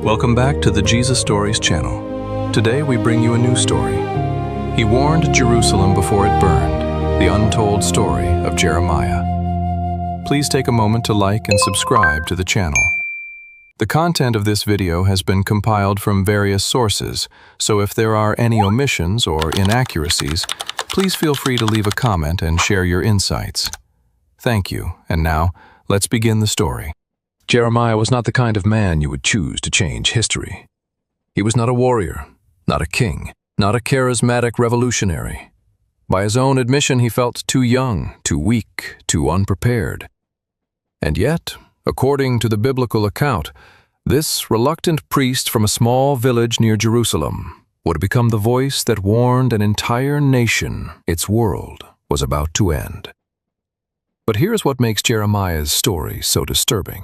Welcome back to the Jesus Stories channel. Today we bring you a new story. He warned Jerusalem before it burned, the untold story of Jeremiah. Please take a moment to like and subscribe to the channel. The content of this video has been compiled from various sources, so if there are any omissions or inaccuracies, please feel free to leave a comment and share your insights. Thank you, and now, let's begin the story. Jeremiah was not the kind of man you would choose to change history. He was not a warrior, not a king, not a charismatic revolutionary. By his own admission, he felt too young, too weak, too unprepared. And yet, according to the biblical account, this reluctant priest from a small village near Jerusalem would become the voice that warned an entire nation its world was about to end. But here's what makes Jeremiah's story so disturbing.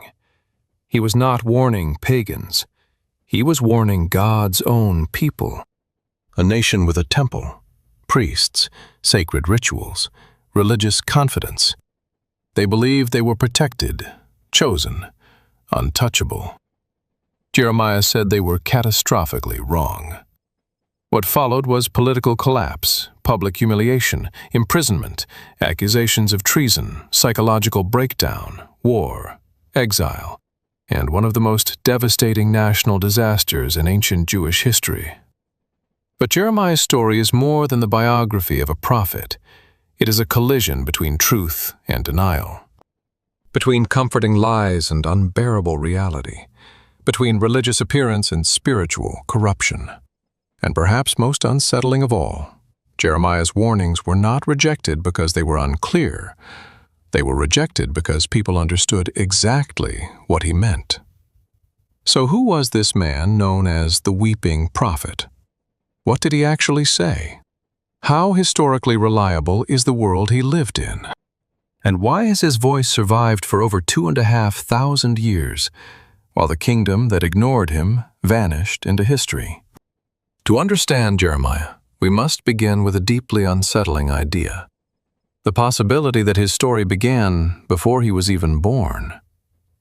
He was not warning pagans. He was warning God's own people. A nation with a temple, priests, sacred rituals, religious confidence. They believed they were protected, chosen, untouchable. Jeremiah said they were catastrophically wrong. What followed was political collapse, public humiliation, imprisonment, accusations of treason, psychological breakdown, war, exile, and one of the most devastating national disasters in ancient Jewish history. But Jeremiah's story is more than the biography of a prophet. It is a collision between truth and denial, between comforting lies and unbearable reality, between religious appearance and spiritual corruption. And perhaps most unsettling of all, Jeremiah's warnings were not rejected because they were unclear. They were rejected because people understood exactly what he meant. So who was this man known as the Weeping Prophet? What did he actually say? How historically reliable is the world he lived in? And why has his voice survived for over 2,500 years, while the kingdom that ignored him vanished into history? To understand Jeremiah, we must begin with a deeply unsettling idea. The possibility that his story began before he was even born.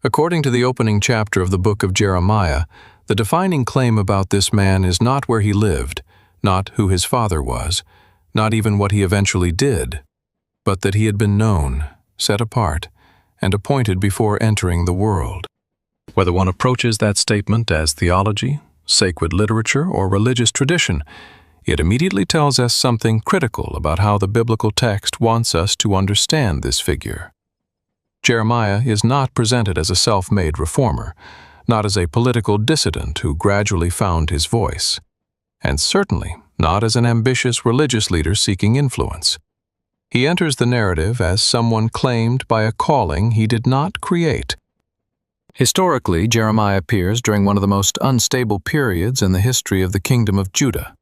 According to the opening chapter of the book of Jeremiah, the defining claim about this man is not where he lived, not who his father was, not even what he eventually did, but that he had been known, set apart, and appointed before entering the world. Whether one approaches that statement as theology, sacred literature, or religious tradition, it immediately tells us something critical about how the biblical text wants us to understand this figure. Jeremiah is not presented as a self-made reformer, not as a political dissident who gradually found his voice, and certainly not as an ambitious religious leader seeking influence. He enters the narrative as someone claimed by a calling he did not create. Historically, Jeremiah appears during one of the most unstable periods in the history of the kingdom of Judah.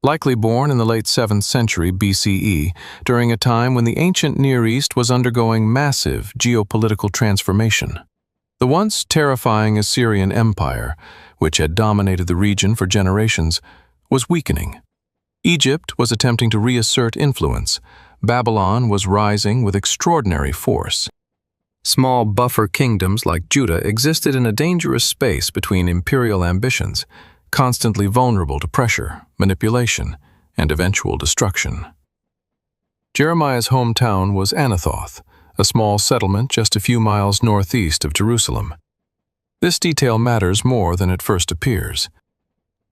Likely born in the late 7th century BCE, during a time when the ancient Near East was undergoing massive geopolitical transformation. The once terrifying Assyrian Empire, which had dominated the region for generations, was weakening. Egypt was attempting to reassert influence. Babylon was rising with extraordinary force. Small buffer kingdoms like Judah existed in a dangerous space between imperial ambitions, constantly vulnerable to pressure, manipulation, and eventual destruction. Jeremiah's hometown was Anathoth, a small settlement just a few miles northeast of Jerusalem. This detail matters more than it first appears.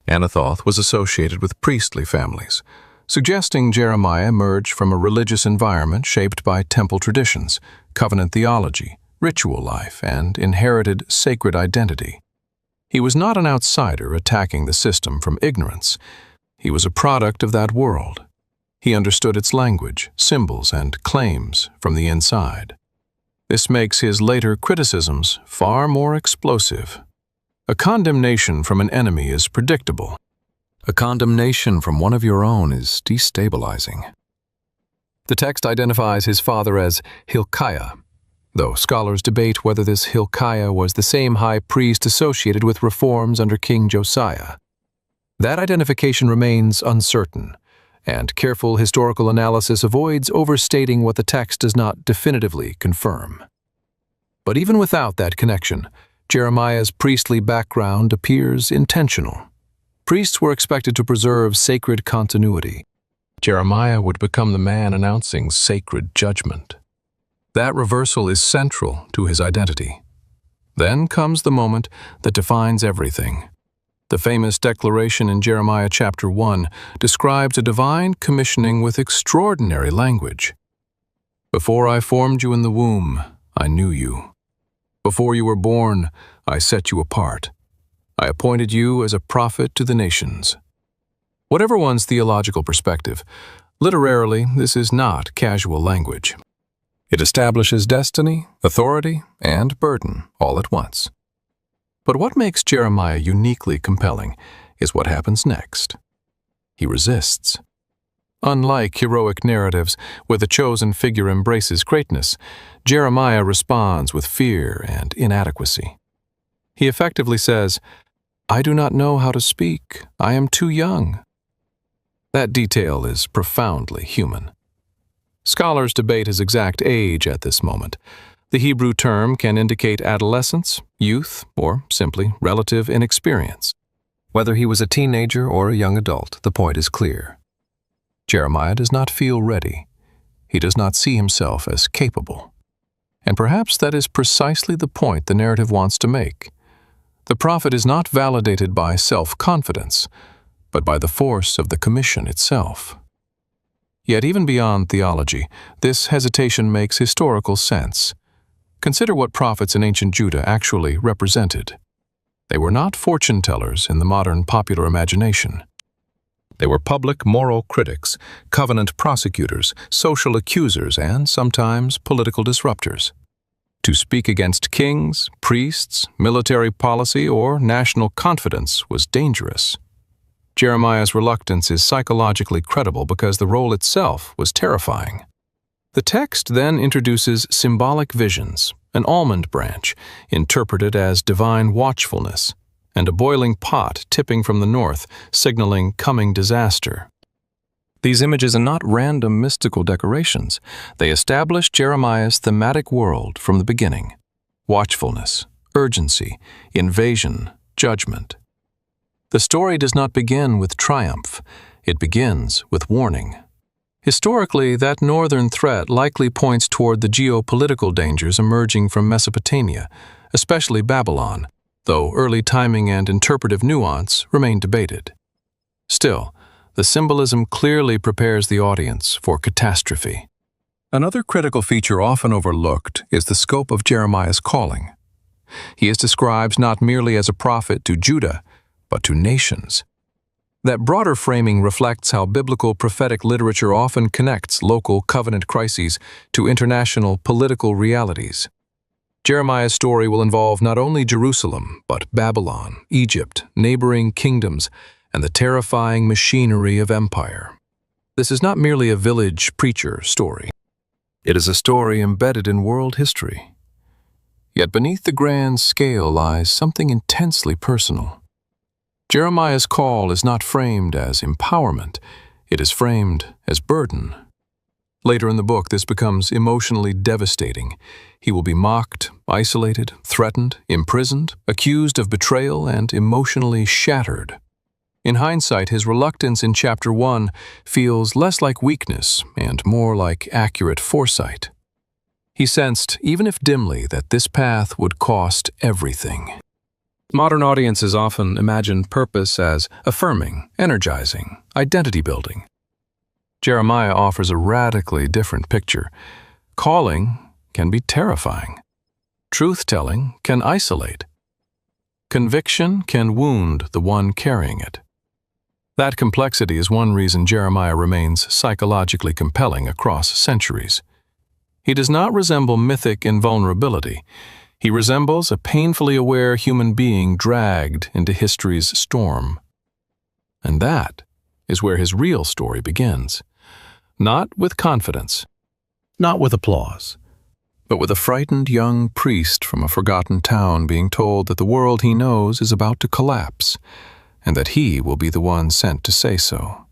Anathoth was associated with priestly families, suggesting Jeremiah emerged from a religious environment shaped by temple traditions, covenant theology, ritual life, and inherited sacred identity. He was not an outsider attacking the system from ignorance. He was a product of that world. He understood its language, symbols, and claims from the inside. This makes his later criticisms far more explosive. A condemnation from an enemy is predictable. A condemnation from one of your own is destabilizing. The text identifies his father as Hilkiah, though scholars debate whether this Hilkiah was the same high priest associated with reforms under King Josiah. That identification remains uncertain, and careful historical analysis avoids overstating what the text does not definitively confirm. But even without that connection, Jeremiah's priestly background appears intentional. Priests were expected to preserve sacred continuity. Jeremiah would become the man announcing sacred judgment. That reversal is central to his identity. Then comes the moment that defines everything. The famous declaration in Jeremiah chapter 1 describes a divine commissioning with extraordinary language. "Before I formed you in the womb, I knew you. Before you were born, I set you apart. I appointed you as a prophet to the nations." Whatever one's theological perspective, literarily, this is not casual language. It establishes destiny, authority, and burden all at once. But what makes Jeremiah uniquely compelling is what happens next. He resists. Unlike heroic narratives where the chosen figure embraces greatness, Jeremiah responds with fear and inadequacy. He effectively says, "I do not know how to speak. I am too young." That detail is profoundly human. Scholars debate his exact age at this moment. The Hebrew term can indicate adolescence, youth, or simply relative inexperience. Whether he was a teenager or a young adult, the point is clear. Jeremiah does not feel ready. He does not see himself as capable. And perhaps that is precisely the point the narrative wants to make. The prophet is not validated by self-confidence, but by the force of the commission itself. Yet even beyond theology, this hesitation makes historical sense. Consider what prophets in ancient Judah actually represented. They were not fortune-tellers in the modern popular imagination. They were public moral critics, covenant prosecutors, social accusers, and sometimes political disruptors. To speak against kings, priests, military policy, or national confidence was dangerous. Jeremiah's reluctance is psychologically credible because the role itself was terrifying. The text then introduces symbolic visions, an almond branch, interpreted as divine watchfulness, and a boiling pot tipping from the north, signaling coming disaster. These images are not random mystical decorations. They establish Jeremiah's thematic world from the beginning: watchfulness, urgency, invasion, judgment. The story does not begin with triumph. It begins with warning. Historically, that northern threat likely points toward the geopolitical dangers emerging from Mesopotamia, especially Babylon, though early timing and interpretive nuance remain debated. Still, the symbolism clearly prepares the audience for catastrophe. Another critical feature often overlooked is the scope of Jeremiah's calling. He is described not merely as a prophet to Judah, but to nations. That broader framing reflects how biblical prophetic literature often connects local covenant crises to international political realities. Jeremiah's story will involve not only Jerusalem, but Babylon, Egypt, neighboring kingdoms, and the terrifying machinery of empire. This is not merely a village preacher story. It is a story embedded in world history. Yet beneath the grand scale lies something intensely personal. Jeremiah's call is not framed as empowerment, it is framed as burden. Later in the book, this becomes emotionally devastating. He will be mocked, isolated, threatened, imprisoned, accused of betrayal, and emotionally shattered. In hindsight, his reluctance in chapter 1 feels less like weakness and more like accurate foresight. He sensed, even if dimly, that this path would cost everything. Modern audiences often imagine purpose as affirming, energizing, identity-building. Jeremiah offers a radically different picture. Calling can be terrifying. Truth-telling can isolate. Conviction can wound the one carrying it. That complexity is one reason Jeremiah remains psychologically compelling across centuries. He does not resemble mythic invulnerability. He resembles a painfully aware human being dragged into history's storm. And that is where his real story begins. Not with confidence, not with applause, but with a frightened young priest from a forgotten town being told that the world he knows is about to collapse, and that he will be the one sent to say so.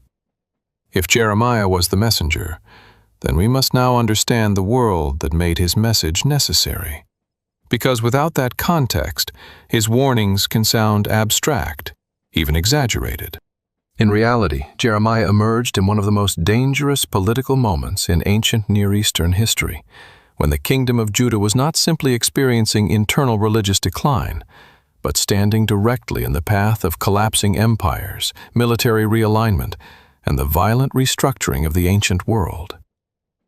If Jeremiah was the messenger, then we must now understand the world that made his message necessary. because without that context, his warnings can sound abstract, even exaggerated. In reality, Jeremiah emerged in one of the most dangerous political moments in ancient Near Eastern history, when the kingdom of Judah was not simply experiencing internal religious decline, but standing directly in the path of collapsing empires, military realignment, and the violent restructuring of the ancient world.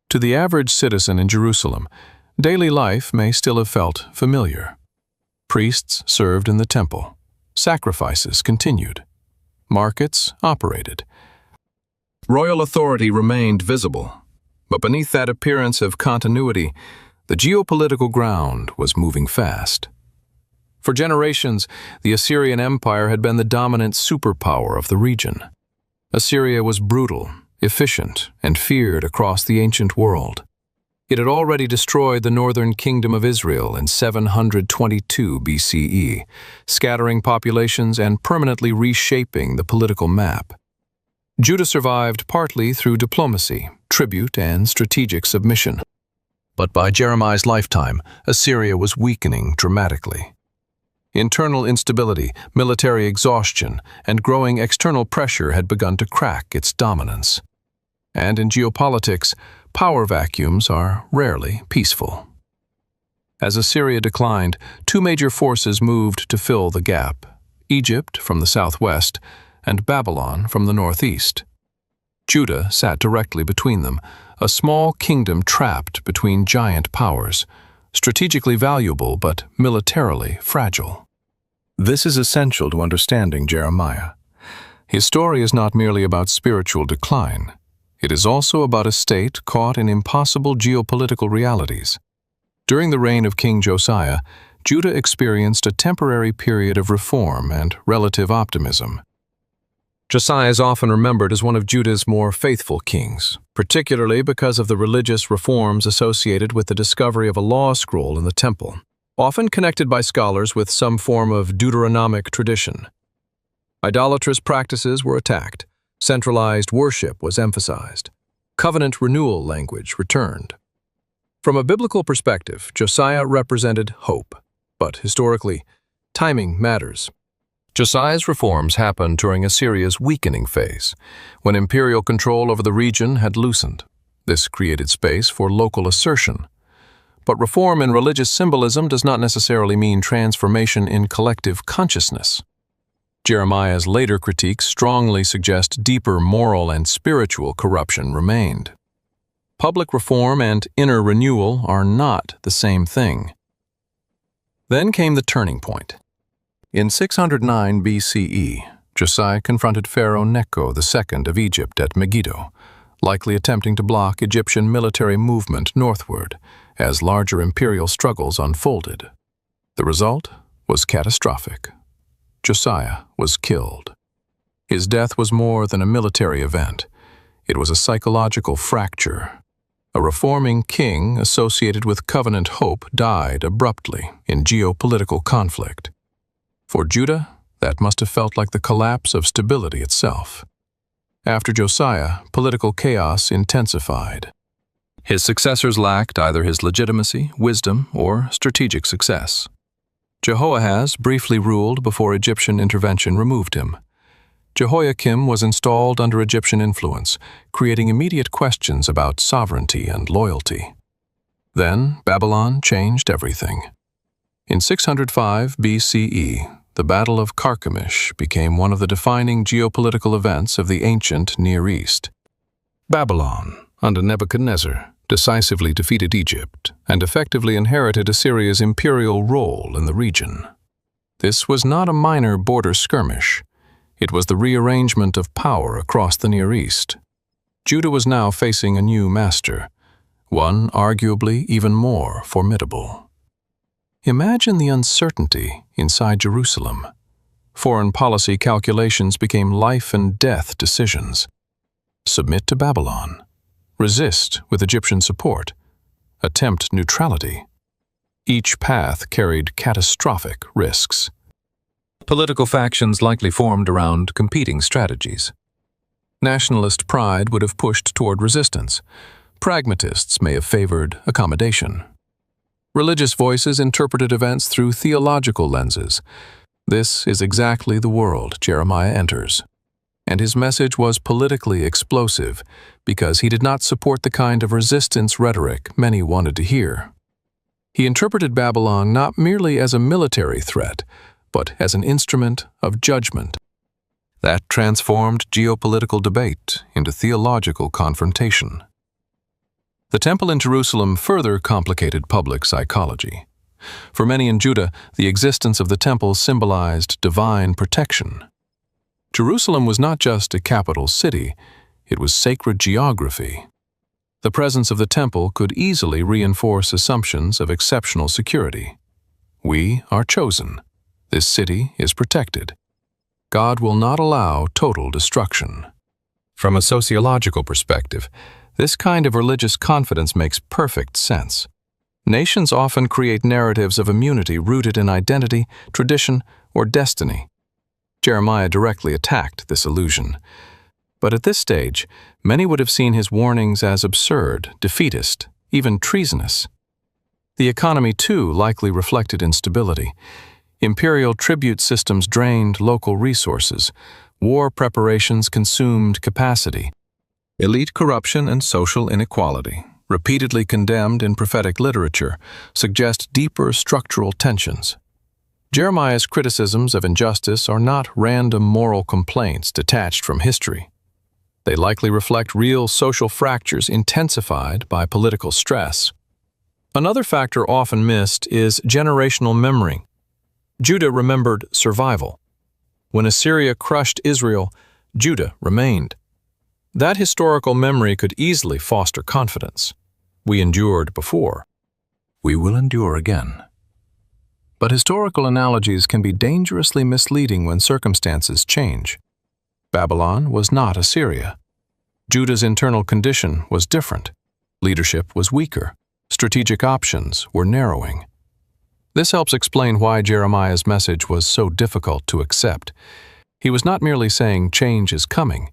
To the average citizen in Jerusalem, daily life may still have felt familiar. Priests served in the temple. Sacrifices continued. Markets operated. Royal authority remained visible, but beneath that appearance of continuity, the geopolitical ground was moving fast. For generations, the Assyrian Empire had been the dominant superpower of the region. Assyria was brutal, efficient, and feared across the ancient world. It had already destroyed the northern kingdom of Israel in 722 BCE, scattering populations and permanently reshaping the political map. Judah survived partly through diplomacy, tribute, and strategic submission. But by Jeremiah's lifetime, Assyria was weakening dramatically. Internal instability, military exhaustion, and growing external pressure had begun to crack its dominance. And in geopolitics, power vacuums are rarely peaceful. As Assyria declined, two major forces moved to fill the gap: Egypt from the southwest and Babylon from the northeast. Judah sat directly between them, a small kingdom trapped between giant powers, strategically valuable but militarily fragile. This is essential to understanding Jeremiah. His story is not merely about spiritual decline. It is also about a state caught in impossible geopolitical realities. During the reign of King Josiah, Judah experienced a temporary period of reform and relative optimism. Josiah is often remembered as one of Judah's more faithful kings, particularly because of the religious reforms associated with the discovery of a law scroll in the temple, often connected by scholars with some form of Deuteronomic tradition. Idolatrous practices were attacked. Centralized worship was emphasized. Covenant renewal language returned. From a biblical perspective, Josiah represented hope, but historically, timing matters. Josiah's reforms happened during Assyria's weakening phase, when imperial control over the region had loosened. This created space for local assertion. But reform in religious symbolism does not necessarily mean transformation in collective consciousness. Jeremiah's later critiques strongly suggest deeper moral and spiritual corruption remained. Public reform and inner renewal are not the same thing. Then came the turning point. In 609 BCE, Josiah confronted Pharaoh Necho II of Egypt at Megiddo, likely attempting to block Egyptian military movement northward as larger imperial struggles unfolded. The result was catastrophic. Josiah was killed. His death was more than a military event. It was a psychological fracture. A reforming king associated with covenant hope died abruptly in geopolitical conflict. For Judah, that must have felt like the collapse of stability itself. After Josiah, political chaos intensified. His successors lacked either his legitimacy, wisdom, or strategic success. Jehoahaz briefly ruled before Egyptian intervention removed him. Jehoiakim was installed under Egyptian influence, creating immediate questions about sovereignty and loyalty. Then Babylon changed everything. In 605 BCE, the Battle of Carchemish became one of the defining geopolitical events of the ancient Near East. Babylon, under Nebuchadnezzar, decisively defeated Egypt and effectively inherited Assyria's imperial role in the region. This was not a minor border skirmish. It was the rearrangement of power across the Near East. Judah was now facing a new master, one arguably even more formidable. Imagine the uncertainty inside Jerusalem. Foreign policy calculations became life and death decisions. Submit to Babylon. Resist with Egyptian support. Attempt neutrality. Each path carried catastrophic risks. Political factions likely formed around competing strategies. Nationalist pride would have pushed toward resistance. Pragmatists may have favored accommodation. Religious voices interpreted events through theological lenses. This is exactly the world Jeremiah enters. And his message was politically explosive because he did not support the kind of resistance rhetoric many wanted to hear. He interpreted Babylon not merely as a military threat, but as an instrument of judgment. That transformed geopolitical debate into theological confrontation. The temple in Jerusalem further complicated public psychology. For many in Judah, the existence of the temple symbolized divine protection. Jerusalem was not just a capital city, it was sacred geography. The presence of the temple could easily reinforce assumptions of exceptional security. We are chosen. This city is protected. God will not allow total destruction. From a sociological perspective, this kind of religious confidence makes perfect sense. Nations often create narratives of immunity rooted in identity, tradition, or destiny. Jeremiah directly attacked this illusion. But at this stage, many would have seen his warnings as absurd, defeatist, even treasonous. The economy, too, likely reflected instability. Imperial tribute systems drained local resources. War preparations consumed capacity. Elite corruption and social inequality, repeatedly condemned in prophetic literature, suggest deeper structural tensions. Jeremiah's criticisms of injustice are not random moral complaints detached from history. They likely reflect real social fractures intensified by political stress. Another factor often missed is generational memory. Judah remembered survival. When Assyria crushed Israel, Judah remained. That historical memory could easily foster confidence. We endured before. We will endure again. But historical analogies can be dangerously misleading when circumstances change. Babylon was not Assyria. Judah's internal condition was different. Leadership was weaker. Strategic options were narrowing. This helps explain why Jeremiah's message was so difficult to accept. He was not merely saying change is coming.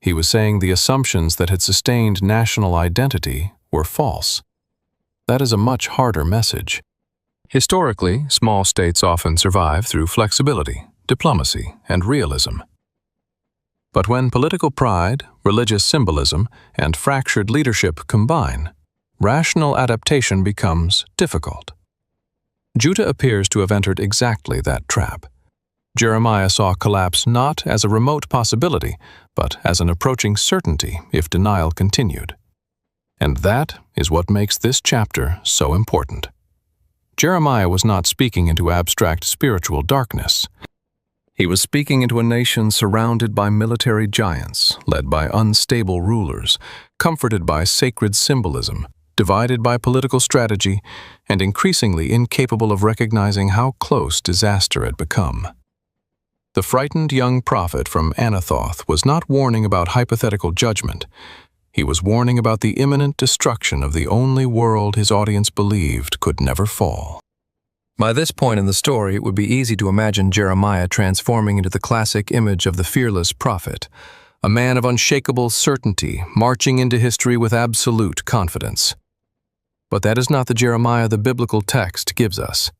He was saying the assumptions that had sustained national identity were false. That is a much harder message. Historically, small states often survive through flexibility, diplomacy, and realism. But when political pride, religious symbolism, and fractured leadership combine, rational adaptation becomes difficult. Judah appears to have entered exactly that trap. Jeremiah saw collapse not as a remote possibility, but as an approaching certainty if denial continued. And that is what makes this chapter so important. Jeremiah was not speaking into abstract spiritual darkness. He was speaking into a nation surrounded by military giants, led by unstable rulers, comforted by sacred symbolism, divided by political strategy, and increasingly incapable of recognizing how close disaster had become. The frightened young prophet from Anathoth was not warning about hypothetical judgment. He was warning about the imminent destruction of the only world his audience believed could never fall. By this point in the story, it would be easy to imagine Jeremiah transforming into the classic image of the fearless prophet, a man of unshakable certainty, marching into history with absolute confidence. But that is not the Jeremiah the biblical text gives us.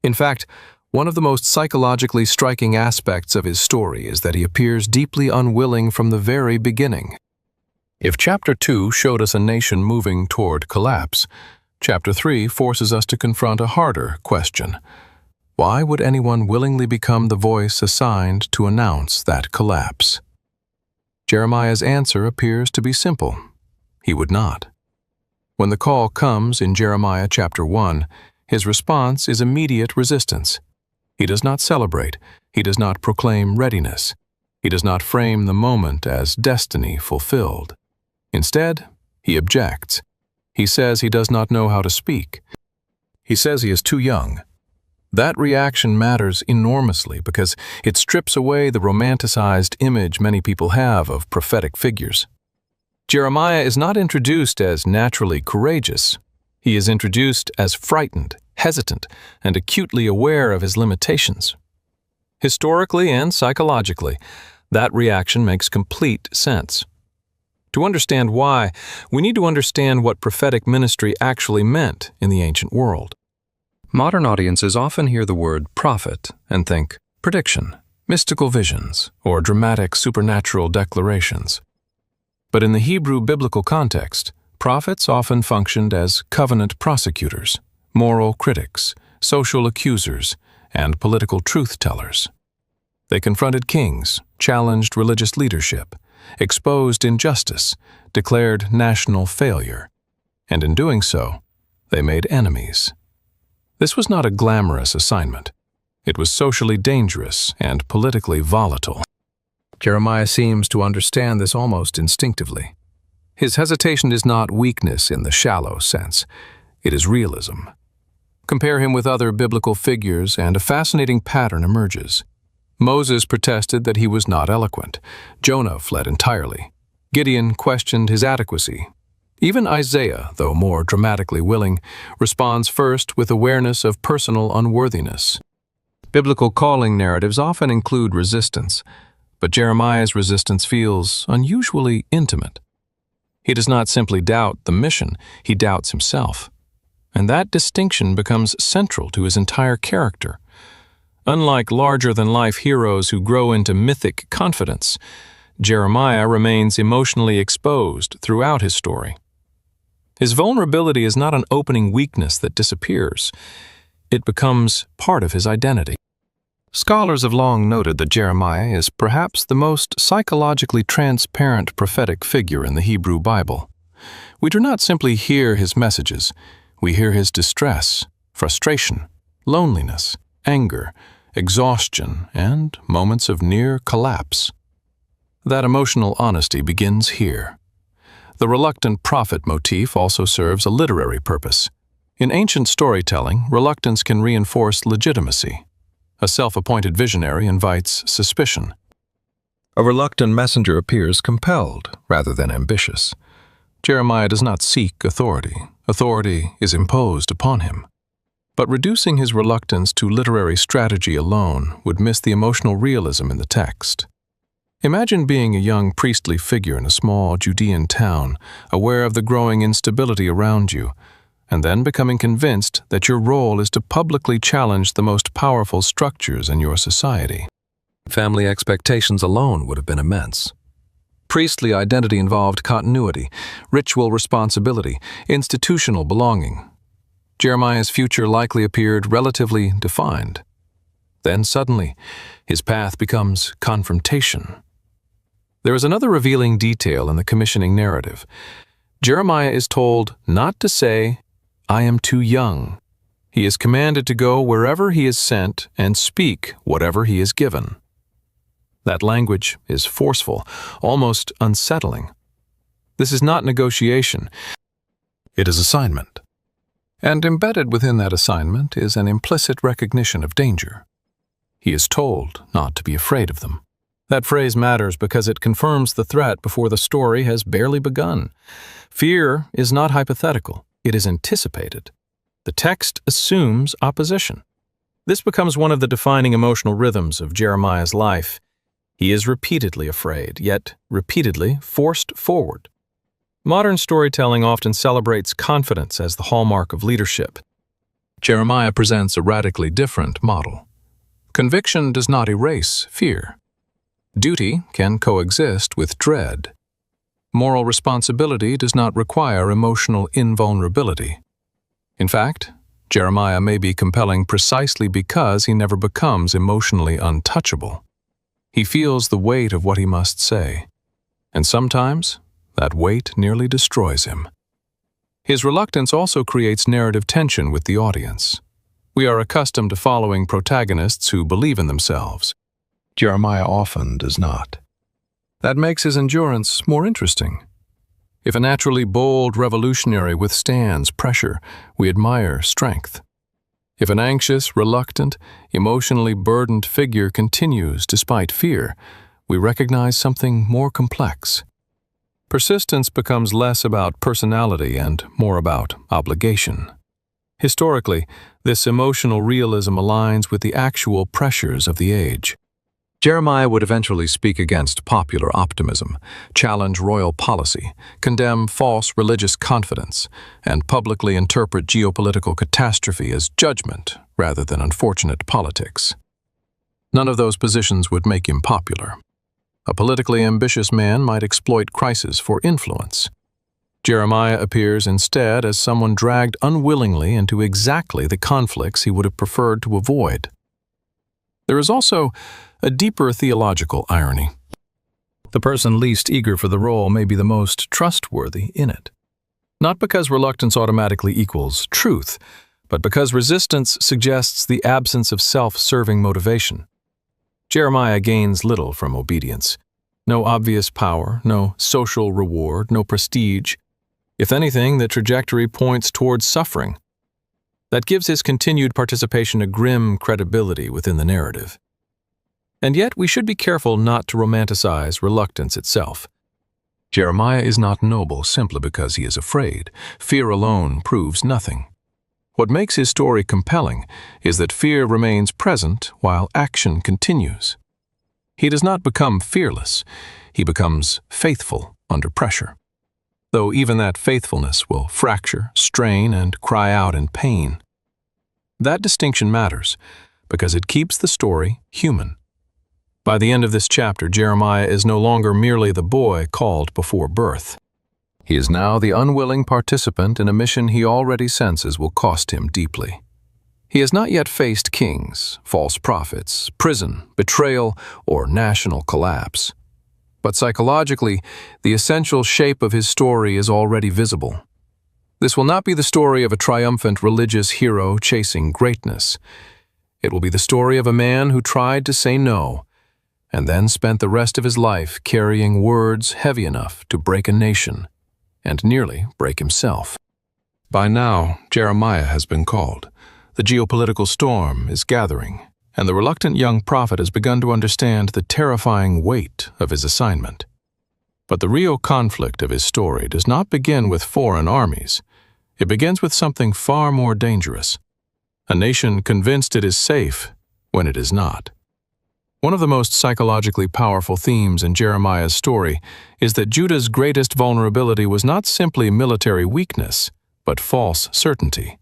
In fact, one of the most psychologically striking aspects of his story is that he appears deeply unwilling from the very beginning. If Chapter 2 showed us a nation moving toward collapse, Chapter 3 forces us to confront a harder question. Why would anyone willingly become the voice assigned to announce that collapse? Jeremiah's answer appears to be simple. He would not. When the call comes in Jeremiah chapter 1, his response is immediate resistance. He does not celebrate. He does not proclaim readiness. He does not frame the moment as destiny fulfilled. Instead, he objects. He says he does not know how to speak. He says he is too young. That reaction matters enormously because it strips away the romanticized image many people have of prophetic figures. Jeremiah is not introduced as naturally courageous. He is introduced as frightened, hesitant, and acutely aware of his limitations. Historically and psychologically, that reaction makes complete sense. To understand why, we need to understand what prophetic ministry actually meant in the ancient world. Modern audiences often hear the word prophet and think prediction, mystical visions, or dramatic supernatural declarations. But in the Hebrew biblical context, prophets often functioned as covenant prosecutors, moral critics, social accusers, and political truth-tellers. They confronted kings, challenged religious leadership, exposed injustice, declared national failure, and in doing so, they made enemies. This was not a glamorous assignment. It was socially dangerous and politically volatile. Jeremiah seems to understand this almost instinctively. His hesitation is not weakness in the shallow sense. It is realism. Compare him with other biblical figures, and a fascinating pattern emerges. Moses protested that he was not eloquent. Jonah fled entirely. Gideon questioned his adequacy. Even Isaiah, though more dramatically willing, responds first with awareness of personal unworthiness. Biblical calling narratives often include resistance, but Jeremiah's resistance feels unusually intimate. He does not simply doubt the mission, he doubts himself. And that distinction becomes central to his entire character. Unlike larger-than-life heroes who grow into mythic confidence, Jeremiah remains emotionally exposed throughout his story. His vulnerability is not an opening weakness that disappears. It becomes part of his identity. Scholars have long noted that Jeremiah is perhaps the most psychologically transparent prophetic figure in the Hebrew Bible. We do not simply hear his messages, we hear his distress, frustration, loneliness, anger, exhaustion, and moments of near collapse. That emotional honesty begins here. The reluctant prophet motif also serves a literary purpose. In ancient storytelling, reluctance can reinforce legitimacy. A self-appointed visionary invites suspicion. A reluctant messenger appears compelled rather than ambitious. Jeremiah does not seek authority. Authority is imposed upon him. But reducing his reluctance to literary strategy alone would miss the emotional realism in the text. Imagine being a young priestly figure in a small Judean town, aware of the growing instability around you, and then becoming convinced that your role is to publicly challenge the most powerful structures in your society. Family expectations alone would have been immense. Priestly identity involved continuity, ritual responsibility, institutional belonging. Jeremiah's future likely appeared relatively defined. Then suddenly, his path becomes confrontation. There is another revealing detail in the commissioning narrative. Jeremiah is told not to say, "I am too young." He is commanded to go wherever he is sent and speak whatever he is given. That language is forceful, almost unsettling. This is not negotiation. It is assignment. And embedded within that assignment is an implicit recognition of danger. He is told not to be afraid of them. That phrase matters because it confirms the threat before the story has barely begun. Fear is not hypothetical, it is anticipated. The text assumes opposition. This becomes one of the defining emotional rhythms of Jeremiah's life. He is repeatedly afraid, yet repeatedly forced forward. Modern storytelling often celebrates confidence as the hallmark of leadership. Jeremiah presents a radically different model. Conviction does not erase fear. Duty can coexist with dread. Moral responsibility does not require emotional invulnerability. In fact, Jeremiah may be compelling precisely because he never becomes emotionally untouchable. He feels the weight of what he must say, and sometimes that weight nearly destroys him. His reluctance also creates narrative tension with the audience. We are accustomed to following protagonists who believe in themselves. Jeremiah often does not. That makes his endurance more interesting. If a naturally bold revolutionary withstands pressure, we admire strength. If an anxious, reluctant, emotionally burdened figure continues despite fear, we recognize something more complex. Persistence becomes less about personality and more about obligation. Historically, this emotional realism aligns with the actual pressures of the age. Jeremiah would eventually speak against popular optimism, challenge royal policy, condemn false religious confidence, and publicly interpret geopolitical catastrophe as judgment rather than unfortunate politics. None of those positions would make him popular. A politically ambitious man might exploit crisis for influence. Jeremiah appears instead as someone dragged unwillingly into exactly the conflicts he would have preferred to avoid. There is also a deeper theological irony. The person least eager for the role may be the most trustworthy in it. Not because reluctance automatically equals truth, but because resistance suggests the absence of self-serving motivation. Jeremiah gains little from obedience. No obvious power, no social reward, no prestige. If anything, the trajectory points towards suffering. That gives his continued participation a grim credibility within the narrative. And yet, we should be careful not to romanticize reluctance itself. Jeremiah is not noble simply because he is afraid. Fear alone proves nothing. What makes his story compelling is that fear remains present while action continues. He does not become fearless, he becomes faithful under pressure. Though even that faithfulness will fracture, strain, and cry out in pain. That distinction matters because it keeps the story human. By the end of this chapter, Jeremiah is no longer merely the boy called before birth. He is now the unwilling participant in a mission he already senses will cost him deeply. He has not yet faced kings, false prophets, prison, betrayal, or national collapse. But psychologically, the essential shape of his story is already visible. This will not be the story of a triumphant religious hero chasing greatness. It will be the story of a man who tried to say no, and then spent the rest of his life carrying words heavy enough to break a nation, and nearly break himself. By now, Jeremiah has been called. The geopolitical storm is gathering, and the reluctant young prophet has begun to understand the terrifying weight of his assignment. But the real conflict of his story does not begin with foreign armies. It begins with something far more dangerous. A nation convinced it is safe when it is not. One of the most psychologically powerful themes in Jeremiah's story is that Judah's greatest vulnerability was not simply military weakness, but false certainty.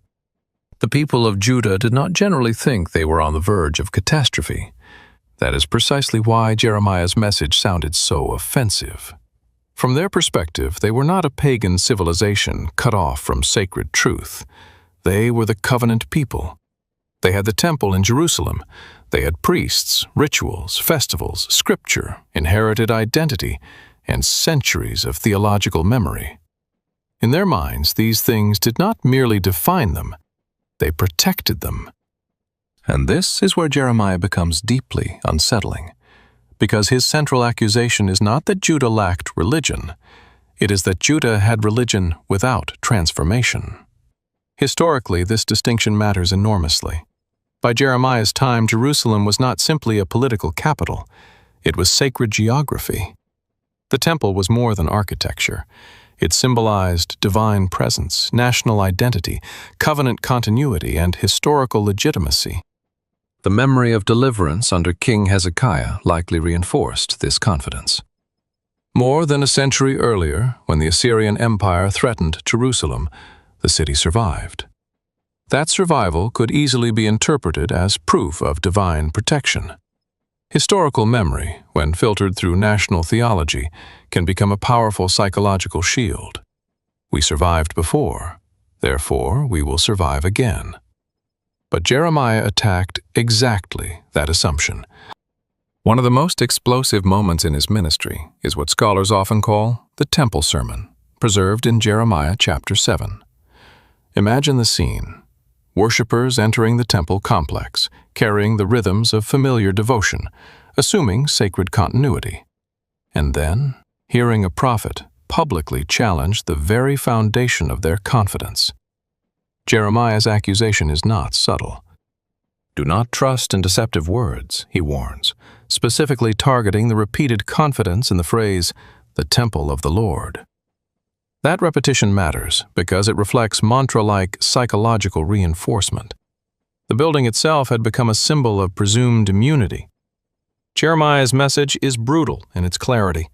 The people of Judah did not generally think they were on the verge of catastrophe. That is precisely why Jeremiah's message sounded so offensive. From their perspective, they were not a pagan civilization cut off from sacred truth. They were the covenant people. They had the temple in Jerusalem. They had priests, rituals, festivals, scripture, inherited identity, and centuries of theological memory. In their minds, these things did not merely define them, they protected them. And this is where Jeremiah becomes deeply unsettling, because his central accusation is not that Judah lacked religion, it is that Judah had religion without transformation. Historically, this distinction matters enormously. By Jeremiah's time, Jerusalem was not simply a political capital, it was sacred geography. The temple was more than architecture. It symbolized divine presence, national identity, covenant continuity, and historical legitimacy. The memory of deliverance under King Hezekiah likely reinforced this confidence. More than a century earlier, when the Assyrian Empire threatened Jerusalem, the city survived. That survival could easily be interpreted as proof of divine protection. Historical memory, when filtered through national theology, can become a powerful psychological shield. We survived before, therefore we will survive again. But Jeremiah attacked exactly that assumption. One of the most explosive moments in his ministry is what scholars often call the Temple Sermon, preserved in Jeremiah chapter 7. Imagine the scene. Worshippers entering the temple complex, carrying the rhythms of familiar devotion, assuming sacred continuity. And then, hearing a prophet publicly challenge the very foundation of their confidence. Jeremiah's accusation is not subtle. Do not trust in deceptive words, he warns, specifically targeting the repeated confidence in the phrase, the temple of the Lord. That repetition matters because it reflects mantra-like psychological reinforcement. The building itself had become a symbol of presumed immunity. Jeremiah's message is brutal in its clarity.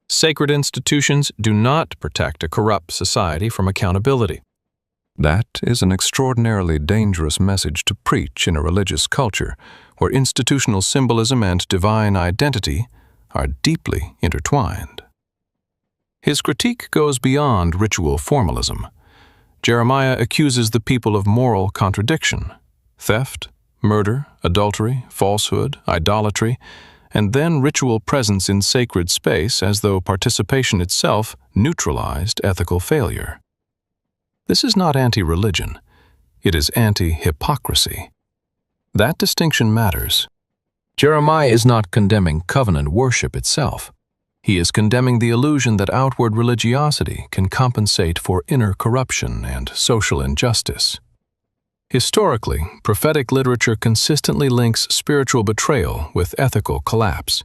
Sacred institutions do not protect a corrupt society from accountability. That is an extraordinarily dangerous message to preach in a religious culture where institutional symbolism and divine identity are deeply intertwined. His critique goes beyond ritual formalism. Jeremiah accuses the people of moral contradiction, theft, murder, adultery, falsehood, idolatry, and then ritual presence in sacred space as though participation itself neutralized ethical failure. This is not anti-religion. It is anti-hypocrisy. That distinction matters. Jeremiah is not condemning covenant worship itself. He is condemning the illusion that outward religiosity can compensate for inner corruption and social injustice. Historically, prophetic literature consistently links spiritual betrayal with ethical collapse.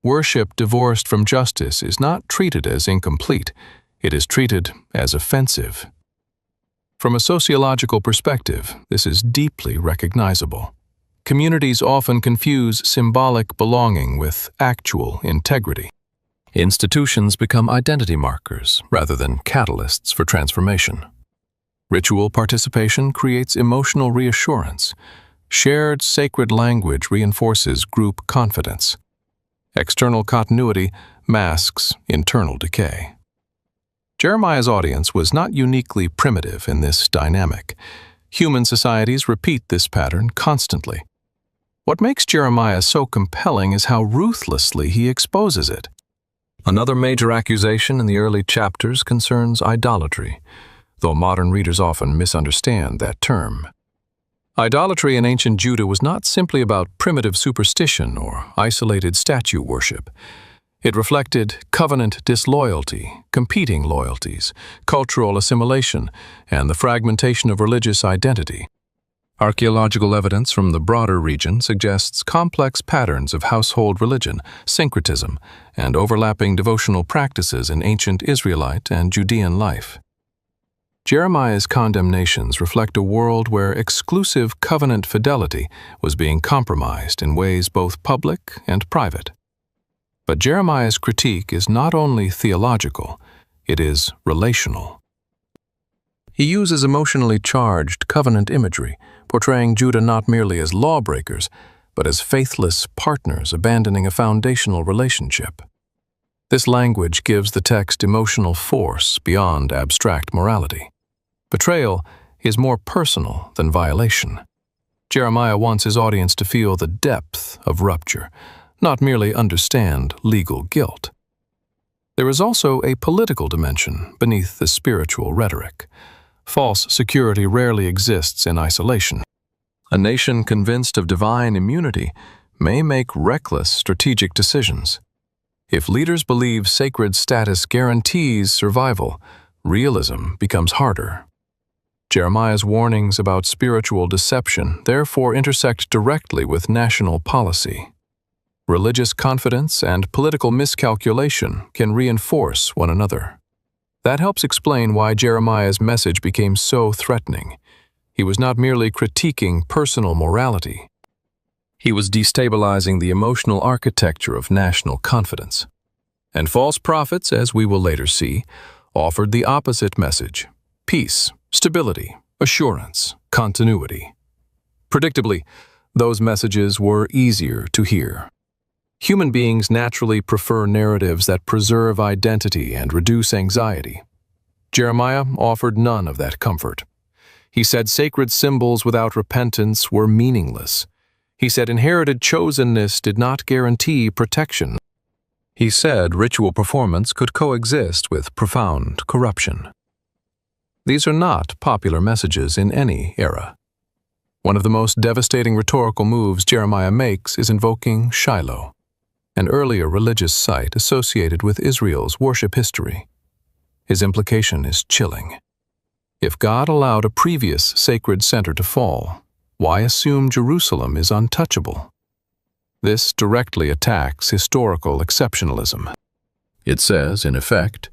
Worship divorced from justice is not treated as incomplete, it is treated as offensive. From a sociological perspective, this is deeply recognizable. Communities often confuse symbolic belonging with actual integrity. Institutions become identity markers rather than catalysts for transformation. Ritual participation creates emotional reassurance. Shared sacred language reinforces group confidence. External continuity masks internal decay. Jeremiah's audience was not uniquely primitive in this dynamic. Human societies repeat this pattern constantly. What makes Jeremiah so compelling is how ruthlessly he exposes it. Another major accusation in the early chapters concerns idolatry, though modern readers often misunderstand that term. Idolatry in ancient Judah was not simply about primitive superstition or isolated statue worship. It reflected covenant disloyalty, competing loyalties, cultural assimilation, and the fragmentation of religious identity. Archaeological evidence from the broader region suggests complex patterns of household religion, syncretism, and overlapping devotional practices in ancient Israelite and Judean life. Jeremiah's condemnations reflect a world where exclusive covenant fidelity was being compromised in ways both public and private. But Jeremiah's critique is not only theological, it is relational. He uses emotionally charged covenant imagery, portraying Judah not merely as lawbreakers, but as faithless partners abandoning a foundational relationship. This language gives the text emotional force beyond abstract morality. Betrayal is more personal than violation. Jeremiah wants his audience to feel the depth of rupture, not merely understand legal guilt. There is also a political dimension beneath the spiritual rhetoric. False security rarely exists in isolation. A nation convinced of divine immunity may make reckless strategic decisions. If leaders believe sacred status guarantees survival, realism becomes harder. Jeremiah's warnings about spiritual deception therefore intersect directly with national policy. Religious confidence and political miscalculation can reinforce one another. That helps explain why Jeremiah's message became so threatening. He was not merely critiquing personal morality. He was destabilizing the emotional architecture of national confidence. And false prophets, as we will later see, offered the opposite message: peace, stability, assurance, continuity. Predictably, those messages were easier to hear. Human beings naturally prefer narratives that preserve identity and reduce anxiety. Jeremiah offered none of that comfort. He said sacred symbols without repentance were meaningless. He said inherited chosenness did not guarantee protection. He said ritual performance could coexist with profound corruption. These are not popular messages in any era. One of the most devastating rhetorical moves Jeremiah makes is invoking Shiloh, an earlier religious site associated with Israel's worship history. His implication is chilling. If God allowed a previous sacred center to fall, why assume Jerusalem is untouchable? This directly attacks historical exceptionalism. It says, in effect,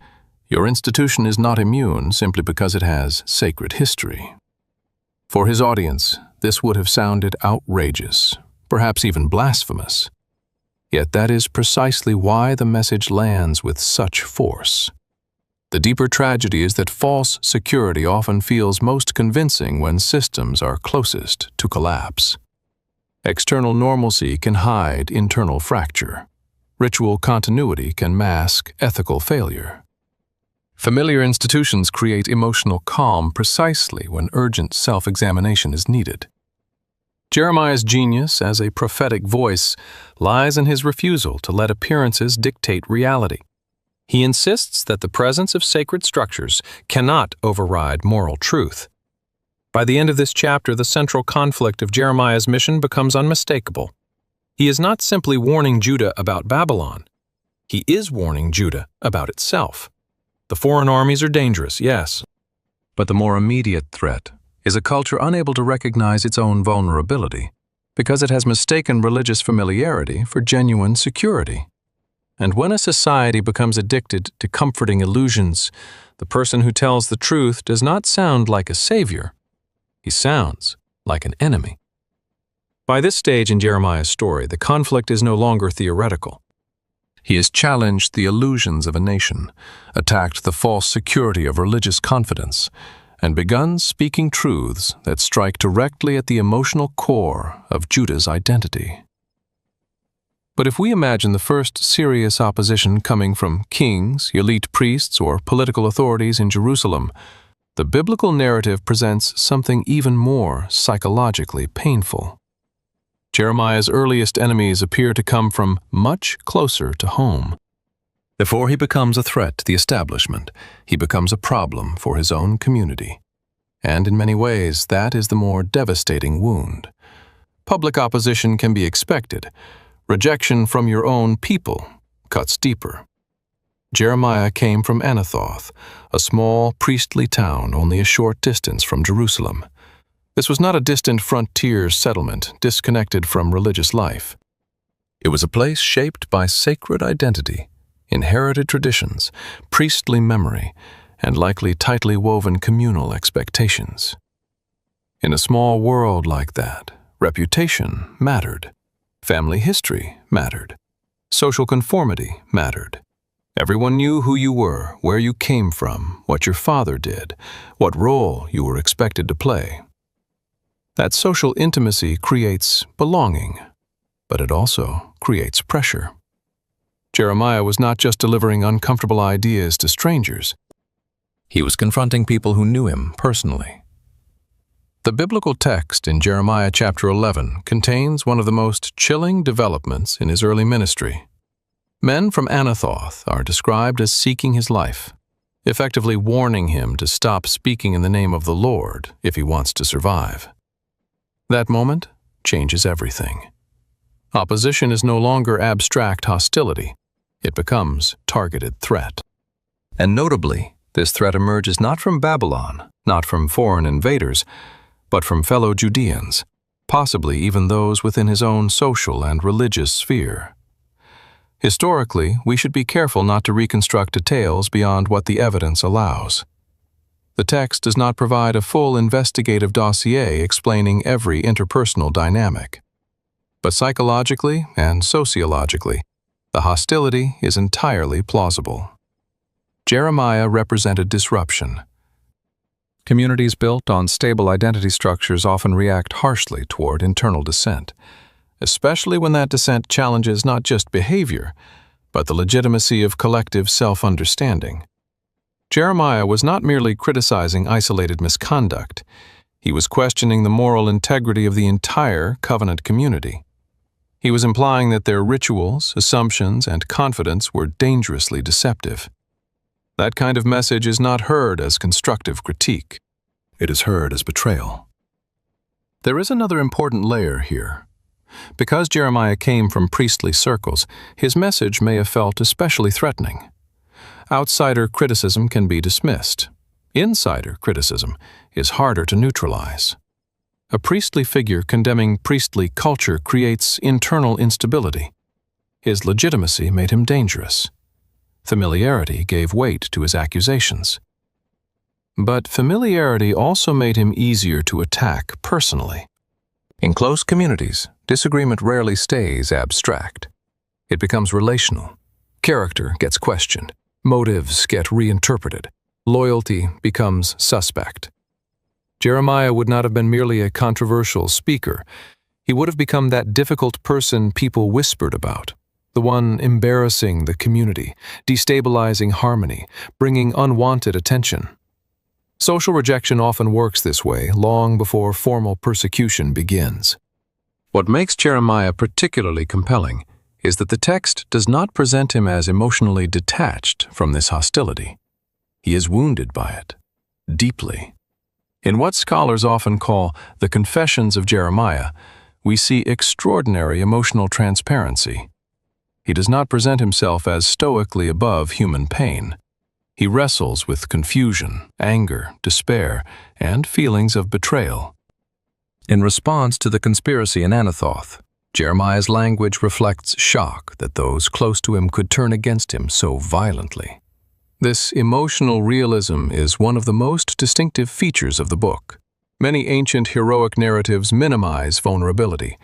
your institution is not immune simply because it has sacred history. For his audience, this would have sounded outrageous, perhaps even blasphemous. Yet that is precisely why the message lands with such force. The deeper tragedy is that false security often feels most convincing when systems are closest to collapse. External normalcy can hide internal fracture. Ritual continuity can mask ethical failure. Familiar institutions create emotional calm precisely when urgent self-examination is needed. Jeremiah's genius as a prophetic voice lies in his refusal to let appearances dictate reality. He insists that the presence of sacred structures cannot override moral truth. By the end of this chapter, the central conflict of Jeremiah's mission becomes unmistakable. He is not simply warning Judah about Babylon. He is warning Judah about itself. The foreign armies are dangerous, yes, but the more immediate threat is a culture unable to recognize its own vulnerability because it has mistaken religious familiarity for genuine security. And when a society becomes addicted to comforting illusions, the person who tells the truth does not sound like a savior. He sounds like an enemy. By this stage in Jeremiah's story, the conflict is no longer theoretical. He has challenged the illusions of a nation, attacked the false security of religious confidence, and begun speaking truths that strike directly at the emotional core of Judah's identity. But if we imagine the first serious opposition coming from kings, elite priests, or political authorities in Jerusalem, the biblical narrative presents something even more psychologically painful. Jeremiah's earliest enemies appear to come from much closer to home. Before he becomes a threat to the establishment, he becomes a problem for his own community. And in many ways, that is the more devastating wound. Public opposition can be expected. Rejection from your own people cuts deeper. Jeremiah came from Anathoth, a small priestly town only a short distance from Jerusalem. This was not a distant frontier settlement disconnected from religious life. It was a place shaped by sacred identity, inherited traditions, priestly memory, and likely tightly woven communal expectations. In a small world like that, reputation mattered. Family history mattered. Social conformity mattered. Everyone knew who you were, where you came from, what your father did, what role you were expected to play. That social intimacy creates belonging, but it also creates pressure. Jeremiah was not just delivering uncomfortable ideas to strangers. He was confronting people who knew him personally. The biblical text in Jeremiah chapter 11 contains one of the most chilling developments in his early ministry. Men from Anathoth are described as seeking his life, effectively warning him to stop speaking in the name of the Lord if he wants to survive. That moment changes everything. Opposition is no longer abstract hostility. It becomes targeted threat. And notably, this threat emerges not from Babylon, not from foreign invaders, but from fellow Judeans, possibly even those within his own social and religious sphere. Historically, we should be careful not to reconstruct details beyond what the evidence allows. The text does not provide a full investigative dossier explaining every interpersonal dynamic. But psychologically and sociologically, the hostility is entirely plausible. Jeremiah represented disruption. Communities built on stable identity structures often react harshly toward internal dissent, especially when that dissent challenges not just behavior, but the legitimacy of collective self-understanding. Jeremiah was not merely criticizing isolated misconduct. He was questioning the moral integrity of the entire covenant community. He was implying that their rituals, assumptions, and confidence were dangerously deceptive. That kind of message is not heard as constructive critique. It is heard as betrayal. There is another important layer here. Because Jeremiah came from priestly circles, his message may have felt especially threatening. Outsider criticism can be dismissed. Insider criticism is harder to neutralize. A priestly figure condemning priestly culture creates internal instability. His legitimacy made him dangerous. Familiarity gave weight to his accusations. But familiarity also made him easier to attack personally. In close communities, disagreement rarely stays abstract. It becomes relational. Character gets questioned. Motives get reinterpreted. Loyalty becomes suspect. Jeremiah would not have been merely a controversial speaker. He would have become that difficult person people whispered about, the one embarrassing the community, destabilizing harmony, bringing unwanted attention. Social rejection often works this way long before formal persecution begins. What makes Jeremiah particularly compelling is that the text does not present him as emotionally detached from this hostility. He is wounded by it, deeply. In what scholars often call the Confessions of Jeremiah, we see extraordinary emotional transparency. He does not present himself as stoically above human pain. He wrestles with confusion, anger, despair, and feelings of betrayal. In response to the conspiracy in Anathoth, Jeremiah's language reflects shock that those close to him could turn against him so violently. This emotional realism is one of the most distinctive features of the book. Many ancient heroic narratives minimize vulnerability.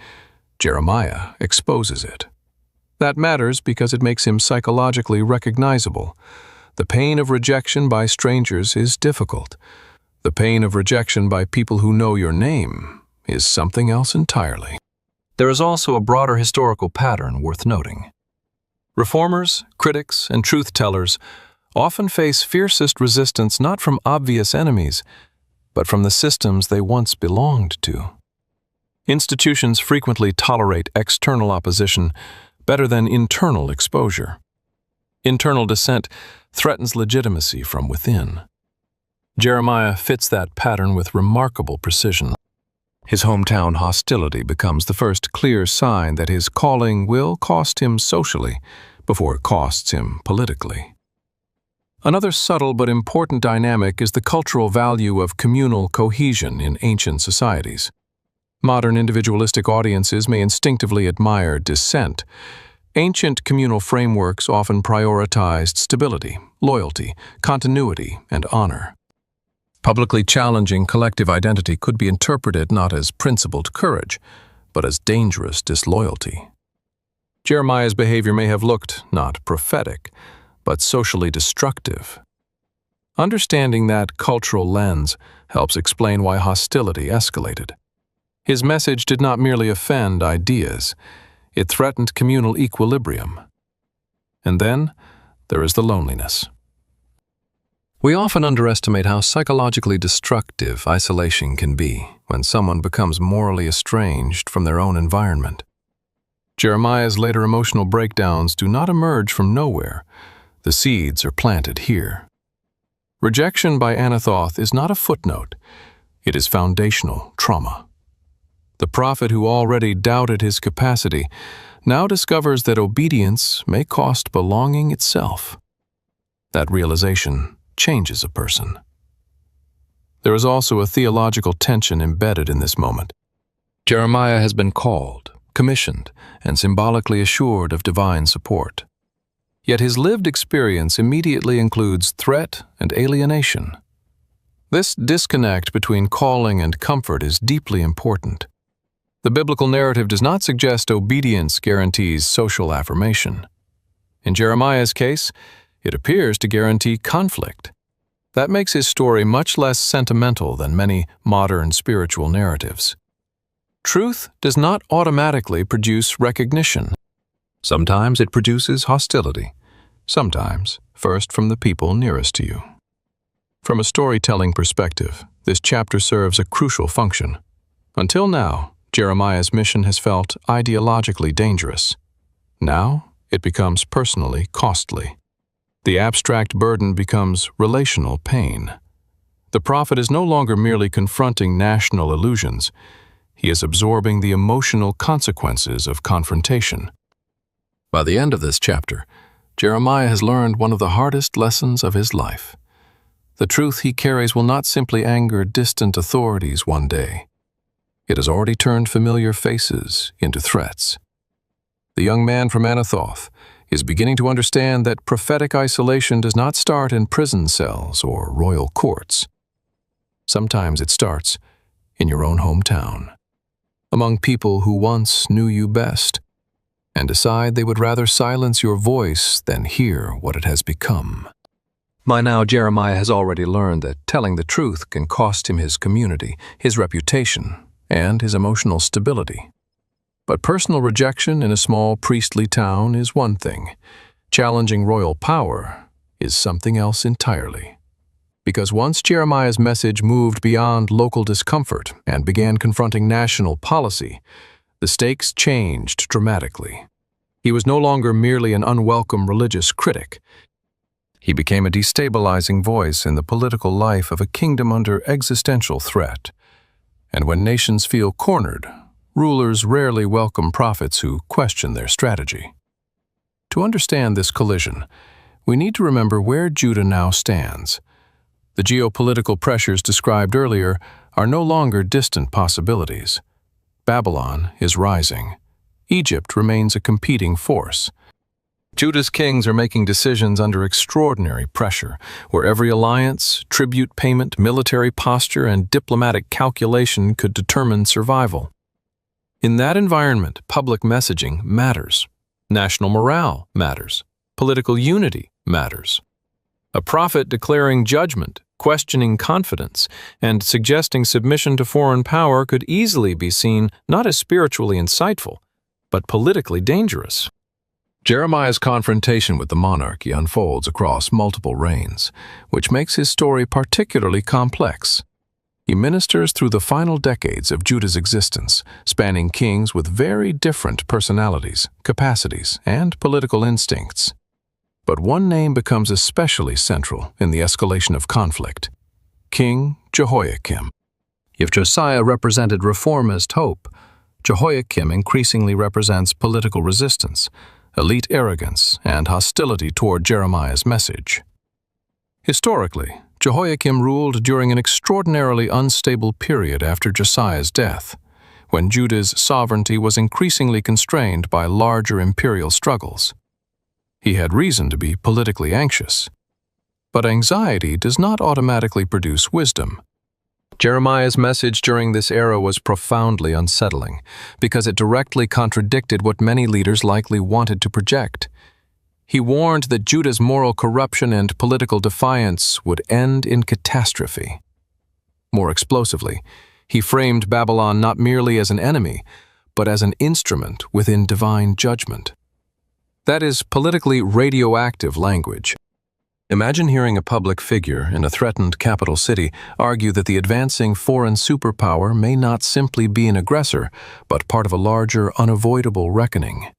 Jeremiah exposes it. That matters because it makes him psychologically recognizable. The pain of rejection by strangers is difficult. The pain of rejection by people who know your name is something else entirely. There is also a broader historical pattern worth noting. Reformers, critics, and truth-tellers often face fiercest resistance not from obvious enemies, but from the systems they once belonged to. Institutions frequently tolerate external opposition better than internal exposure. Internal dissent threatens legitimacy from within. Jeremiah fits that pattern with remarkable precision. His hometown hostility becomes the first clear sign that his calling will cost him socially before it costs him politically. Another subtle but important dynamic is the cultural value of communal cohesion in ancient societies. Modern individualistic audiences may instinctively admire dissent. Ancient communal frameworks often prioritized stability, loyalty, continuity, and honor. Publicly challenging collective identity could be interpreted not as principled courage, but as dangerous disloyalty. Jeremiah's behavior may have looked not prophetic, but socially destructive. Understanding that cultural lens helps explain why hostility escalated. His message did not merely offend ideas, it threatened communal equilibrium. And then there is the loneliness. We often underestimate how psychologically destructive isolation can be when someone becomes morally estranged from their own environment. Jeremiah's later emotional breakdowns do not emerge from nowhere. The seeds are planted here. Rejection by Anathoth is not a footnote. It is foundational trauma. The prophet who already doubted his capacity now discovers that obedience may cost belonging itself. That realization changes a person. There is also a theological tension embedded in this moment. Jeremiah has been called, commissioned, and symbolically assured of divine support. Yet his lived experience immediately includes threat and alienation. This disconnect between calling and comfort is deeply important. The biblical narrative does not suggest obedience guarantees social affirmation. In Jeremiah's case, it appears to guarantee conflict. That makes his story much less sentimental than many modern spiritual narratives. Truth does not automatically produce recognition. Sometimes it produces hostility. Sometimes, first from the people nearest to you. From a storytelling perspective, this chapter serves a crucial function. Until now, Jeremiah's mission has felt ideologically dangerous. Now, it becomes personally costly. The abstract burden becomes relational pain. The prophet is no longer merely confronting national illusions. He is absorbing the emotional consequences of confrontation. By the end of this chapter, Jeremiah has learned one of the hardest lessons of his life. The truth he carries will not simply anger distant authorities one day. It has already turned familiar faces into threats. The young man from Anathoth is beginning to understand that prophetic isolation does not start in prison cells or royal courts. Sometimes it starts in your own hometown, among people who once knew you best. and decide they would rather silence your voice than hear what it has become. By now, Jeremiah has already learned that telling the truth can cost him his community, his reputation, and his emotional stability. But personal rejection in a small priestly town is one thing. Challenging royal power is something else entirely. Because once Jeremiah's message moved beyond local discomfort and began confronting national policy, the stakes changed dramatically. He was no longer merely an unwelcome religious critic. He became a destabilizing voice in the political life of a kingdom under existential threat. And when nations feel cornered, rulers rarely welcome prophets who question their strategy. To understand this collision, we need to remember where Judah now stands. The geopolitical pressures described earlier are no longer distant possibilities. Babylon is rising. Egypt remains a competing force. Judah's kings are making decisions under extraordinary pressure, where every alliance, tribute payment, military posture, and diplomatic calculation could determine survival. In that environment, public messaging matters. National morale matters. Political unity matters. A prophet declaring judgment, questioning confidence, and suggesting submission to foreign power could easily be seen not as spiritually insightful, but politically dangerous. Jeremiah's confrontation with the monarchy unfolds across multiple reigns, which makes his story particularly complex. He ministers through the final decades of Judah's existence, spanning kings with very different personalities, capacities, and political instincts. But one name becomes especially central in the escalation of conflict: King Jehoiakim. If Josiah represented reformist hope, Jehoiakim increasingly represents political resistance, elite arrogance, and hostility toward Jeremiah's message. Historically, Jehoiakim ruled during an extraordinarily unstable period after Josiah's death, when Judah's sovereignty was increasingly constrained by larger imperial struggles. He had reason to be politically anxious. But anxiety does not automatically produce wisdom. Jeremiah's message during this era was profoundly unsettling because it directly contradicted what many leaders likely wanted to project. He warned that Judah's moral corruption and political defiance would end in catastrophe. More explosively, he framed Babylon not merely as an enemy, but as an instrument within divine judgment. That is politically radioactive language. Imagine hearing a public figure in a threatened capital city argue that the advancing foreign superpower may not simply be an aggressor, but part of a larger, unavoidable reckoning.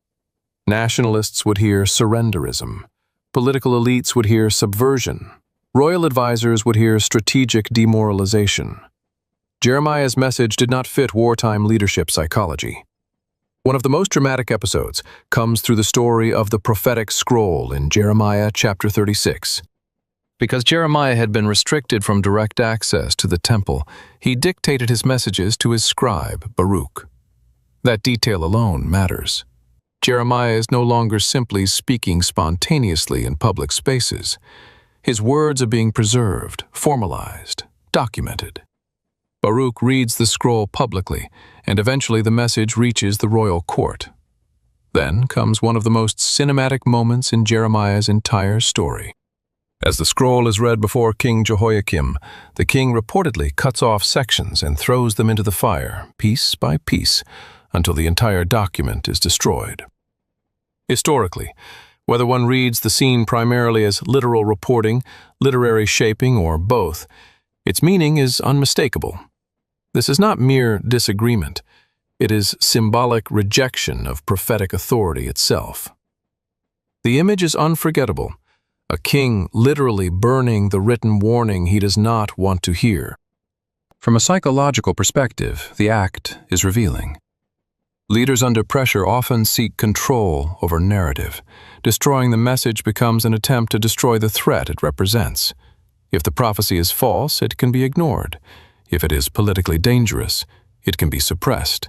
Nationalists would hear surrenderism. Political elites would hear subversion. Royal advisors would hear strategic demoralization. Jeremiah's message did not fit wartime leadership psychology. One of the most dramatic episodes comes through the story of the prophetic scroll in Jeremiah chapter 36. Because Jeremiah had been restricted from direct access to the temple, he dictated his messages to his scribe, Baruch. That detail alone matters. Jeremiah is no longer simply speaking spontaneously in public spaces. His words are being preserved, formalized, documented. Baruch reads the scroll publicly, and eventually the message reaches the royal court. Then comes one of the most cinematic moments in Jeremiah's entire story. As the scroll is read before King Jehoiakim, the king reportedly cuts off sections and throws them into the fire, piece by piece, until the entire document is destroyed. Historically, whether one reads the scene primarily as literal reporting, literary shaping, or both, its meaning is unmistakable. This is not mere disagreement. It is symbolic rejection of prophetic authority itself. The image is unforgettable, a king literally burning the written warning he does not want to hear. From a psychological perspective, the act is revealing. Leaders under pressure often seek control over narrative. Destroying the message becomes an attempt to destroy the threat it represents. If the prophecy is false, it can be ignored. If it is politically dangerous, it can be suppressed.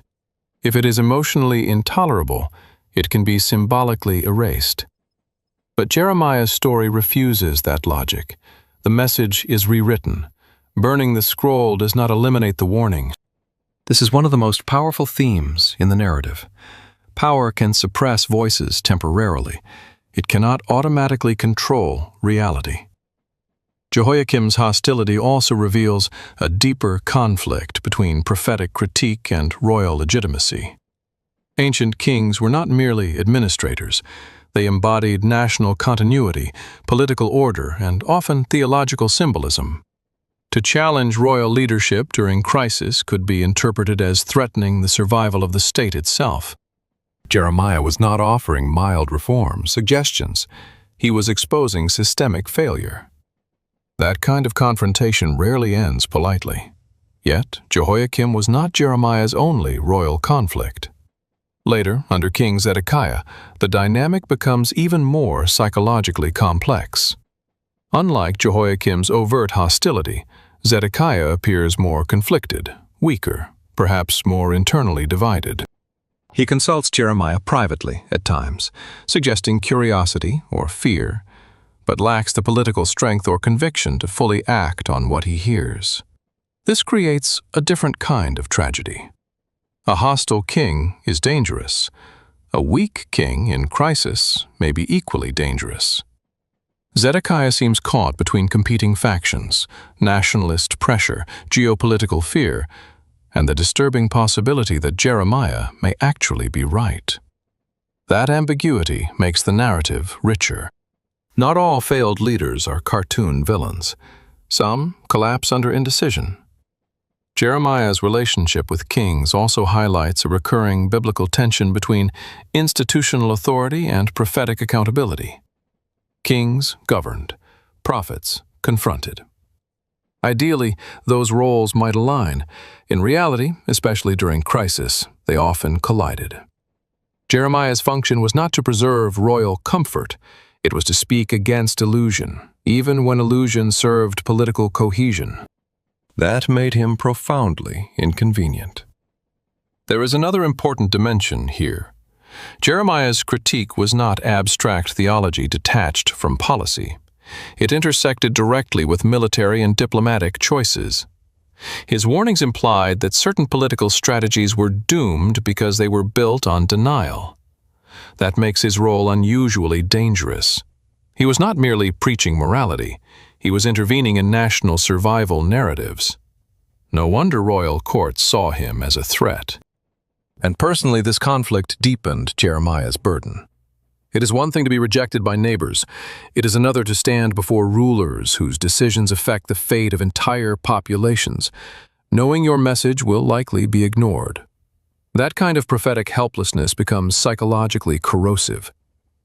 If it is emotionally intolerable, it can be symbolically erased. But Jeremiah's story refuses that logic. The message is rewritten. Burning the scroll does not eliminate the warning. This is one of the most powerful themes in the narrative. Power can suppress voices temporarily. It cannot automatically control reality. Jehoiakim's hostility also reveals a deeper conflict between prophetic critique and royal legitimacy. Ancient kings were not merely administrators. They embodied national continuity, political order, and often theological symbolism. To challenge royal leadership during crisis could be interpreted as threatening the survival of the state itself. Jeremiah was not offering mild reform suggestions. He was exposing systemic failure. That kind of confrontation rarely ends politely. Yet, Jehoiakim was not Jeremiah's only royal conflict. Later, under King Zedekiah, the dynamic becomes even more psychologically complex. Unlike Jehoiakim's overt hostility, Zedekiah appears more conflicted, weaker, perhaps more internally divided. He consults Jeremiah privately at times, suggesting curiosity or fear, but lacks the political strength or conviction to fully act on what he hears. This creates a different kind of tragedy. A hostile king is dangerous. A weak king in crisis may be equally dangerous. Zedekiah seems caught between competing factions, nationalist pressure, geopolitical fear, and the disturbing possibility that Jeremiah may actually be right. That ambiguity makes the narrative richer. Not all failed leaders are cartoon villains. Some collapse under indecision. Jeremiah's relationship with kings also highlights a recurring biblical tension between institutional authority and prophetic accountability. Kings governed, prophets confronted. Ideally, those roles might align. In reality, especially during crisis, they often collided. Jeremiah's function was not to preserve royal comfort. It was to speak against illusion, even when illusion served political cohesion. That made him profoundly inconvenient. There is another important dimension here. Jeremiah's critique was not abstract theology detached from policy. It intersected directly with military and diplomatic choices. His warnings implied that certain political strategies were doomed because they were built on denial. That makes his role unusually dangerous. He was not merely preaching morality. He was intervening in national survival narratives. No wonder royal courts saw him as a threat. And personally, this conflict deepened Jeremiah's burden. It is one thing to be rejected by neighbors. It is another to stand before rulers whose decisions affect the fate of entire populations, knowing your message will likely be ignored. That kind of prophetic helplessness becomes psychologically corrosive.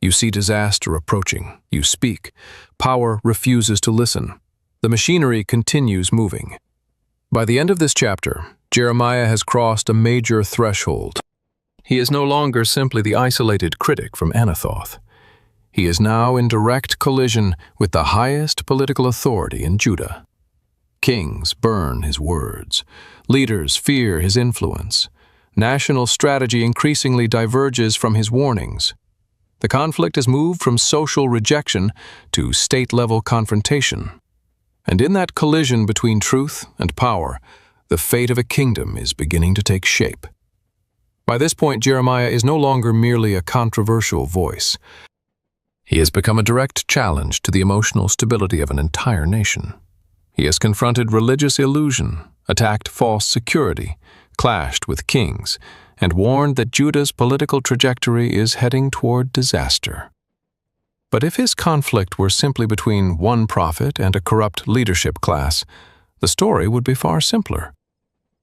You see disaster approaching. You speak. Power refuses to listen. The machinery continues moving. By the end of this chapter, Jeremiah has crossed a major threshold. He is no longer simply the isolated critic from Anathoth. He is now in direct collision with the highest political authority in Judah. Kings burn his words. Leaders fear his influence. National strategy increasingly diverges from his warnings. The conflict has moved from social rejection to state-level confrontation. And in that collision between truth and power, the fate of a kingdom is beginning to take shape. By this point, Jeremiah is no longer merely a controversial voice. He has become a direct challenge to the emotional stability of an entire nation. He has confronted religious illusion, attacked false security, clashed with kings, and warned that Judah's political trajectory is heading toward disaster. But if his conflict were simply between one prophet and a corrupt leadership class, the story would be far simpler.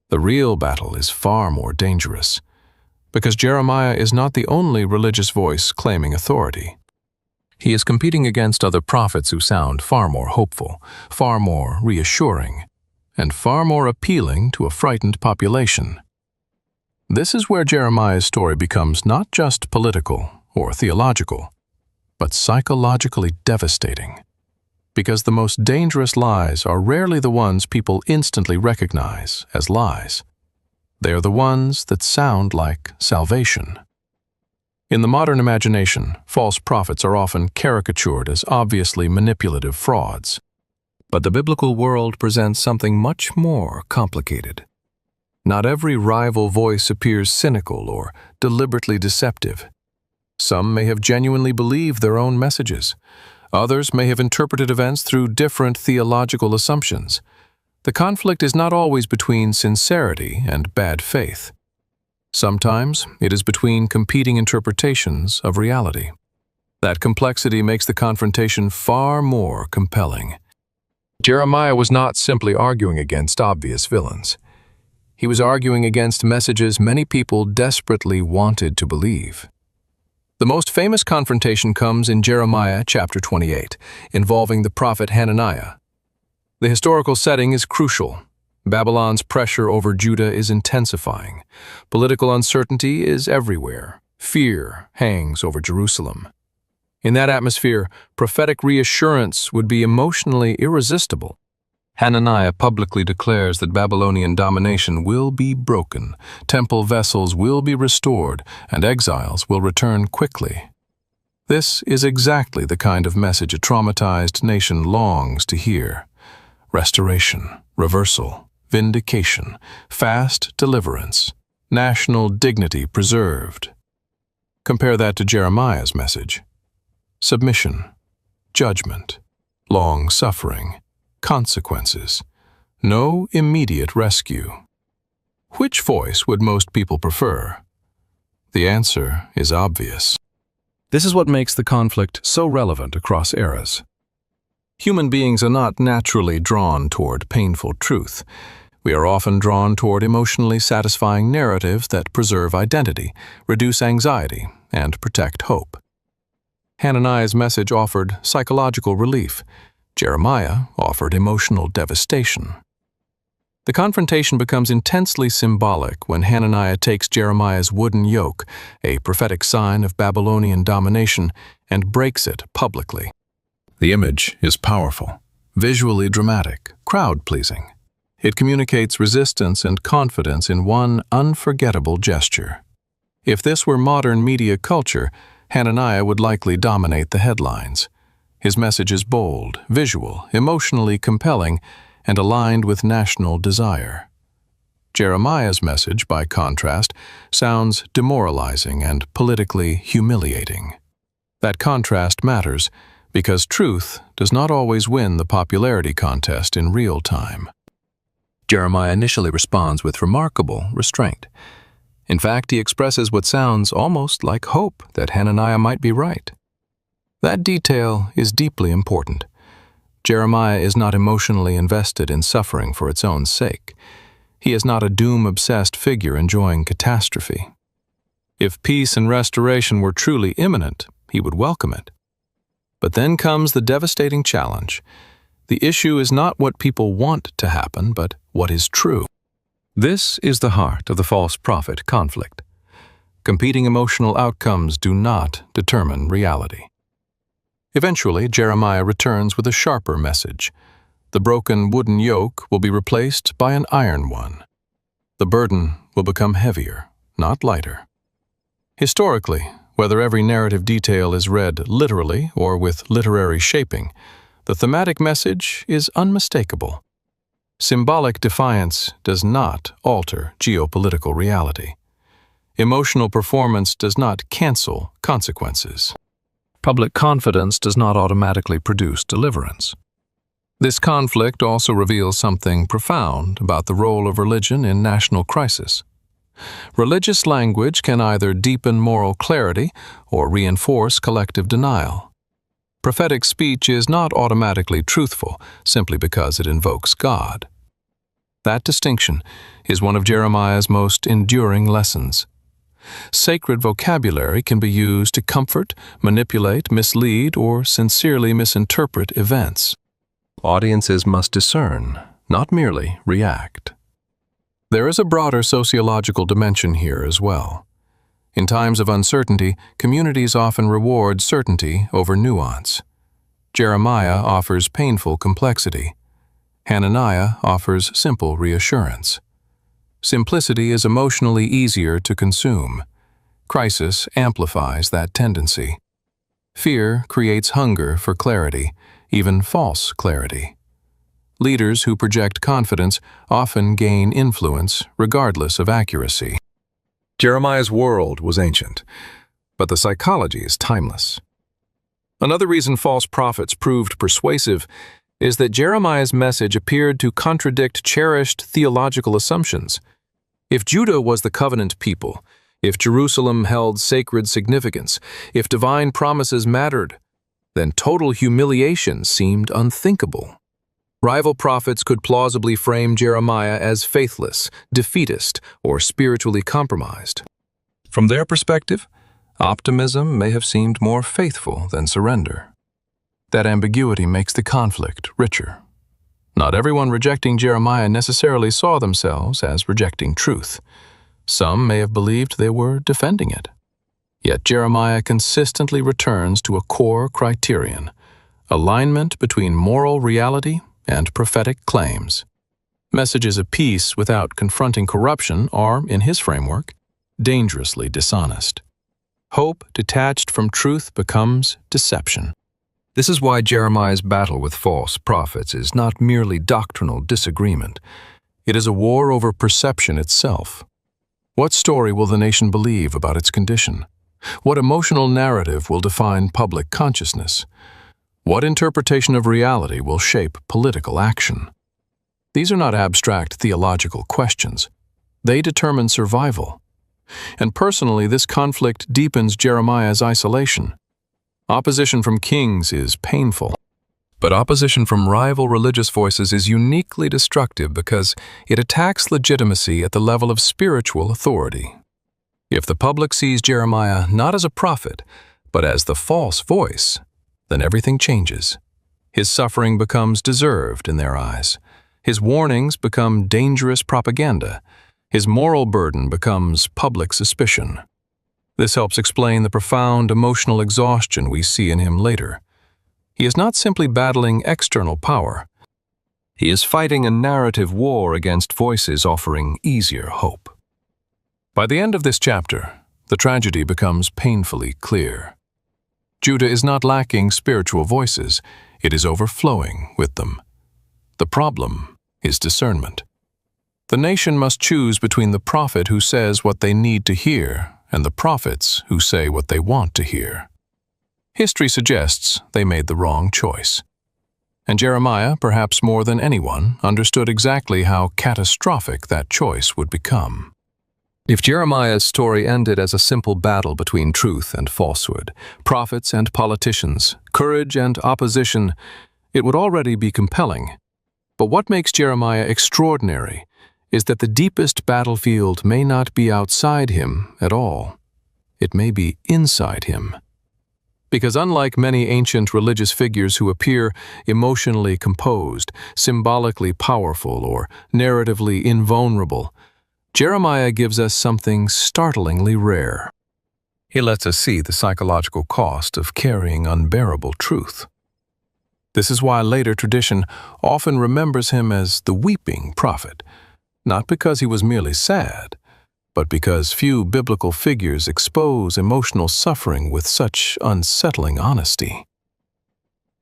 The real battle is far more dangerous, because Jeremiah is not the only religious voice claiming authority. He is competing against other prophets who sound far more hopeful, far more reassuring, and far more appealing to a frightened population. This is where Jeremiah's story becomes not just political or theological, but psychologically devastating. Because the most dangerous lies are rarely the ones people instantly recognize as lies. They are the ones that sound like salvation. In the modern imagination, false prophets are often caricatured as obviously manipulative frauds. But the biblical world presents something much more complicated. Not every rival voice appears cynical or deliberately deceptive. Some may have genuinely believed their own messages. Others may have interpreted events through different theological assumptions. The conflict is not always between sincerity and bad faith. Sometimes it is between competing interpretations of reality. That complexity makes the confrontation far more compelling. Jeremiah was not simply arguing against obvious villains. He was arguing against messages many people desperately wanted to believe. The most famous confrontation comes in Jeremiah chapter 28, involving the prophet Hananiah. The historical setting is crucial. Babylon's pressure over Judah is intensifying. Political uncertainty is everywhere. Fear hangs over Jerusalem. In that atmosphere, prophetic reassurance would be emotionally irresistible. Hananiah publicly declares that Babylonian domination will be broken, temple vessels will be restored, and exiles will return quickly. This is exactly the kind of message a traumatized nation longs to hear. Restoration, reversal, vindication, fast deliverance, national dignity preserved. Compare that to Jeremiah's message. Submission, judgment, long-suffering, consequences, no immediate rescue. Which voice would most people prefer? The answer is obvious. This is what makes the conflict so relevant across eras. Human beings are not naturally drawn toward painful truth. We are often drawn toward emotionally satisfying narratives that preserve identity, reduce anxiety, and protect hope. Hananiah's message offered psychological relief. Jeremiah offered emotional devastation. The confrontation becomes intensely symbolic when Hananiah takes Jeremiah's wooden yoke, a prophetic sign of Babylonian domination, and breaks it publicly. The image is powerful, visually dramatic, crowd-pleasing. It communicates resistance and confidence in one unforgettable gesture. If this were modern media culture, Hananiah would likely dominate the headlines. His message is bold, visual, emotionally compelling, and aligned with national desire. Jeremiah's message, by contrast, sounds demoralizing and politically humiliating. That contrast matters because truth does not always win the popularity contest in real time. Jeremiah initially responds with remarkable restraint. In fact, he expresses what sounds almost like hope that Hananiah might be right. That detail is deeply important. Jeremiah is not emotionally invested in suffering for its own sake. He is not a doom-obsessed figure enjoying catastrophe. If peace and restoration were truly imminent, he would welcome it. But then comes the devastating challenge. The issue is not what people want to happen, but what is true. This is the heart of the false prophet conflict. Competing emotional outcomes do not determine reality. Eventually, Jeremiah returns with a sharper message. The broken wooden yoke will be replaced by an iron one. The burden will become heavier, not lighter. Historically, whether every narrative detail is read literally or with literary shaping, the thematic message is unmistakable. Symbolic defiance does not alter geopolitical reality. Emotional performance does not cancel consequences. Public confidence does not automatically produce deliverance. This conflict also reveals something profound about the role of religion in national crisis. Religious language can either deepen moral clarity or reinforce collective denial. Prophetic speech is not automatically truthful simply because it invokes God. That distinction is one of Jeremiah's most enduring lessons. Sacred vocabulary can be used to comfort, manipulate, mislead, or sincerely misinterpret events. Audiences must discern, not merely react. There is a broader sociological dimension here as well. In times of uncertainty, communities often reward certainty over nuance. Jeremiah offers painful complexity. Hananiah offers simple reassurance. Simplicity is emotionally easier to consume. Crisis amplifies that tendency. Fear creates hunger for clarity, even false clarity. Leaders who project confidence often gain influence regardless of accuracy. Jeremiah's world was ancient, but the psychology is timeless. Another reason false prophets proved persuasive is that Jeremiah's message appeared to contradict cherished theological assumptions. If Judah was the covenant people, if Jerusalem held sacred significance, if divine promises mattered, then total humiliation seemed unthinkable. Rival prophets could plausibly frame Jeremiah as faithless, defeatist, or spiritually compromised. From their perspective, optimism may have seemed more faithful than surrender. That ambiguity makes the conflict richer. Not everyone rejecting Jeremiah necessarily saw themselves as rejecting truth. Some may have believed they were defending it. Yet Jeremiah consistently returns to a core criterion: alignment between moral reality and prophetic claims. Messages of peace without confronting corruption are, in his framework, dangerously dishonest. Hope detached from truth becomes deception. This is why Jeremiah's battle with false prophets is not merely doctrinal disagreement. It is a war over perception itself. What story will the nation believe about its condition? What emotional narrative will define public consciousness? What interpretation of reality will shape political action? These are not abstract theological questions. They determine survival. And personally, this conflict deepens Jeremiah's isolation. Opposition from kings is painful, but opposition from rival religious voices is uniquely destructive because it attacks legitimacy at the level of spiritual authority. If the public sees Jeremiah not as a prophet, but as the false voice, then everything changes. His suffering becomes deserved in their eyes. His warnings become dangerous propaganda. His moral burden becomes public suspicion. This helps explain the profound emotional exhaustion we see in him later. He is not simply battling external power. He is fighting a narrative war against voices offering easier hope. By the end of this chapter, the tragedy becomes painfully clear. Judah is not lacking spiritual voices, it is overflowing with them. The problem is discernment. The nation must choose between the prophet who says what they need to hear and the prophets who say what they want to hear. History suggests they made the wrong choice. And Jeremiah, perhaps more than anyone, understood exactly how catastrophic that choice would become. If Jeremiah's story ended as a simple battle between truth and falsehood, prophets and politicians, courage and opposition, it would already be compelling. But what makes Jeremiah extraordinary is that the deepest battlefield may not be outside him at all. It may be inside him. Because unlike many ancient religious figures who appear emotionally composed, symbolically powerful, or narratively invulnerable, Jeremiah gives us something startlingly rare. He lets us see the psychological cost of carrying unbearable truth. This is why later tradition often remembers him as the weeping prophet, not because he was merely sad, but because few biblical figures expose emotional suffering with such unsettling honesty.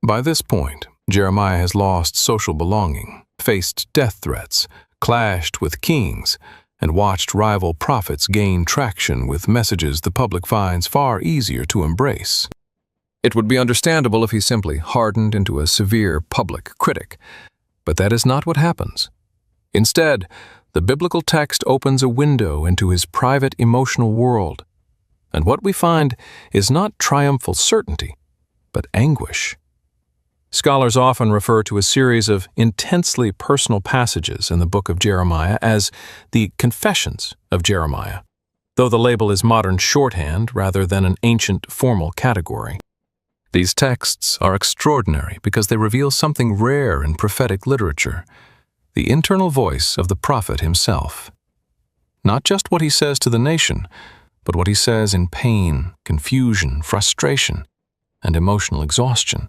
By this point, Jeremiah has lost social belonging, faced death threats, clashed with kings, and watched rival prophets gain traction with messages the public finds far easier to embrace. It would be understandable if he simply hardened into a severe public critic, but that is not what happens. Instead, the biblical text opens a window into his private emotional world, and what we find is not triumphal certainty, but anguish. Scholars often refer to a series of intensely personal passages in the book of Jeremiah as the Confessions of Jeremiah, though the label is modern shorthand rather than an ancient formal category. These texts are extraordinary because they reveal something rare in prophetic literature: the internal voice of the prophet himself. Not just what he says to the nation, but what he says in pain, confusion, frustration, and emotional exhaustion.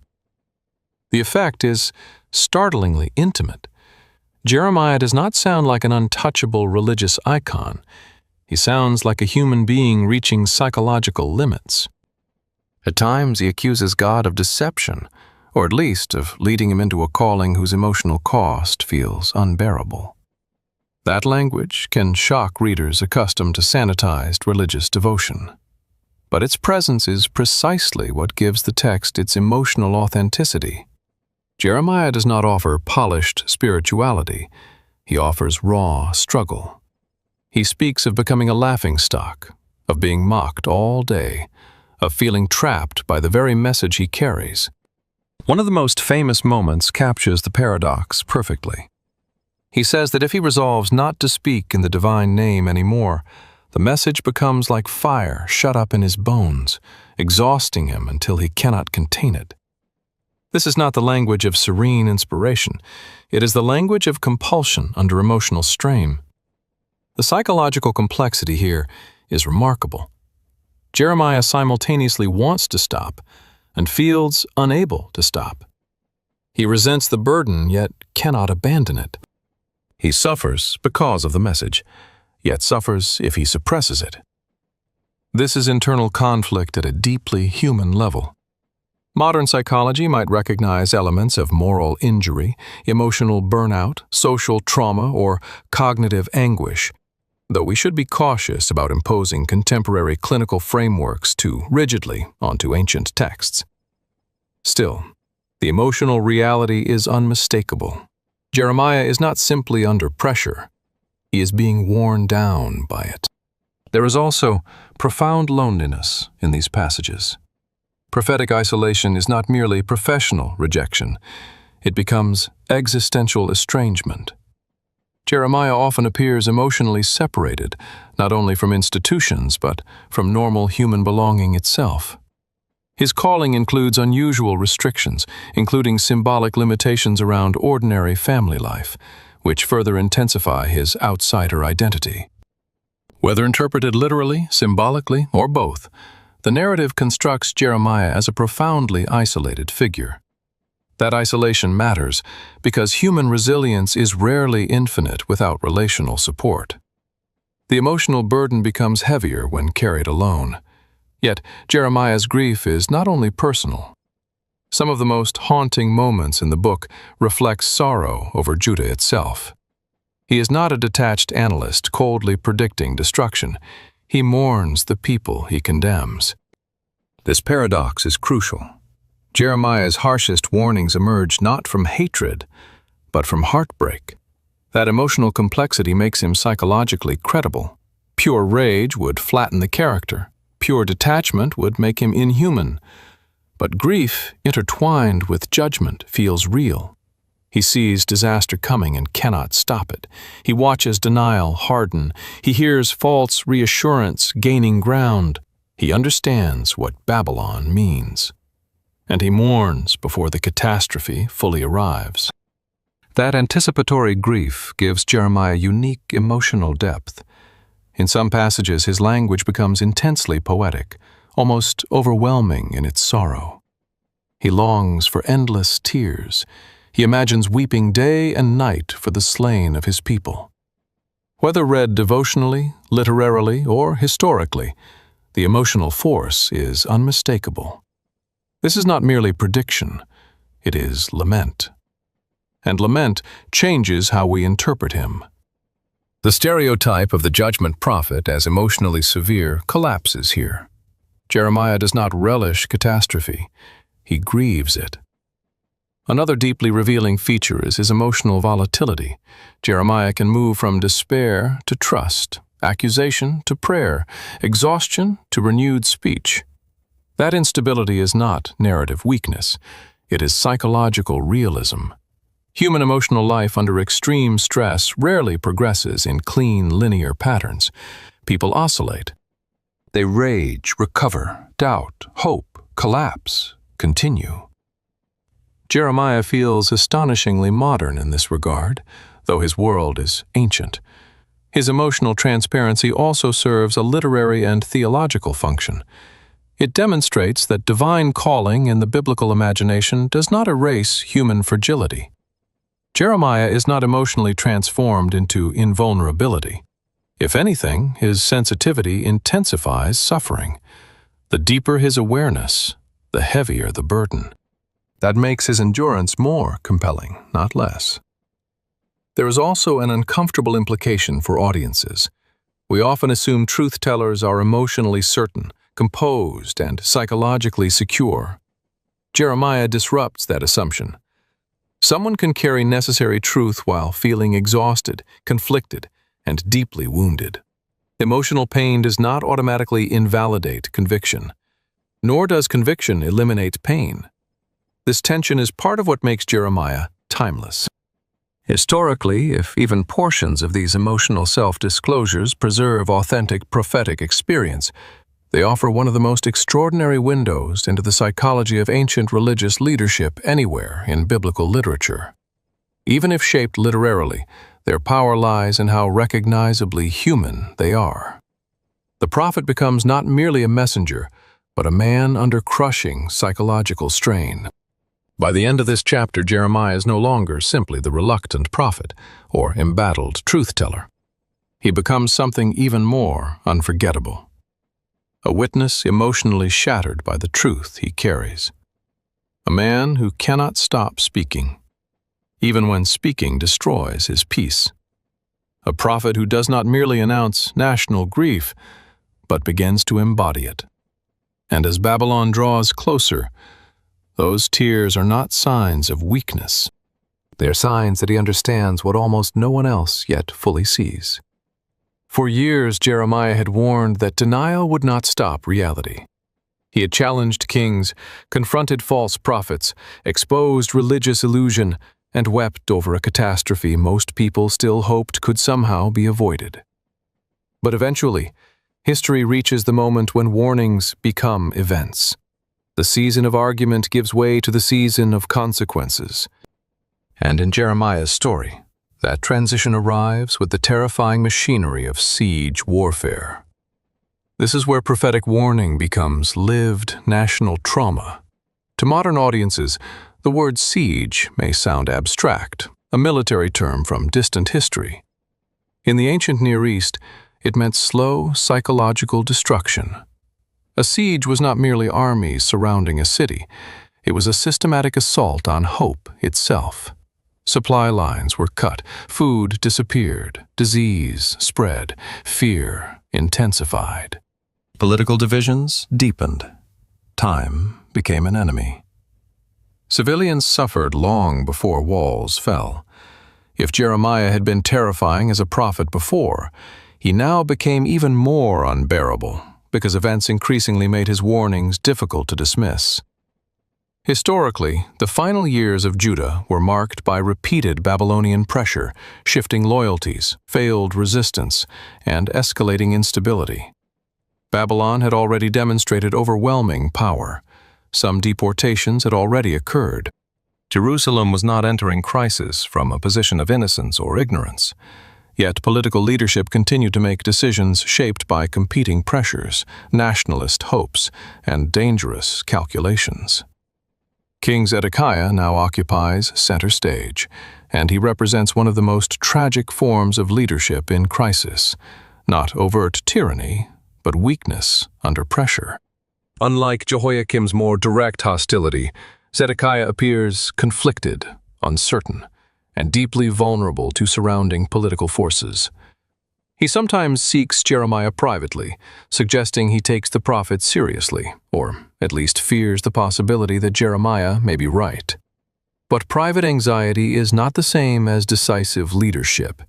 The effect is startlingly intimate. Jeremiah does not sound like an untouchable religious icon. He sounds like a human being reaching psychological limits. At times, he accuses God of deception, or at least of leading him into a calling whose emotional cost feels unbearable. That language can shock readers accustomed to sanitized religious devotion. But its presence is precisely what gives the text its emotional authenticity. Jeremiah does not offer polished spirituality. He offers raw struggle. He speaks of becoming a laughingstock, of being mocked all day, of feeling trapped by the very message he carries. One of the most famous moments captures the paradox perfectly. He says that if he resolves not to speak in the divine name anymore, the message becomes like fire shut up in his bones, exhausting him until he cannot contain it. This is not the language of serene inspiration. It is the language of compulsion under emotional strain. The psychological complexity here is remarkable. Jeremiah simultaneously wants to stop and feels unable to stop. He resents the burden, yet cannot abandon it. He suffers because of the message, yet suffers if he suppresses it. This is internal conflict at a deeply human level. Modern psychology might recognize elements of moral injury, emotional burnout, social trauma, or cognitive anguish, though we should be cautious about imposing contemporary clinical frameworks too rigidly onto ancient texts. Still, the emotional reality is unmistakable. Jeremiah is not simply under pressure. He is being worn down by it. There is also profound loneliness in these passages. Prophetic isolation is not merely professional rejection. It becomes existential estrangement. Jeremiah often appears emotionally separated, not only from institutions, but from normal human belonging itself. His calling includes unusual restrictions, including symbolic limitations around ordinary family life, which further intensify his outsider identity. Whether interpreted literally, symbolically, or both, the narrative constructs Jeremiah as a profoundly isolated figure. That isolation matters because human resilience is rarely infinite without relational support. The emotional burden becomes heavier when carried alone. Yet, Jeremiah's grief is not only personal. Some of the most haunting moments in the book reflect sorrow over Judah itself. He is not a detached analyst coldly predicting destruction. He mourns the people he condemns. This paradox is crucial. Jeremiah's harshest warnings emerge not from hatred, but from heartbreak. That emotional complexity makes him psychologically credible. Pure rage would flatten the character. Pure detachment would make him inhuman. But grief, intertwined with judgment, feels real. He sees disaster coming and cannot stop it. He watches denial harden. He hears false reassurance gaining ground. He understands what Babylon means. And he mourns before the catastrophe fully arrives. That anticipatory grief gives Jeremiah unique emotional depth. In some passages, his language becomes intensely poetic, almost overwhelming in its sorrow. He longs for endless tears. He imagines weeping day and night for the slain of his people. Whether read devotionally, literarily, or historically, the emotional force is unmistakable. This is not merely prediction, it is lament. And lament changes how we interpret him. The stereotype of the judgment prophet as emotionally severe collapses here. Jeremiah does not relish catastrophe, he grieves it. Another deeply revealing feature is his emotional volatility. Jeremiah can move from despair to trust, accusation to prayer, exhaustion to renewed speech. That instability is not narrative weakness. It is psychological realism. Human emotional life under extreme stress rarely progresses in clean, linear patterns. People oscillate. They rage, recover, doubt, hope, collapse, continue. Jeremiah feels astonishingly modern in this regard, though his world is ancient. His emotional transparency also serves a literary and theological function. It demonstrates that divine calling in the biblical imagination does not erase human fragility. Jeremiah is not emotionally transformed into invulnerability. If anything, his sensitivity intensifies suffering. The deeper his awareness, the heavier the burden. That makes his endurance more compelling, not less. There is also an uncomfortable implication for audiences. We often assume truth-tellers are emotionally certain, composed, and psychologically secure. Jeremiah disrupts that assumption. Someone can carry necessary truth while feeling exhausted, conflicted, and deeply wounded. Emotional pain does not automatically invalidate conviction, nor does conviction eliminate pain. This tension is part of what makes Jeremiah timeless. Historically, if even portions of these emotional self-disclosures preserve authentic prophetic experience, they offer one of the most extraordinary windows into the psychology of ancient religious leadership anywhere in biblical literature. Even if shaped literarily, their power lies in how recognizably human they are. The prophet becomes not merely a messenger, but a man under crushing psychological strain. By the end of this chapter, Jeremiah is no longer simply the reluctant prophet or embattled truth-teller. He becomes something even more unforgettable. A witness emotionally shattered by the truth he carries. A man who cannot stop speaking, even when speaking destroys his peace. A prophet who does not merely announce national grief, but begins to embody it. And as Babylon draws closer, those tears are not signs of weakness. They are signs that he understands what almost no one else yet fully sees. For years, Jeremiah had warned that denial would not stop reality. He had challenged kings, confronted false prophets, exposed religious illusion, and wept over a catastrophe most people still hoped could somehow be avoided. But eventually, history reaches the moment when warnings become events. The season of argument gives way to the season of consequences. And in Jeremiah's story, that transition arrives with the terrifying machinery of siege warfare. This is where prophetic warning becomes lived national trauma. To modern audiences, the word siege may sound abstract, a military term from distant history. In the ancient Near East, it meant slow psychological destruction. A siege was not merely armies surrounding a city. It was a systematic assault on hope itself. Supply lines were cut, food disappeared, disease spread, fear intensified. Political divisions deepened. Time became an enemy. Civilians suffered long before walls fell. If Jeremiah had been terrifying as a prophet before, he now became even more unbearable because events increasingly made his warnings difficult to dismiss. Historically, the final years of Judah were marked by repeated Babylonian pressure, shifting loyalties, failed resistance, and escalating instability. Babylon had already demonstrated overwhelming power. Some deportations had already occurred. Jerusalem was not entering crisis from a position of innocence or ignorance. Yet political leadership continued to make decisions shaped by competing pressures, nationalist hopes, and dangerous calculations. King Zedekiah now occupies center stage, and he represents one of the most tragic forms of leadership in crisis, not overt tyranny, but weakness under pressure. Unlike Jehoiakim's more direct hostility, Zedekiah appears conflicted, uncertain, and deeply vulnerable to surrounding political forces. He sometimes seeks Jeremiah privately, suggesting he takes the prophet seriously, or at least fears the possibility that Jeremiah may be right. But private anxiety is not the same as decisive leadership.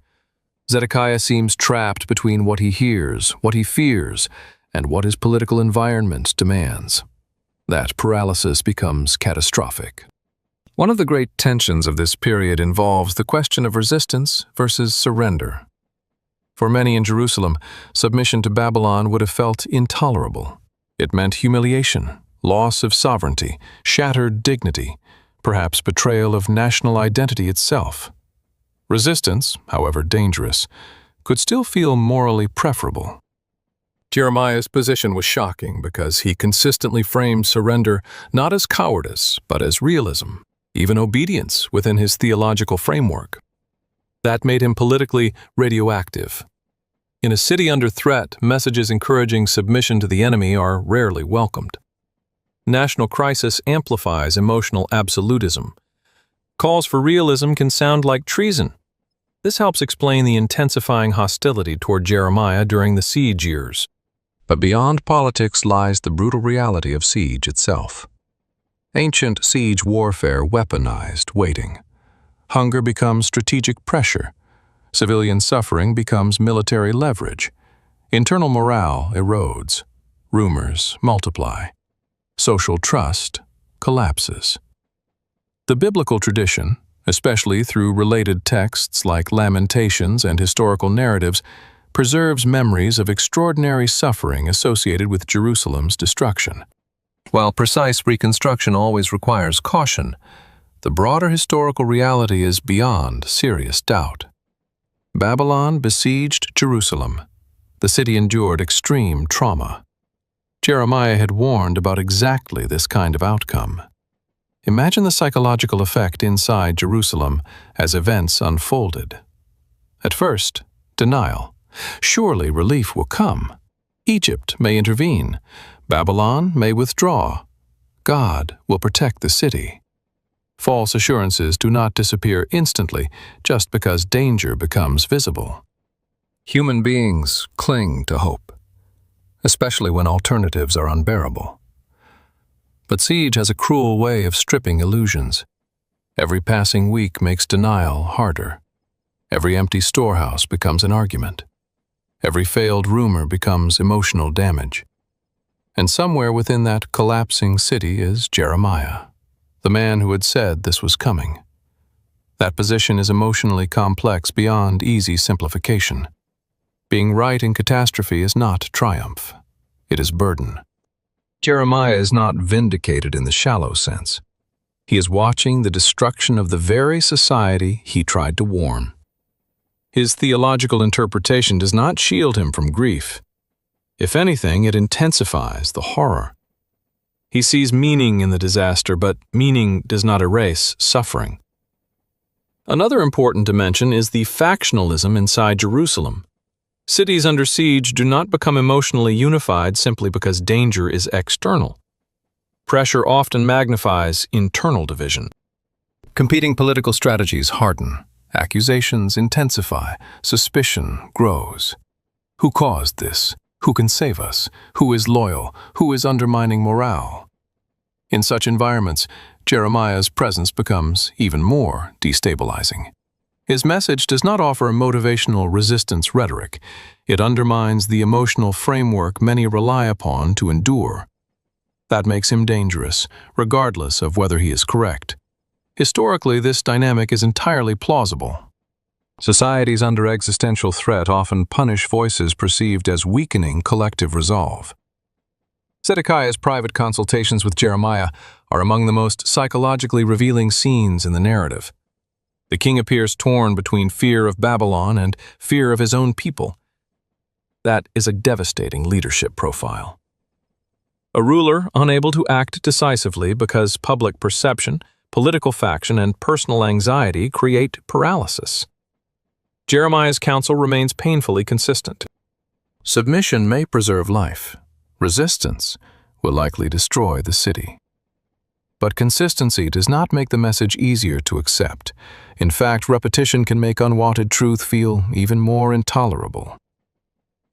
Zedekiah seems trapped between what he hears, what he fears, and what his political environment demands. That paralysis becomes catastrophic. One of the great tensions of this period involves the question of resistance versus surrender. For many in Jerusalem, submission to Babylon would have felt intolerable. It meant humiliation, loss of sovereignty, shattered dignity, perhaps betrayal of national identity itself. Resistance, however dangerous, could still feel morally preferable. Jeremiah's position was shocking because he consistently framed surrender not as cowardice, but as realism, even obedience within his theological framework. That made him politically radioactive. In a city under threat, messages encouraging submission to the enemy are rarely welcomed. National crisis amplifies emotional absolutism. Calls for realism can sound like treason. This helps explain the intensifying hostility toward Jeremiah during the siege years. But beyond politics lies the brutal reality of siege itself. Ancient siege warfare weaponized waiting. Hunger becomes strategic pressure. Civilian suffering becomes military leverage. Internal morale erodes. Rumors multiply. Social trust collapses. The biblical tradition, especially through related texts like Lamentations and historical narratives, preserves memories of extraordinary suffering associated with Jerusalem's destruction. While precise reconstruction always requires caution, the broader historical reality is beyond serious doubt. Babylon besieged Jerusalem. The city endured extreme trauma. Jeremiah had warned about exactly this kind of outcome. Imagine the psychological effect inside Jerusalem as events unfolded. At first, denial. Surely relief will come. Egypt may intervene. Babylon may withdraw. God will protect the city. False assurances do not disappear instantly just because danger becomes visible. Human beings cling to hope, especially when alternatives are unbearable. But siege has a cruel way of stripping illusions. Every passing week makes denial harder. Every empty storehouse becomes an argument. Every failed rumor becomes emotional damage. And somewhere within that collapsing city is Jeremiah, the man who had said this was coming. That position is emotionally complex beyond easy simplification. Being right in catastrophe is not triumph. It is burden. Jeremiah is not vindicated in the shallow sense. He is watching the destruction of the very society he tried to warn. His theological interpretation does not shield him from grief. If anything, it intensifies the horror. He sees meaning in the disaster, but meaning does not erase suffering. Another important dimension is the factionalism inside Jerusalem. Cities under siege do not become emotionally unified simply because danger is external. Pressure often magnifies internal division. Competing political strategies harden. Accusations intensify. Suspicion grows. Who caused this? Who can save us? Who is loyal? Who is undermining morale? In such environments, Jeremiah's presence becomes even more destabilizing. His message does not offer motivational resistance rhetoric. It undermines the emotional framework many rely upon to endure. That makes him dangerous, regardless of whether he is correct. Historically, this dynamic is entirely plausible. Societies under existential threat often punish voices perceived as weakening collective resolve. Zedekiah's private consultations with Jeremiah are among the most psychologically revealing scenes in the narrative. The king appears torn between fear of Babylon and fear of his own people. That is a devastating leadership profile. A ruler unable to act decisively because public perception, political faction, and personal anxiety create paralysis. Jeremiah's counsel remains painfully consistent. Submission may preserve life. Resistance will likely destroy the city. But consistency does not make the message easier to accept. In fact, repetition can make unwanted truth feel even more intolerable.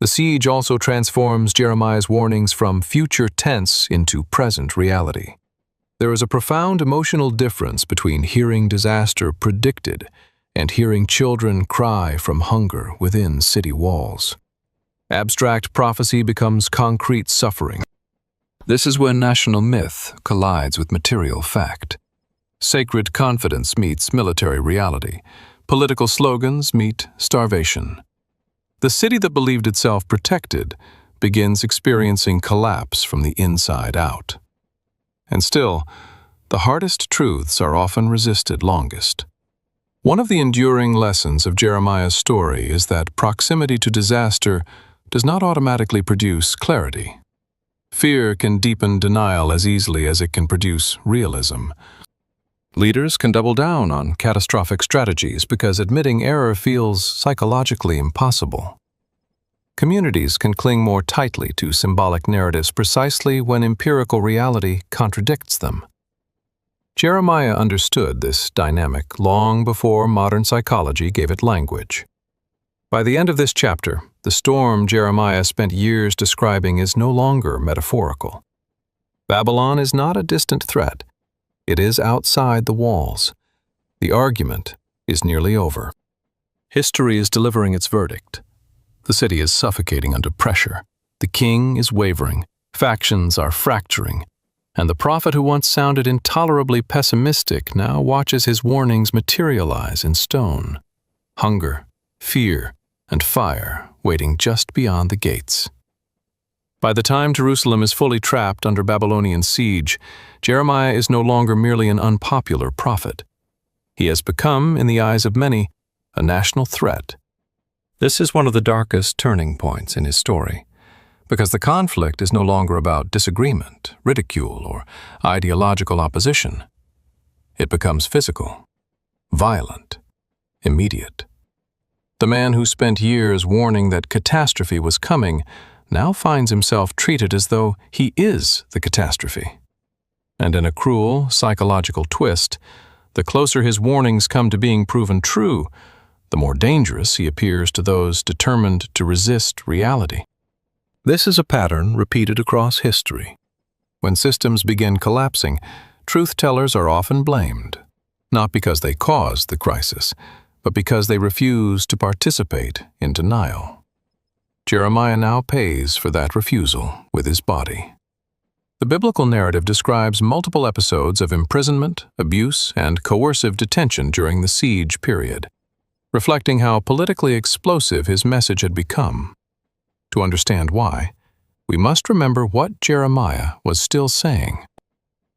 The siege also transforms Jeremiah's warnings from future tense into present reality. There is a profound emotional difference between hearing disaster predicted and hearing children cry from hunger within city walls. Abstract prophecy becomes concrete suffering. This is when national myth collides with material fact. Sacred confidence meets military reality. Political slogans meet starvation. The city that believed itself protected begins experiencing collapse from the inside out. And still, the hardest truths are often resisted longest. One of the enduring lessons of Jeremiah's story is that proximity to disaster does not automatically produce clarity. Fear can deepen denial as easily as it can produce realism. Leaders can double down on catastrophic strategies because admitting error feels psychologically impossible. Communities can cling more tightly to symbolic narratives precisely when empirical reality contradicts them. Jeremiah understood this dynamic long before modern psychology gave it language. By the end of this chapter, the storm Jeremiah spent years describing is no longer metaphorical. Babylon is not a distant threat. It is outside the walls. The argument is nearly over. History is delivering its verdict. The city is suffocating under pressure. The king is wavering. Factions are fracturing. And the prophet who once sounded intolerably pessimistic now watches his warnings materialize in stone. Hunger, fear, and fire waiting just beyond the gates. By the time Jerusalem is fully trapped under Babylonian siege, Jeremiah is no longer merely an unpopular prophet. He has become, in the eyes of many, a national threat. This is one of the darkest turning points in his story, because the conflict is no longer about disagreement, ridicule, or ideological opposition. It becomes physical, violent, immediate. The man who spent years warning that catastrophe was coming now finds himself treated as though he is the catastrophe. And in a cruel, psychological twist, the closer his warnings come to being proven true, the more dangerous he appears to those determined to resist reality. This is a pattern repeated across history. When systems begin collapsing, truth-tellers are often blamed, not because they caused the crisis, but because they refuse to participate in denial. Jeremiah now pays for that refusal with his body. The biblical narrative describes multiple episodes of imprisonment, abuse, and coercive detention during the siege period, reflecting how politically explosive his message had become. To understand why, we must remember what Jeremiah was still saying.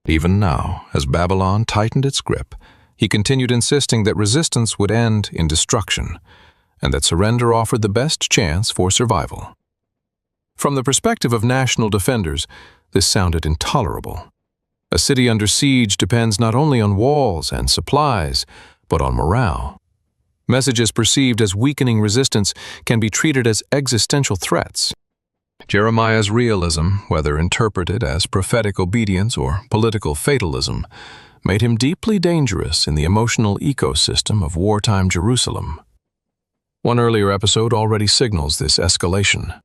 Even now, as Babylon tightened its grip, he continued insisting that resistance would end in destruction, and that surrender offered the best chance for survival. From the perspective of national defenders, this sounded intolerable. A city under siege depends not only on walls and supplies, but on morale. Messages perceived as weakening resistance can be treated as existential threats. Jeremiah's realism, whether interpreted as prophetic obedience or political fatalism, made him deeply dangerous in the emotional ecosystem of wartime Jerusalem. One earlier episode already signals this escalation.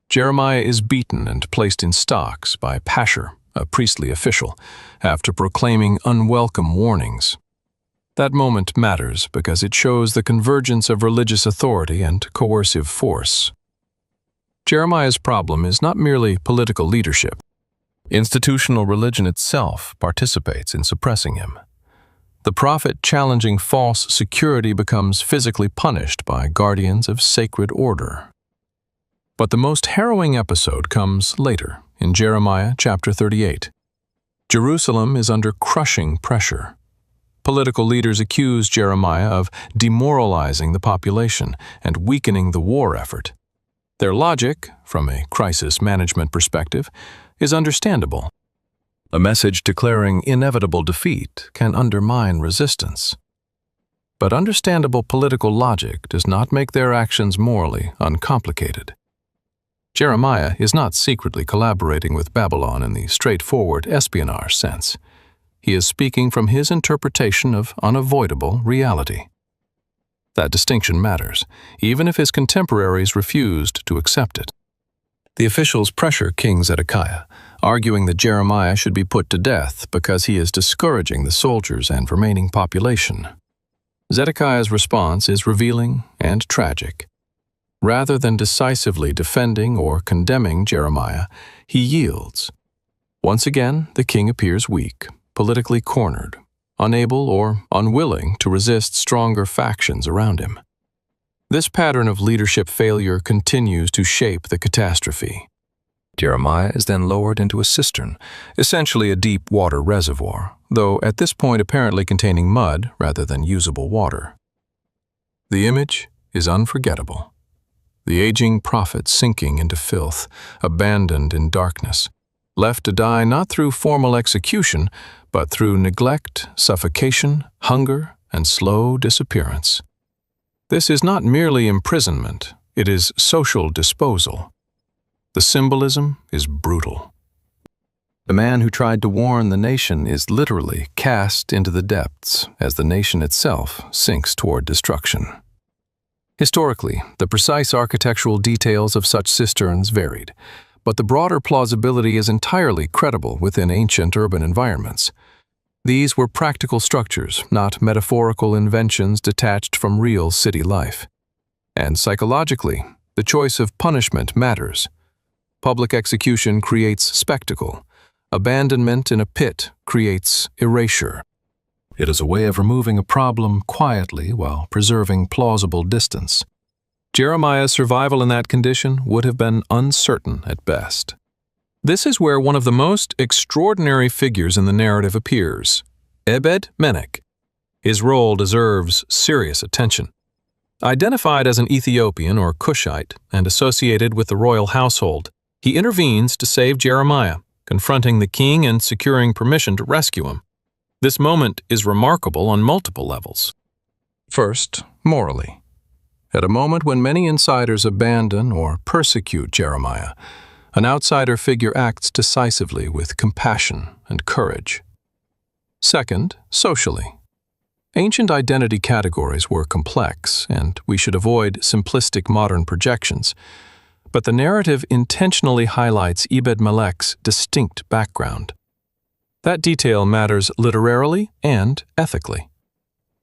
Jeremiah is beaten and placed in stocks by Pasher, a priestly official, after proclaiming unwelcome warnings. That moment matters because it shows the convergence of religious authority and coercive force. Jeremiah's problem is not merely political leadership. Institutional religion itself participates in suppressing him. The prophet challenging false security becomes physically punished by guardians of sacred order. But the most harrowing episode comes later, in Jeremiah chapter 38. Jerusalem is under crushing pressure. Political leaders accuse Jeremiah of demoralizing the population and weakening the war effort. Their logic, from a crisis management perspective, is understandable. A message declaring inevitable defeat can undermine resistance. But understandable political logic does not make their actions morally uncomplicated. Jeremiah is not secretly collaborating with Babylon in the straightforward espionage sense. He is speaking from his interpretation of unavoidable reality. That distinction matters, even if his contemporaries refused to accept it. The officials pressure King Zedekiah, arguing that Jeremiah should be put to death because he is discouraging the soldiers and remaining population. Zedekiah's response is revealing and tragic. Rather than decisively defending or condemning Jeremiah, he yields. Once again, the king appears weak, politically cornered, unable or unwilling to resist stronger factions around him. This pattern of leadership failure continues to shape the catastrophe. Jeremiah is then lowered into a cistern, essentially a deep water reservoir, though at this point apparently containing mud rather than usable water. The image is unforgettable. The aging prophet sinking into filth, abandoned in darkness, left to die not through formal execution, but through neglect, suffocation, hunger, and slow disappearance. This is not merely imprisonment, it is social disposal. The symbolism is brutal. The man who tried to warn the nation is literally cast into the depths as the nation itself sinks toward destruction. Historically, the precise architectural details of such cisterns varied, but the broader plausibility is entirely credible within ancient urban environments. These were practical structures, not metaphorical inventions detached from real city life. And psychologically, the choice of punishment matters. Public execution creates spectacle. Abandonment in a pit creates erasure. It is a way of removing a problem quietly while preserving plausible distance. Jeremiah's survival in that condition would have been uncertain at best. This is where one of the most extraordinary figures in the narrative appears, Ebed-Melech. His role deserves serious attention. Identified as an Ethiopian or Cushite and associated with the royal household, he intervenes to save Jeremiah, confronting the king and securing permission to rescue him. This moment is remarkable on multiple levels. First, morally. At a moment when many insiders abandon or persecute Jeremiah, an outsider figure acts decisively with compassion and courage. Second, socially. Ancient identity categories were complex, and we should avoid simplistic modern projections. But the narrative intentionally highlights Ebed-Melech's distinct background. That detail matters literarily and ethically.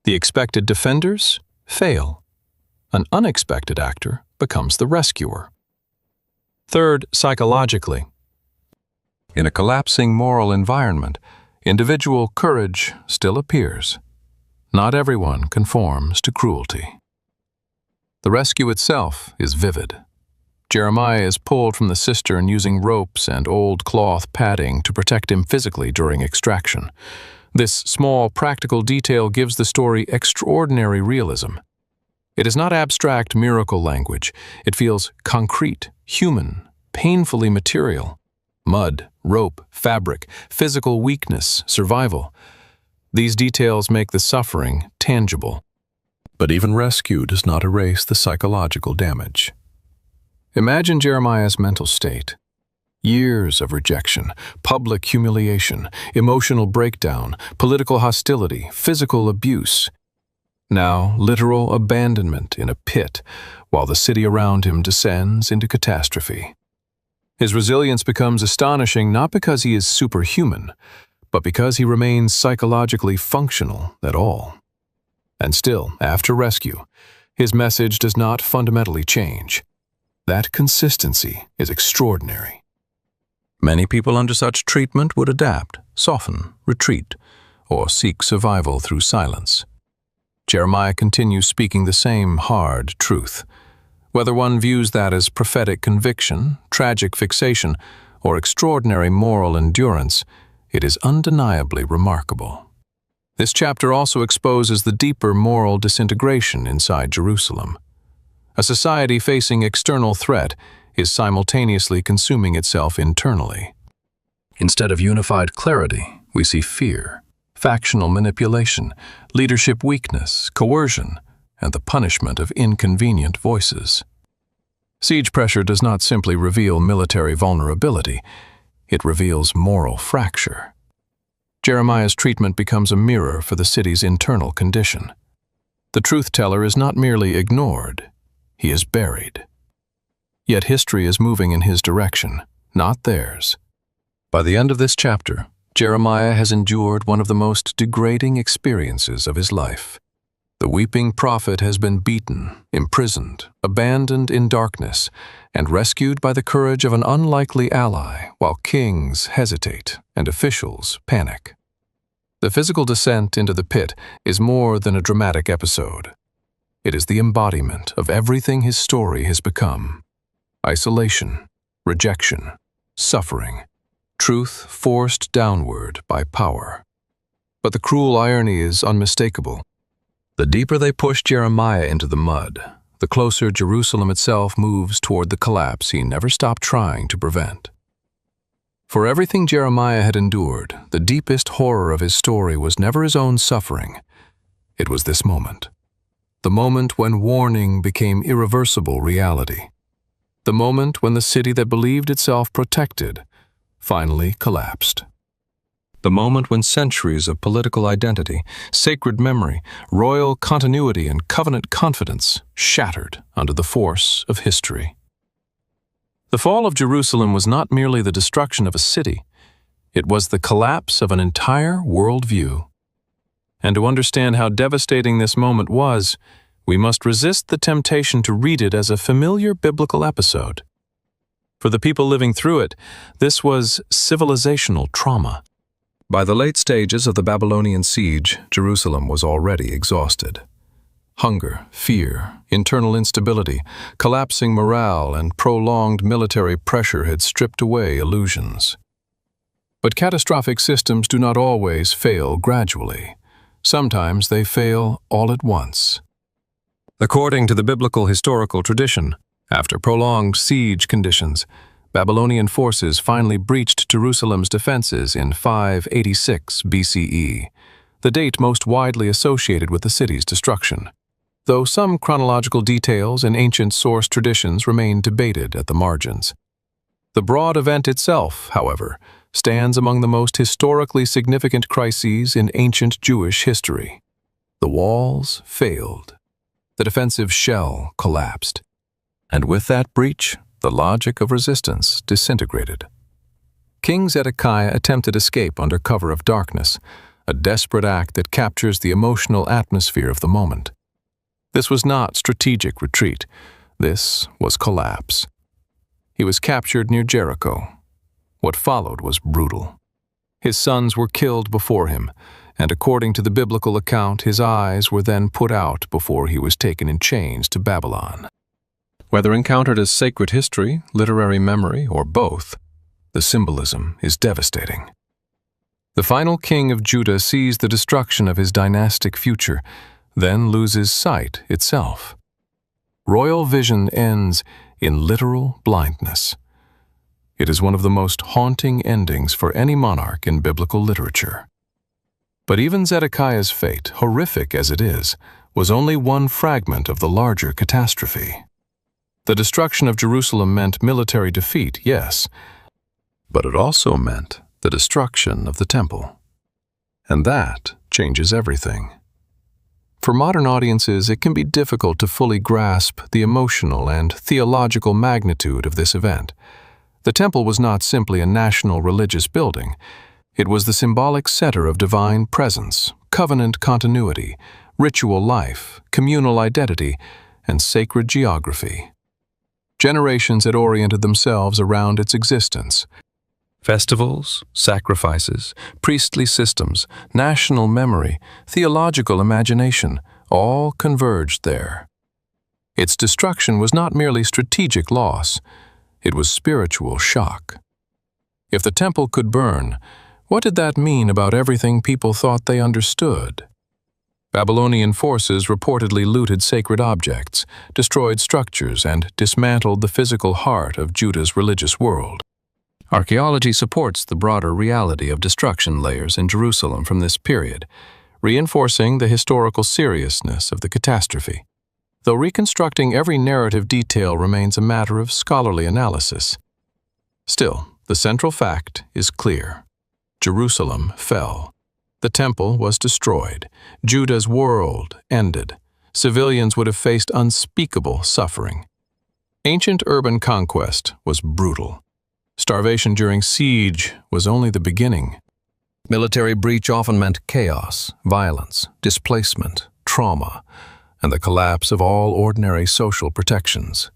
The expected defenders fail. An unexpected actor becomes the rescuer. Third, psychologically. In a collapsing moral environment, individual courage still appears. Not everyone conforms to cruelty. The rescue itself is vivid. Jeremiah is pulled from the cistern using ropes and old cloth padding to protect him physically during extraction. This small, practical detail gives the story extraordinary realism. It is not abstract miracle language. It feels concrete, human, painfully material. Mud, rope, fabric, physical weakness, survival. These details make the suffering tangible. But even rescue does not erase the psychological damage. Imagine Jeremiah's mental state. Years of rejection, public humiliation, emotional breakdown, political hostility, physical abuse. Now, literal abandonment in a pit, while the city around him descends into catastrophe. His resilience becomes astonishing not because he is superhuman, but because he remains psychologically functional at all. And still, after rescue, his message does not fundamentally change. That consistency is extraordinary. Many people under such treatment would adapt, soften, retreat, or seek survival through silence. Jeremiah continues speaking the same hard truth. Whether one views that as prophetic conviction, tragic fixation, or extraordinary moral endurance, it is undeniably remarkable. This chapter also exposes the deeper moral disintegration inside Jerusalem. A society facing external threat is simultaneously consuming itself internally. Instead of unified clarity, we see fear, factional manipulation, leadership weakness, coercion, and the punishment of inconvenient voices. Siege pressure does not simply reveal military vulnerability, it reveals moral fracture. Jeremiah's treatment becomes a mirror for the city's internal condition. The truth-teller is not merely ignored, he is buried. Yet history is moving in his direction, not theirs. By the end of this chapter, Jeremiah has endured one of the most degrading experiences of his life. The weeping prophet has been beaten, imprisoned, abandoned in darkness, and rescued by the courage of an unlikely ally while kings hesitate and officials panic. The physical descent into the pit is more than a dramatic episode. It is the embodiment of everything his story has become. Isolation, rejection, suffering, truth forced downward by power. But the cruel irony is unmistakable. The deeper they push Jeremiah into the mud, the closer Jerusalem itself moves toward the collapse he never stopped trying to prevent. For everything Jeremiah had endured, the deepest horror of his story was never his own suffering. It was this moment. the moment when warning became irreversible reality. The moment when the city that believed itself protected finally collapsed. The moment when centuries of political identity, sacred memory, royal continuity, and covenant confidence shattered under the force of history. The fall of Jerusalem was not merely the destruction of a city, it was the collapse of an entire worldview. And to understand how devastating this moment was, we must resist the temptation to read it as a familiar biblical episode. For the people living through it, this was civilizational trauma. By the late stages of the Babylonian siege, Jerusalem was already exhausted. Hunger, fear, internal instability, collapsing morale, and prolonged military pressure had stripped away illusions. But catastrophic systems do not always fail gradually. Sometimes they fail all at once. According to the biblical historical tradition, after prolonged siege conditions, Babylonian forces finally breached Jerusalem's defenses in 586 BCE, the date most widely associated with the city's destruction, though some chronological details and ancient source traditions remain debated at the margins. The broad event itself, however, stands among the most historically significant crises in ancient Jewish history. The walls failed. The defensive shell collapsed. And with that breach, the logic of resistance disintegrated. King Zedekiah attempted escape under cover of darkness, a desperate act that captures the emotional atmosphere of the moment. This was not strategic retreat. This was collapse. He was captured near Jericho. What followed was brutal. His sons were killed before him, and according to the biblical account, his eyes were then put out before he was taken in chains to Babylon. Whether encountered as sacred history, literary memory, or both, the symbolism is devastating. The final king of Judah sees the destruction of his dynastic future, then loses sight itself. Royal vision ends in literal blindness. It is one of the most haunting endings for any monarch in biblical literature. But even Zedekiah's fate, horrific as it is, was only one fragment of the larger catastrophe. The destruction of Jerusalem meant military defeat, yes, but it also meant the destruction of the temple. And that changes everything. For modern audiences, it can be difficult to fully grasp the emotional and theological magnitude of this event. The temple was not simply a national religious building. It was the symbolic center of divine presence, covenant continuity, ritual life, communal identity, and sacred geography. Generations had oriented themselves around its existence. Festivals, sacrifices, priestly systems, national memory, theological imagination, all converged there. Its destruction was not merely strategic loss, it was spiritual shock. If the temple could burn, what did that mean about everything people thought they understood? Babylonian forces reportedly looted sacred objects, destroyed structures, and dismantled the physical heart of Judah's religious world. Archaeology supports the broader reality of destruction layers in Jerusalem from this period, reinforcing the historical seriousness of the catastrophe. Though reconstructing every narrative detail remains a matter of scholarly analysis. Still, the central fact is clear. Jerusalem fell. The temple was destroyed. Judah's world ended. Civilians would have faced unspeakable suffering. Ancient urban conquest was brutal. Starvation during siege was only the beginning. Military breach often meant chaos, violence, displacement, trauma, and the collapse of all ordinary social protections.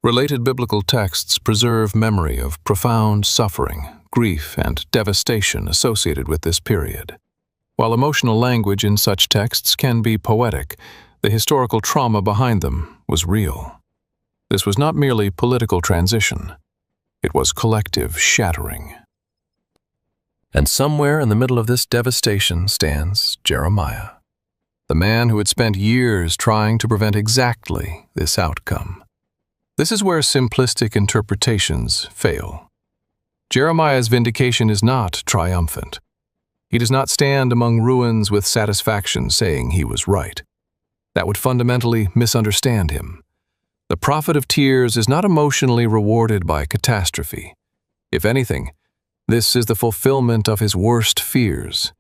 Related biblical texts preserve memory of profound suffering, grief, and devastation associated with this period. While emotional language in such texts can be poetic, the historical trauma behind them was real. This was not merely political transition. It was collective shattering. And somewhere in the middle of this devastation stands Jeremiah, the man who had spent years trying to prevent exactly this outcome. This is where simplistic interpretations fail. Jeremiah's vindication is not triumphant. He does not stand among ruins with satisfaction saying he was right. That would fundamentally misunderstand him. The prophet of tears is not emotionally rewarded by catastrophe. If anything, this is the fulfillment of his worst fears.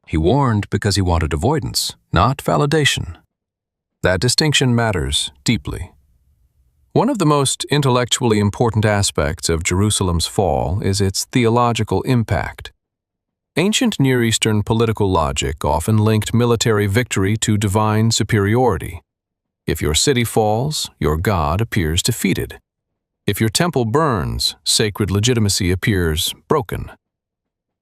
He warned because he wanted avoidance, not validation. That distinction matters deeply. One of the most intellectually important aspects of Jerusalem's fall is its theological impact. Ancient Near Eastern political logic often linked military victory to divine superiority. If your city falls, your God appears defeated. If your temple burns, sacred legitimacy appears broken.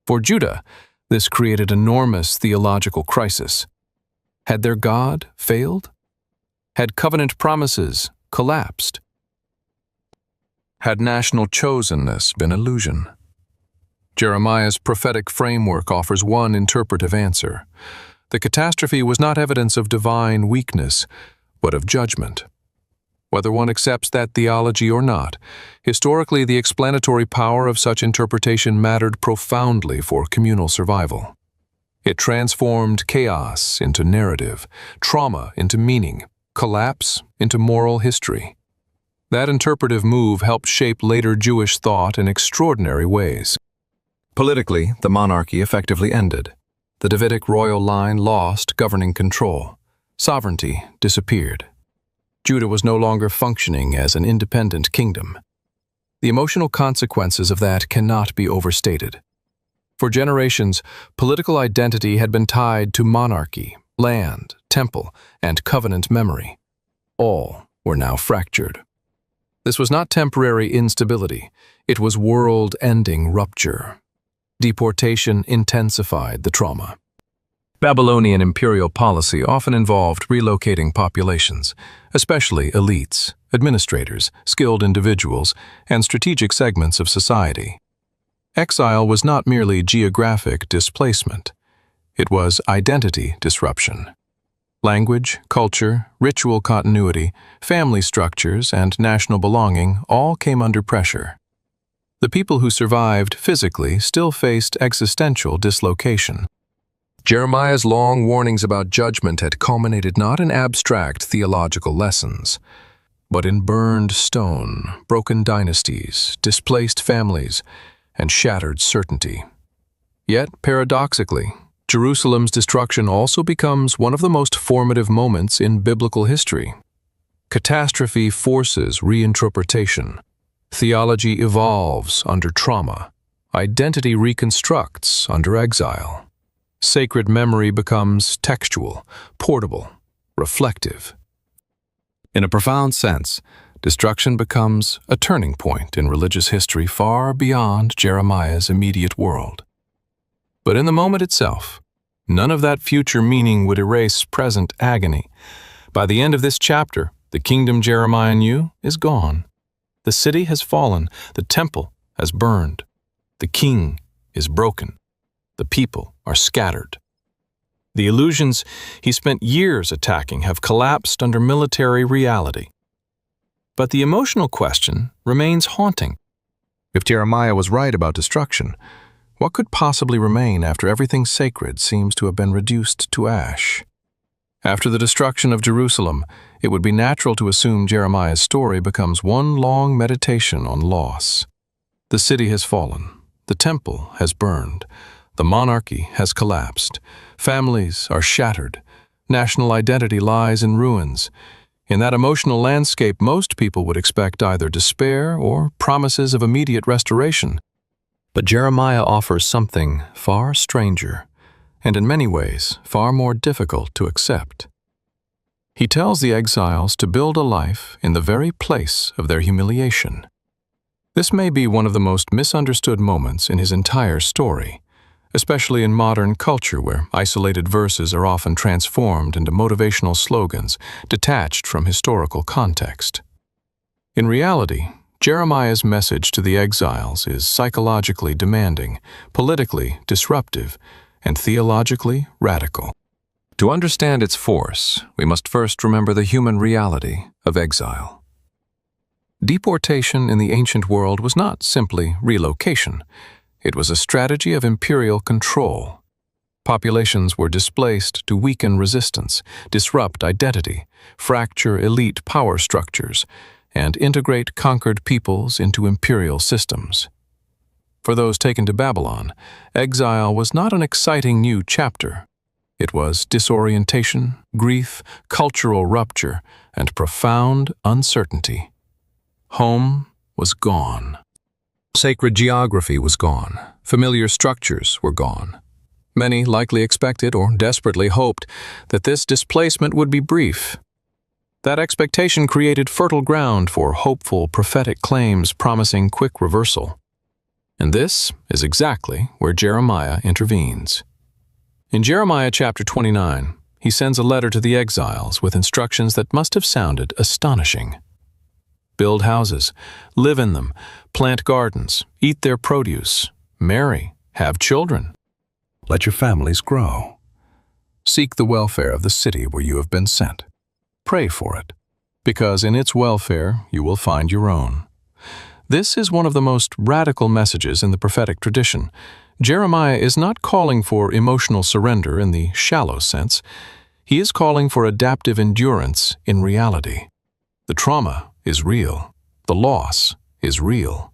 For Judah, this created enormous theological crisis. Had their God failed? Had covenant promises collapsed? Had national chosenness been illusion? Jeremiah's prophetic framework offers one interpretive answer. The catastrophe was not evidence of divine weakness, but of judgment. Whether one accepts that theology or not, historically the explanatory power of such interpretation mattered profoundly for communal survival. It transformed chaos into narrative, trauma into meaning, collapse into moral history. That interpretive move helped shape later Jewish thought in extraordinary ways. Politically, the monarchy effectively ended. The Davidic royal line lost governing control. Sovereignty disappeared. Judah was no longer functioning as an independent kingdom. The emotional consequences of that cannot be overstated. For generations, political identity had been tied to monarchy, land, temple, and covenant memory. All were now fractured. This was not temporary instability, it was world-ending rupture. Deportation intensified the trauma. Babylonian imperial policy often involved relocating populations, especially elites, administrators, skilled individuals, and strategic segments of society. Exile was not merely geographic displacement. It was identity disruption. Language, culture, ritual continuity, family structures, and national belonging all came under pressure. The people who survived physically still faced existential dislocation. Jeremiah's long warnings about judgment had culminated not in abstract theological lessons, but in burned stone, broken dynasties, displaced families, and shattered certainty. Yet, paradoxically, Jerusalem's destruction also becomes one of the most formative moments in biblical history. Catastrophe forces reinterpretation. Theology evolves under trauma. Identity reconstructs under exile. Sacred memory becomes textual, portable, reflective. In a profound sense, destruction becomes a turning point in religious history far beyond Jeremiah's immediate world. But in the moment itself, none of that future meaning would erase present agony. By the end of this chapter, the kingdom Jeremiah knew is gone. The city has fallen, the temple has burned, the king is broken, the people are scattered. The illusions he spent years attacking have collapsed under military reality. But the emotional question remains haunting. If Jeremiah was right about destruction, what could possibly remain after everything sacred seems to have been reduced to ash? After the destruction of Jerusalem, it would be natural to assume Jeremiah's story becomes one long meditation on loss. The city has fallen, the temple has burned, the monarchy has collapsed, families are shattered, national identity lies in ruins. In that emotional landscape, most people would expect either despair or promises of immediate restoration. But Jeremiah offers something far stranger, and in many ways far more difficult to accept. He tells the exiles to build a life in the very place of their humiliation. This may be one of the most misunderstood moments in his entire story, especially in modern culture where isolated verses are often transformed into motivational slogans detached from historical context. In reality, Jeremiah's message to the exiles is psychologically demanding, politically disruptive, and theologically radical. To understand its force, we must first remember the human reality of exile. Deportation in the ancient world was not simply relocation. It was a strategy of imperial control. Populations were displaced to weaken resistance, disrupt identity, fracture elite power structures, and integrate conquered peoples into imperial systems. For those taken to Babylon, exile was not an exciting new chapter. It was disorientation, grief, cultural rupture, and profound uncertainty. Home was gone. Sacred geography was gone. Familiar structures were gone. Many likely expected or desperately hoped that this displacement would be brief. That expectation created fertile ground for hopeful prophetic claims promising quick reversal. And this is exactly where Jeremiah intervenes. In Jeremiah chapter 29, he sends a letter to the exiles with instructions that must have sounded astonishing. Build houses, live in them, plant gardens, eat their produce, marry, have children. Let your families grow. Seek the welfare of the city where you have been sent. Pray for it, because in its welfare you will find your own. This is one of the most radical messages in the prophetic tradition. Jeremiah is not calling for emotional surrender in the shallow sense. He is calling for adaptive endurance in reality. The trauma is real. The loss is real.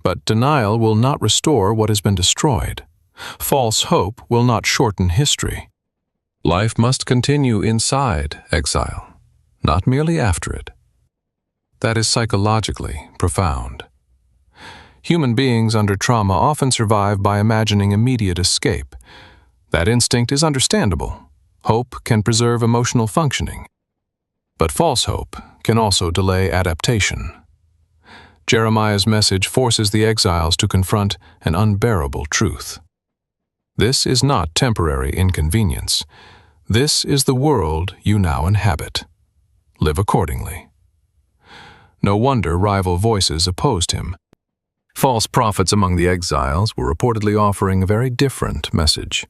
But denial will not restore what has been destroyed. False hope will not shorten history. Life must continue inside exile, not merely after it. That is psychologically profound. Human beings under trauma often survive by imagining immediate escape. That instinct is understandable. Hope can preserve emotional functioning. But false hope can also delay adaptation. Jeremiah's message forces the exiles to confront an unbearable truth. This is not temporary inconvenience. This is the world you now inhabit. Live accordingly. No wonder rival voices opposed him. False prophets among the exiles were reportedly offering a very different message.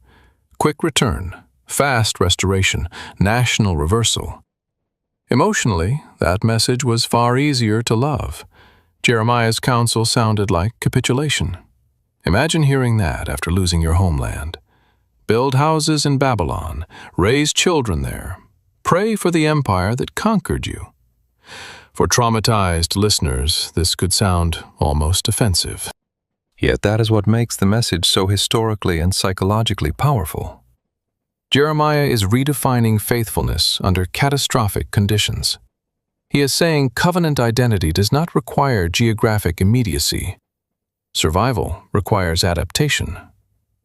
Quick return, fast restoration, national reversal. Emotionally, that message was far easier to love. Jeremiah's counsel sounded like capitulation. Imagine hearing that after losing your homeland. Build houses in Babylon, raise children there, pray for the empire that conquered you. For traumatized listeners, this could sound almost offensive. Yet that is what makes the message so historically and psychologically powerful. Jeremiah is redefining faithfulness under catastrophic conditions. He is saying covenant identity does not require geographic immediacy. Survival requires adaptation.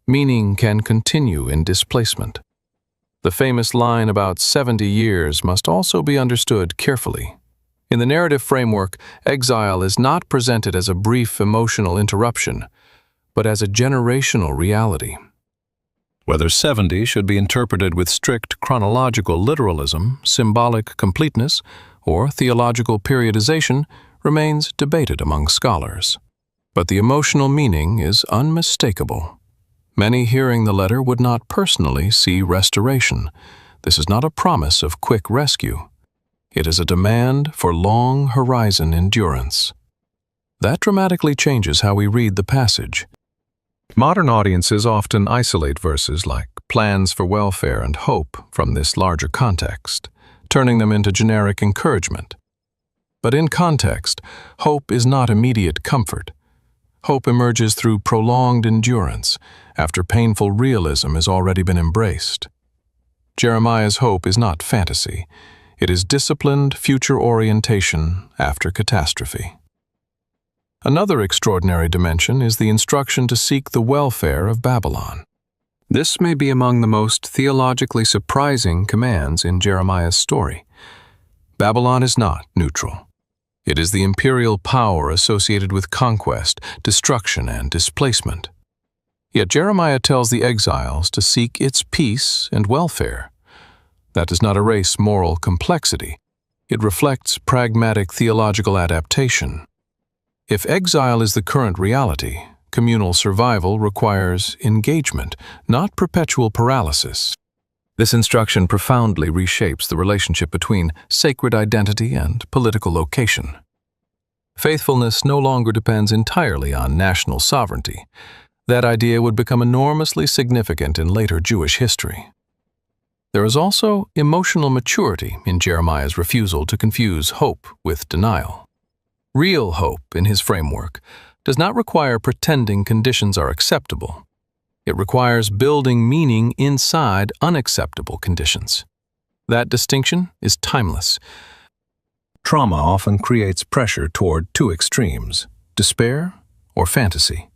Meaning can continue in displacement. The famous line about 70 years must also be understood carefully. In the narrative framework, exile is not presented as a brief emotional interruption, but as a generational reality. Whether 70 should be interpreted with strict chronological literalism, symbolic completeness, or theological periodization remains debated among scholars. But the emotional meaning is unmistakable. Many hearing the letter would not personally see restoration. This is not a promise of quick rescue. It is a demand for long horizon endurance. That dramatically changes how we read the passage. Modern audiences often isolate verses like plans for welfare and hope from this larger context, turning them into generic encouragement. But in context, hope is not immediate comfort. Hope emerges through prolonged endurance, after painful realism has already been embraced. Jeremiah's hope is not fantasy. It is disciplined future orientation after catastrophe. Another extraordinary dimension is the instruction to seek the welfare of Babylon. This may be among the most theologically surprising commands in Jeremiah's story. Babylon is not neutral. It is the imperial power associated with conquest, destruction, and displacement. Yet Jeremiah tells the exiles to seek its peace and welfare. That does not erase moral complexity. It reflects pragmatic theological adaptation. If exile is the current reality, communal survival requires engagement, not perpetual paralysis. This instruction profoundly reshapes the relationship between sacred identity and political location. Faithfulness no longer depends entirely on national sovereignty. That idea would become enormously significant in later Jewish history. There is also emotional maturity in Jeremiah's refusal to confuse hope with denial. Real hope, in his framework, does not require pretending conditions are acceptable. It requires building meaning inside unacceptable conditions. That distinction is timeless. Trauma often creates pressure toward two extremes, despair or fantasy.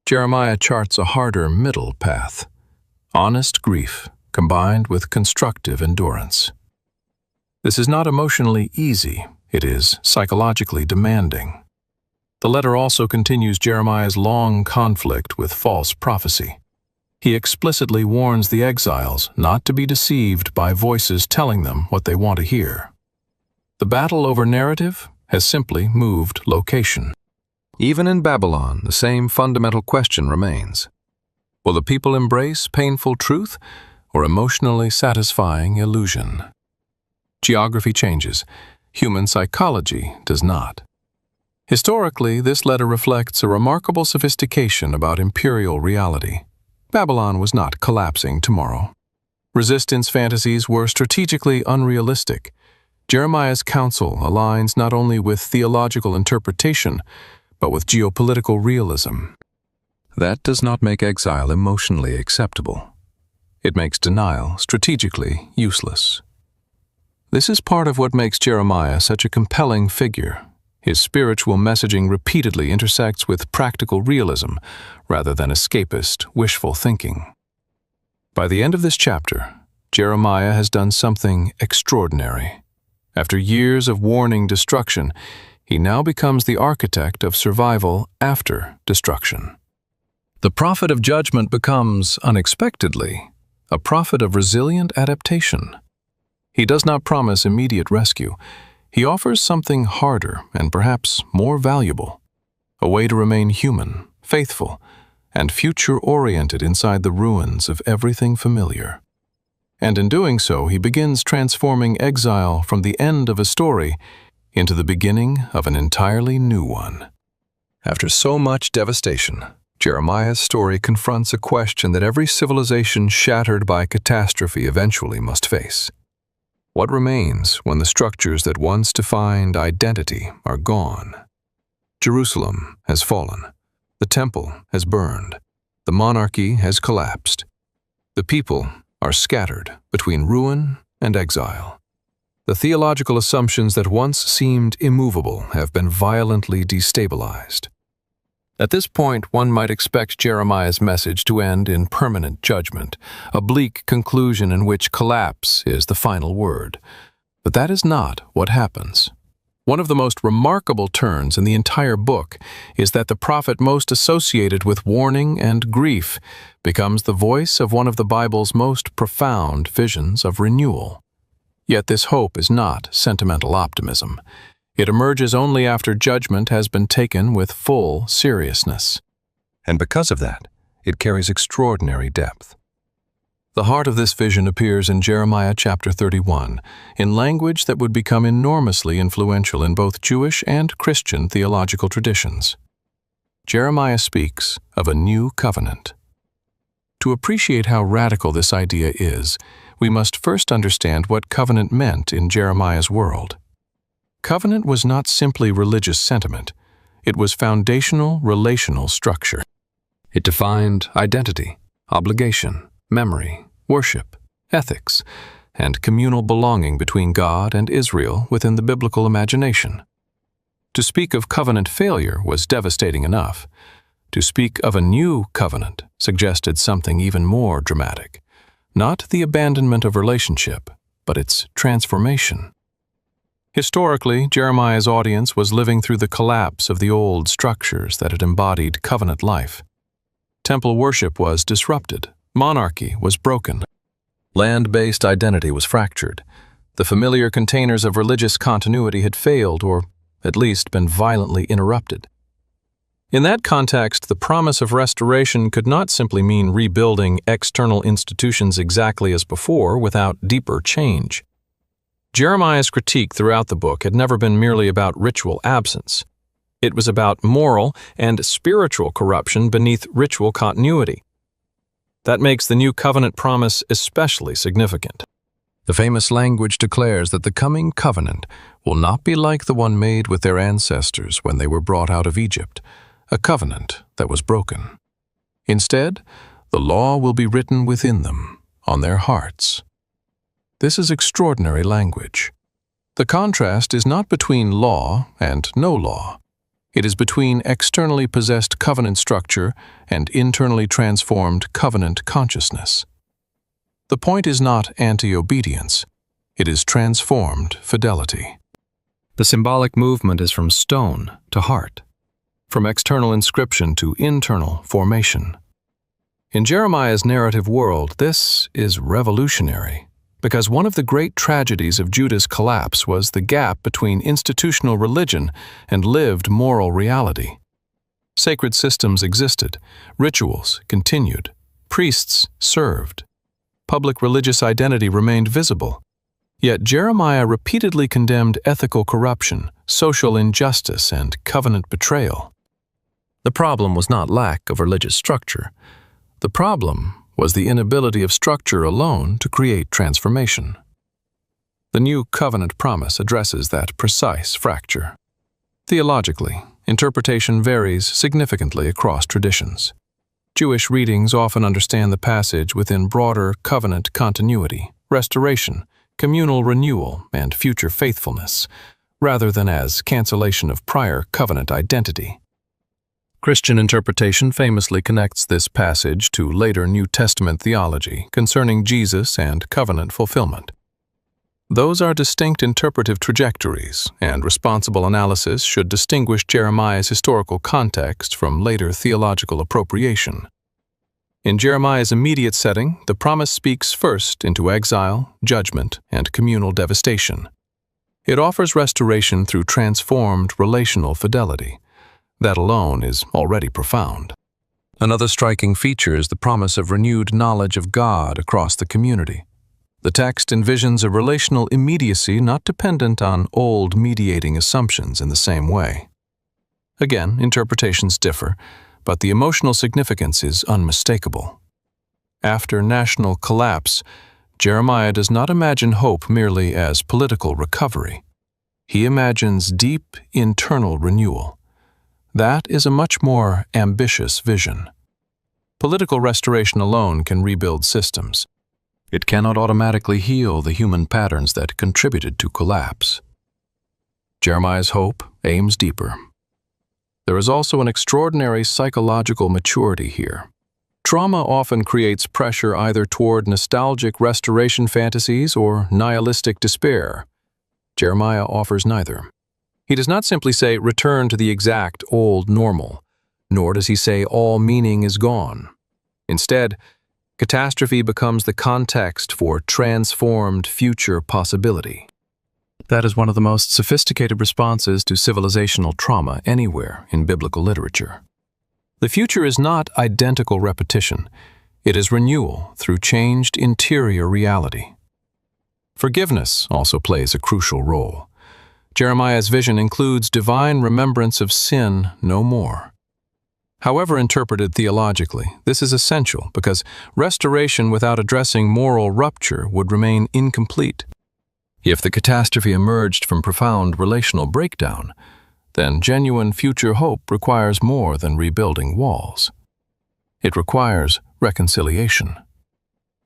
Jeremiah charts a harder middle path, honest grief combined with constructive endurance. This is not emotionally easy, it is psychologically demanding. The letter also continues Jeremiah's long conflict with false prophecy. He explicitly warns the exiles not to be deceived by voices telling them what they want to hear. The battle over narrative has simply moved location. Even in Babylon, the same fundamental question remains. Will the people embrace painful truth or emotionally satisfying illusion? Geography changes. Human psychology does not. Historically, this letter reflects a remarkable sophistication about imperial reality. Babylon was not collapsing tomorrow. Resistance fantasies were strategically unrealistic. Jeremiah's counsel aligns not only with theological interpretation, but with geopolitical realism. That does not make exile emotionally acceptable. It makes denial strategically useless. This is part of what makes Jeremiah such a compelling figure. His spiritual messaging repeatedly intersects with practical realism rather than escapist, wishful thinking. By the end of this chapter, Jeremiah has done something extraordinary. After years of warning destruction, he now becomes the architect of survival after destruction. The prophet of judgment becomes, unexpectedly, a prophet of resilient adaptation. He does not promise immediate rescue. He offers something harder and perhaps more valuable, a way to remain human, faithful, and future-oriented inside the ruins of everything familiar. And in doing so, he begins transforming exile from the end of a story into the beginning of an entirely new one. After so much devastation, Jeremiah's story confronts a question that every civilization shattered by catastrophe eventually must face. What remains when the structures that once defined identity are gone? Jerusalem has fallen. The temple has burned. The monarchy has collapsed. The people are scattered between ruin and exile. The theological assumptions that once seemed immovable have been violently destabilized. At this point, one might expect Jeremiah's message to end in permanent judgment, a bleak conclusion in which collapse is the final word. But that is not what happens. One of the most remarkable turns in the entire book is that the prophet most associated with warning and grief becomes the voice of one of the Bible's most profound visions of renewal. Yet this hope is not sentimental optimism. It emerges only after judgment has been taken with full seriousness. And because of that, it carries extraordinary depth. The heart of this vision appears in Jeremiah chapter 31, in language that would become enormously influential in both Jewish and Christian theological traditions. Jeremiah speaks of a new covenant. To appreciate how radical this idea is, we must first understand what covenant meant in Jeremiah's world. Covenant was not simply religious sentiment. It was foundational relational structure. It defined identity, obligation, memory, worship, ethics, and communal belonging between God and Israel within the biblical imagination. To speak of covenant failure was devastating enough. To speak of a new covenant suggested something even more dramatic. Not the abandonment of relationship, but its transformation. Historically, Jeremiah's audience was living through the collapse of the old structures that had embodied covenant life. Temple worship was disrupted. Monarchy was broken. Land-based identity was fractured. The familiar containers of religious continuity had failed, or at least been violently interrupted. In that context, the promise of restoration could not simply mean rebuilding external institutions exactly as before without deeper change. Jeremiah's critique throughout the book had never been merely about ritual absence. It was about moral and spiritual corruption beneath ritual continuity. That makes the new covenant promise especially significant. The famous language declares that the coming covenant will not be like the one made with their ancestors when they were brought out of Egypt, a covenant that was broken. Instead, the law will be written within them, on their hearts. This is extraordinary language. The contrast is not between law and no law. It is between externally possessed covenant structure and internally transformed covenant consciousness. The point is not anti-obedience. It is transformed fidelity. The symbolic movement is from stone to heart, from external inscription to internal formation. In Jeremiah's narrative world, this is revolutionary, because one of the great tragedies of Judah's collapse was the gap between institutional religion and lived moral reality. Sacred systems existed, rituals continued, priests served. Public religious identity remained visible. Yet Jeremiah repeatedly condemned ethical corruption, social injustice, and covenant betrayal. The problem was not lack of religious structure. The problem was the inability of structure alone to create transformation. The new covenant promise addresses that precise fracture. Theologically, interpretation varies significantly across traditions. Jewish readings often understand the passage within broader covenant continuity, restoration, communal renewal, and future faithfulness, rather than as cancellation of prior covenant identity. Christian interpretation famously connects this passage to later New Testament theology concerning Jesus and covenant fulfillment. Those are distinct interpretive trajectories, and responsible analysis should distinguish Jeremiah's historical context from later theological appropriation. In Jeremiah's immediate setting, the promise speaks first into exile, judgment, and communal devastation. It offers restoration through transformed relational fidelity. That alone is already profound. Another striking feature is the promise of renewed knowledge of God across the community. The text envisions a relational immediacy not dependent on old mediating assumptions in the same way. Again, interpretations differ, but the emotional significance is unmistakable. After national collapse, Jeremiah does not imagine hope merely as political recovery. He imagines deep internal renewal. That is a much more ambitious vision. Political restoration alone can rebuild systems. It cannot automatically heal the human patterns that contributed to collapse. Jeremiah's hope aims deeper. There is also an extraordinary psychological maturity here. Trauma often creates pressure either toward nostalgic restoration fantasies or nihilistic despair. Jeremiah offers neither. He does not simply say, return to the exact old normal, nor does he say all meaning is gone. Instead, catastrophe becomes the context for transformed future possibility. That is one of the most sophisticated responses to civilizational trauma anywhere in biblical literature. The future is not identical repetition. It is renewal through changed interior reality. Forgiveness also plays a crucial role. Jeremiah's vision includes divine remembrance of sin no more. However interpreted theologically, this is essential because restoration without addressing moral rupture would remain incomplete. If the catastrophe emerged from profound relational breakdown, then genuine future hope requires more than rebuilding walls. It requires reconciliation.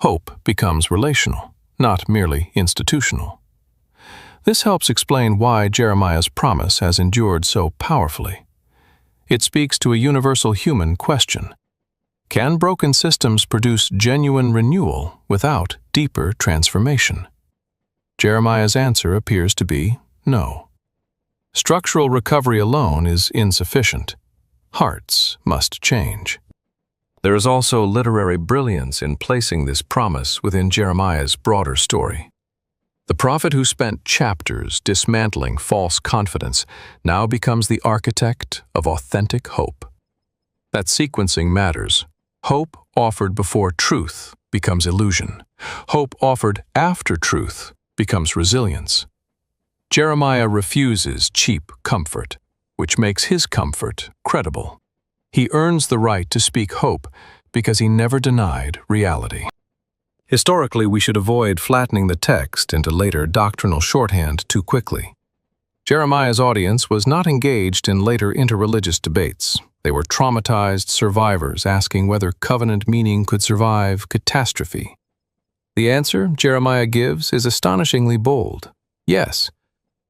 Hope becomes relational, not merely institutional. This helps explain why Jeremiah's promise has endured so powerfully. It speaks to a universal human question. Can broken systems produce genuine renewal without deeper transformation? Jeremiah's answer appears to be no. Structural recovery alone is insufficient. Hearts must change. There is also literary brilliance in placing this promise within Jeremiah's broader story. The prophet who spent chapters dismantling false confidence now becomes the architect of authentic hope. That sequencing matters. Hope offered before truth becomes illusion. Hope offered after truth becomes resilience. Jeremiah refuses cheap comfort. which makes his comfort credible. He earns the right to speak hope because he never denied reality. Historically, we should avoid flattening the text into later doctrinal shorthand too quickly. Jeremiah's audience was not engaged in later interreligious debates. They were traumatized survivors asking whether covenant meaning could survive catastrophe. The answer Jeremiah gives is astonishingly bold. Yes,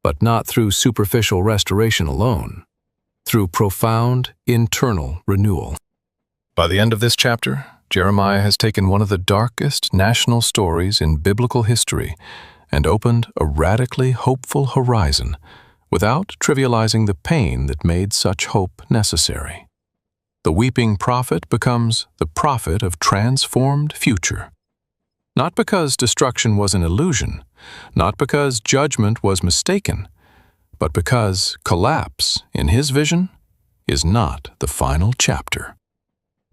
but not through superficial restoration alone, through profound internal renewal. By the end of this chapter, Jeremiah has taken one of the darkest national stories in biblical history and opened a radically hopeful horizon without trivializing the pain that made such hope necessary. The weeping prophet becomes the prophet of transformed future. Not because destruction was an illusion, not because judgment was mistaken, but because collapse, in his vision, is not the final chapter.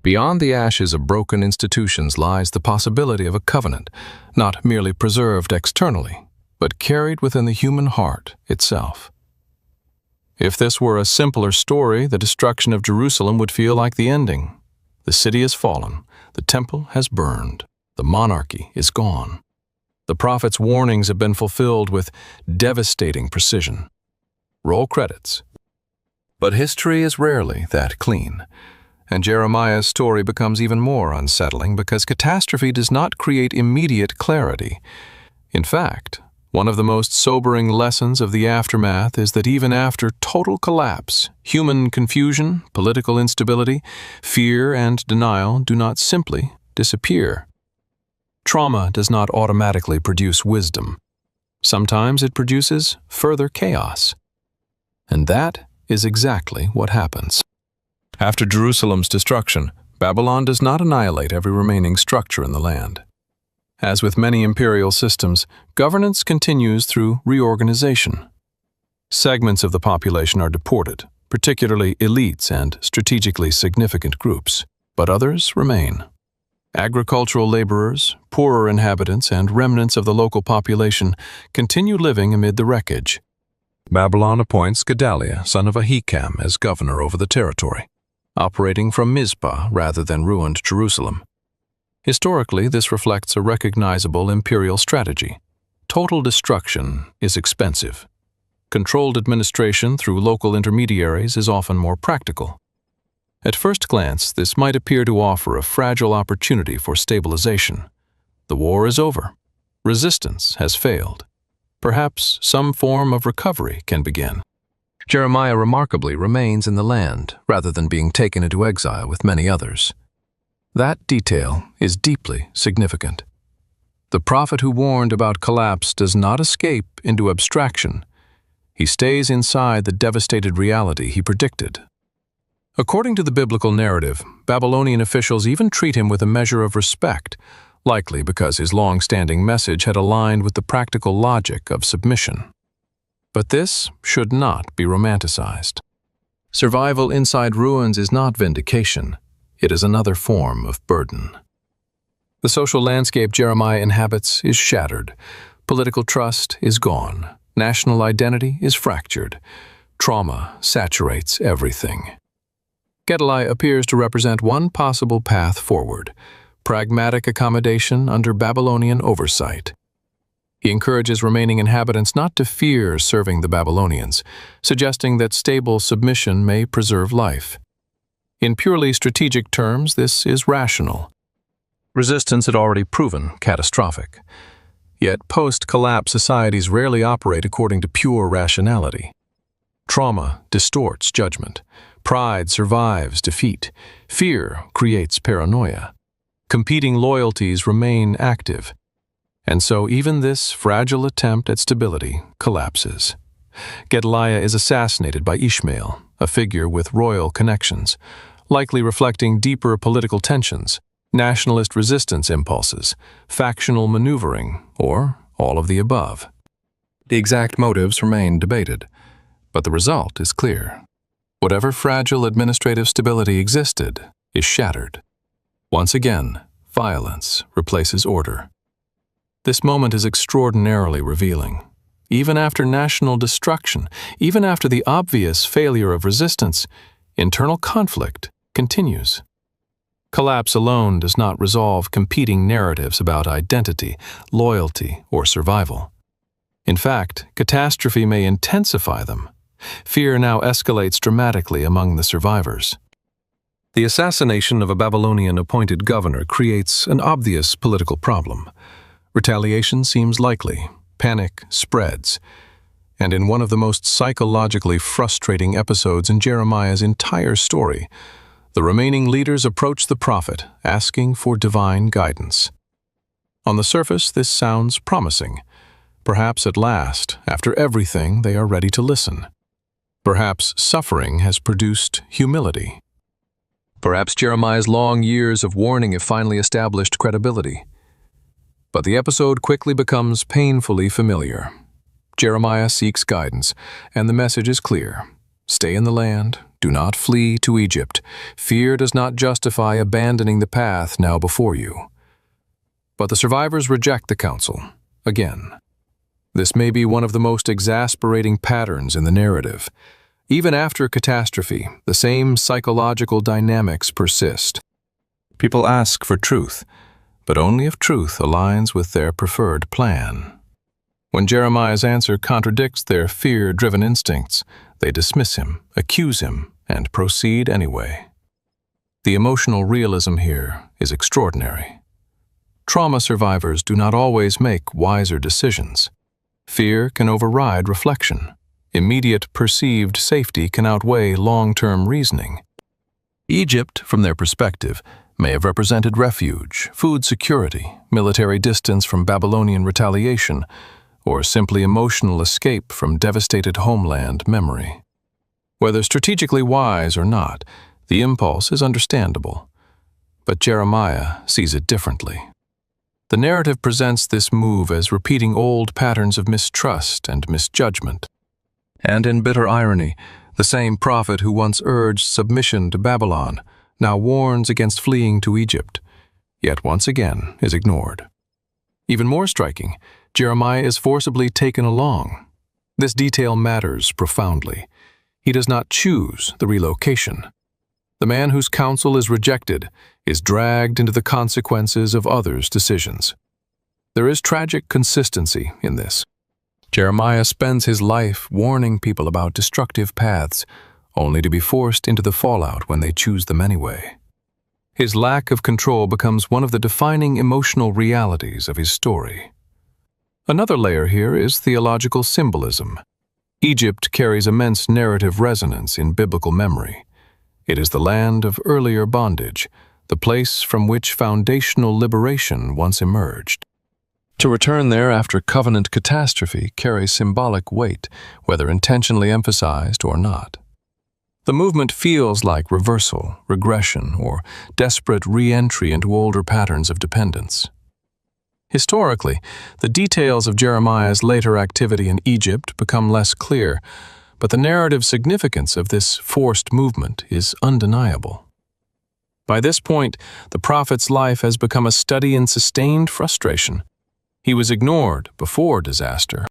Beyond the ashes of broken institutions lies the possibility of a covenant, not merely preserved externally, but carried within the human heart itself. If this were a simpler story, the destruction of Jerusalem would feel like the ending. The city has fallen, the temple has burned, the monarchy is gone. The prophet's warnings have been fulfilled with devastating precision. Roll credits. But history is rarely that clean. And Jeremiah's story becomes even more unsettling because catastrophe does not create immediate clarity. In fact, one of the most sobering lessons of the aftermath is that even after total collapse, human confusion, political instability, fear, and denial do not simply disappear. Trauma does not automatically produce wisdom. Sometimes it produces further chaos. And that is exactly what happens. After Jerusalem's destruction, Babylon does not annihilate every remaining structure in the land. As with many imperial systems, governance continues through reorganization. Segments of the population are deported, particularly elites and strategically significant groups, but others remain. Agricultural laborers, poorer inhabitants, and remnants of the local population continue living amid the wreckage. Babylon appoints Gedaliah, son of Ahikam, as governor over the territory, operating from Mizpah rather than ruined Jerusalem. Historically, this reflects a recognizable imperial strategy. Total destruction is expensive. Controlled administration through local intermediaries is often more practical. At first glance, this might appear to offer a fragile opportunity for stabilization. The war is over. Resistance has failed. Perhaps some form of recovery can begin. Jeremiah remarkably remains in the land rather than being taken into exile with many others. That detail is deeply significant. The prophet who warned about collapse does not escape into abstraction. He stays inside the devastated reality he predicted. According to the biblical narrative, Babylonian officials even treat him with a measure of respect, likely because his long-standing message had aligned with the practical logic of submission. But this should not be romanticized. Survival inside ruins is not vindication. It is another form of burden. The social landscape Jeremiah inhabits is shattered. Political trust is gone. National identity is fractured. Trauma saturates everything. Gedaliah appears to represent one possible path forward: pragmatic accommodation under Babylonian oversight. He encourages remaining inhabitants not to fear serving the Babylonians, suggesting that stable submission may preserve life. In purely strategic terms, this is rational. Resistance had already proven catastrophic. Yet post-collapse societies rarely operate according to pure rationality. Trauma distorts judgment. Pride survives defeat. Fear creates paranoia. Competing loyalties remain active. And so even this fragile attempt at stability collapses. Gedaliah is assassinated by Ishmael, a figure with royal connections, likely reflecting deeper political tensions, nationalist resistance impulses, factional maneuvering, or all of the above. The exact motives remain debated, but the result is clear. Whatever fragile administrative stability existed is shattered. Once again, violence replaces order. This moment is extraordinarily revealing. even after national destruction, even after the obvious failure of resistance, internal conflict continues. Collapse alone does not resolve competing narratives about identity, loyalty, or survival. In fact, catastrophe may intensify them. Fear now escalates dramatically among the survivors. The assassination of a Babylonian appointed governor creates an obvious political problem. Retaliation seems likely, panic spreads, and in one of the most psychologically frustrating episodes in Jeremiah's entire story, the remaining leaders approach the prophet, asking for divine guidance. On the surface, this sounds promising. Perhaps at last, after everything, they are ready to listen. Perhaps suffering has produced humility. Perhaps Jeremiah's long years of warning have finally established credibility. But the episode quickly becomes painfully familiar. Jeremiah seeks guidance, and the message is clear. Stay in the land. Do not flee to Egypt. Fear does not justify abandoning the path now before you. But the survivors reject the counsel, again. This may be one of the most exasperating patterns in the narrative. Even after catastrophe, the same psychological dynamics persist. People ask for truth, but only if truth aligns with their preferred plan. When Jeremiah's answer contradicts their fear-driven instincts, they dismiss him, accuse him, and proceed anyway. The emotional realism here is extraordinary. Trauma survivors do not always make wiser decisions. Fear can override reflection. Immediate perceived safety can outweigh long-term reasoning. Egypt, from their perspective, may have represented refuge, food security, military distance from Babylonian retaliation, or simply emotional escape from devastated homeland memory. Whether strategically wise or not, the impulse is understandable. But Jeremiah sees it differently. The narrative presents this move as repeating old patterns of mistrust and misjudgment. And in bitter irony, the same prophet who once urged submission to Babylon now warns against fleeing to Egypt, yet once again is ignored. Even more striking, Jeremiah is forcibly taken along. This detail matters profoundly. He does not choose the relocation. The man whose counsel is rejected is dragged into the consequences of others' decisions. There is tragic consistency in this. Jeremiah spends his life warning people about destructive paths, only to be forced into the fallout when they choose them anyway. His lack of control becomes one of the defining emotional realities of his story. Another layer here is theological symbolism. Egypt carries immense narrative resonance in biblical memory. It is the land of earlier bondage, the place from which foundational liberation once emerged. To return there after covenant catastrophe carries symbolic weight, whether intentionally emphasized or not. The movement feels like reversal, regression, or desperate re-entry into older patterns of dependence. Historically, the details of Jeremiah's later activity in Egypt become less clear, but the narrative significance of this forced movement is undeniable. By this point, the prophet's life has become a study in sustained frustration. He was ignored before disaster.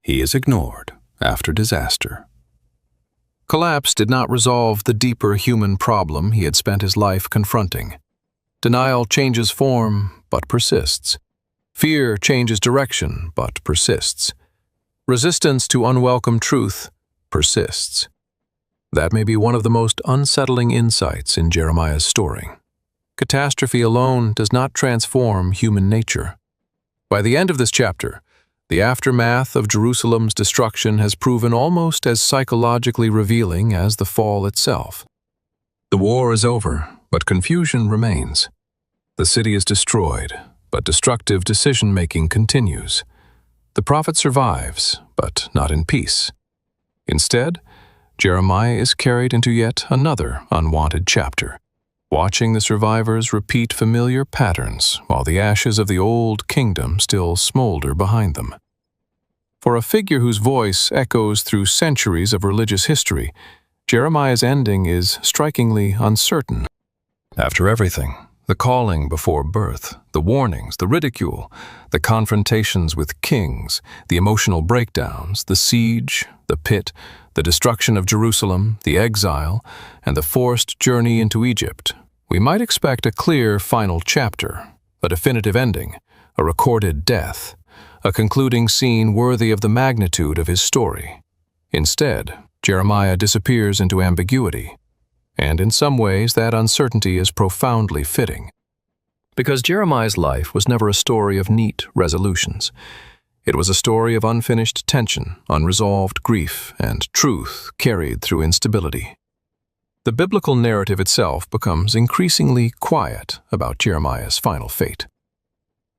He is ignored after disaster. Collapse did not resolve the deeper human problem he had spent his life confronting. Denial changes form, but persists. Fear changes direction, but persists. Resistance to unwelcome truth persists. That may be one of the most unsettling insights in Jeremiah's story. Catastrophe alone does not transform human nature. By the end of this chapter, the aftermath of Jerusalem's destruction has proven almost as psychologically revealing as the fall itself. The war is over, but confusion remains. The city is destroyed, but destructive decision-making continues. The prophet survives, but not in peace. Instead, Jeremiah is carried into yet another unwanted chapter, watching the survivors repeat familiar patterns while the ashes of the old kingdom still smolder behind them. For a figure whose voice echoes through centuries of religious history, Jeremiah's ending is strikingly uncertain. After everything, The calling before birth, the warnings, the ridicule, the confrontations with kings, the emotional breakdowns, the siege, the pit, the destruction of Jerusalem, the exile, and the forced journey into Egypt. We might expect a clear final chapter, a definitive ending, a recorded death, a concluding scene worthy of the magnitude of his story. Instead, Jeremiah disappears into ambiguity. And in some ways, that uncertainty is profoundly fitting. Because Jeremiah's life was never a story of neat resolutions. It was a story of unfinished tension, unresolved grief, and truth carried through instability. The biblical narrative itself becomes increasingly quiet about Jeremiah's final fate.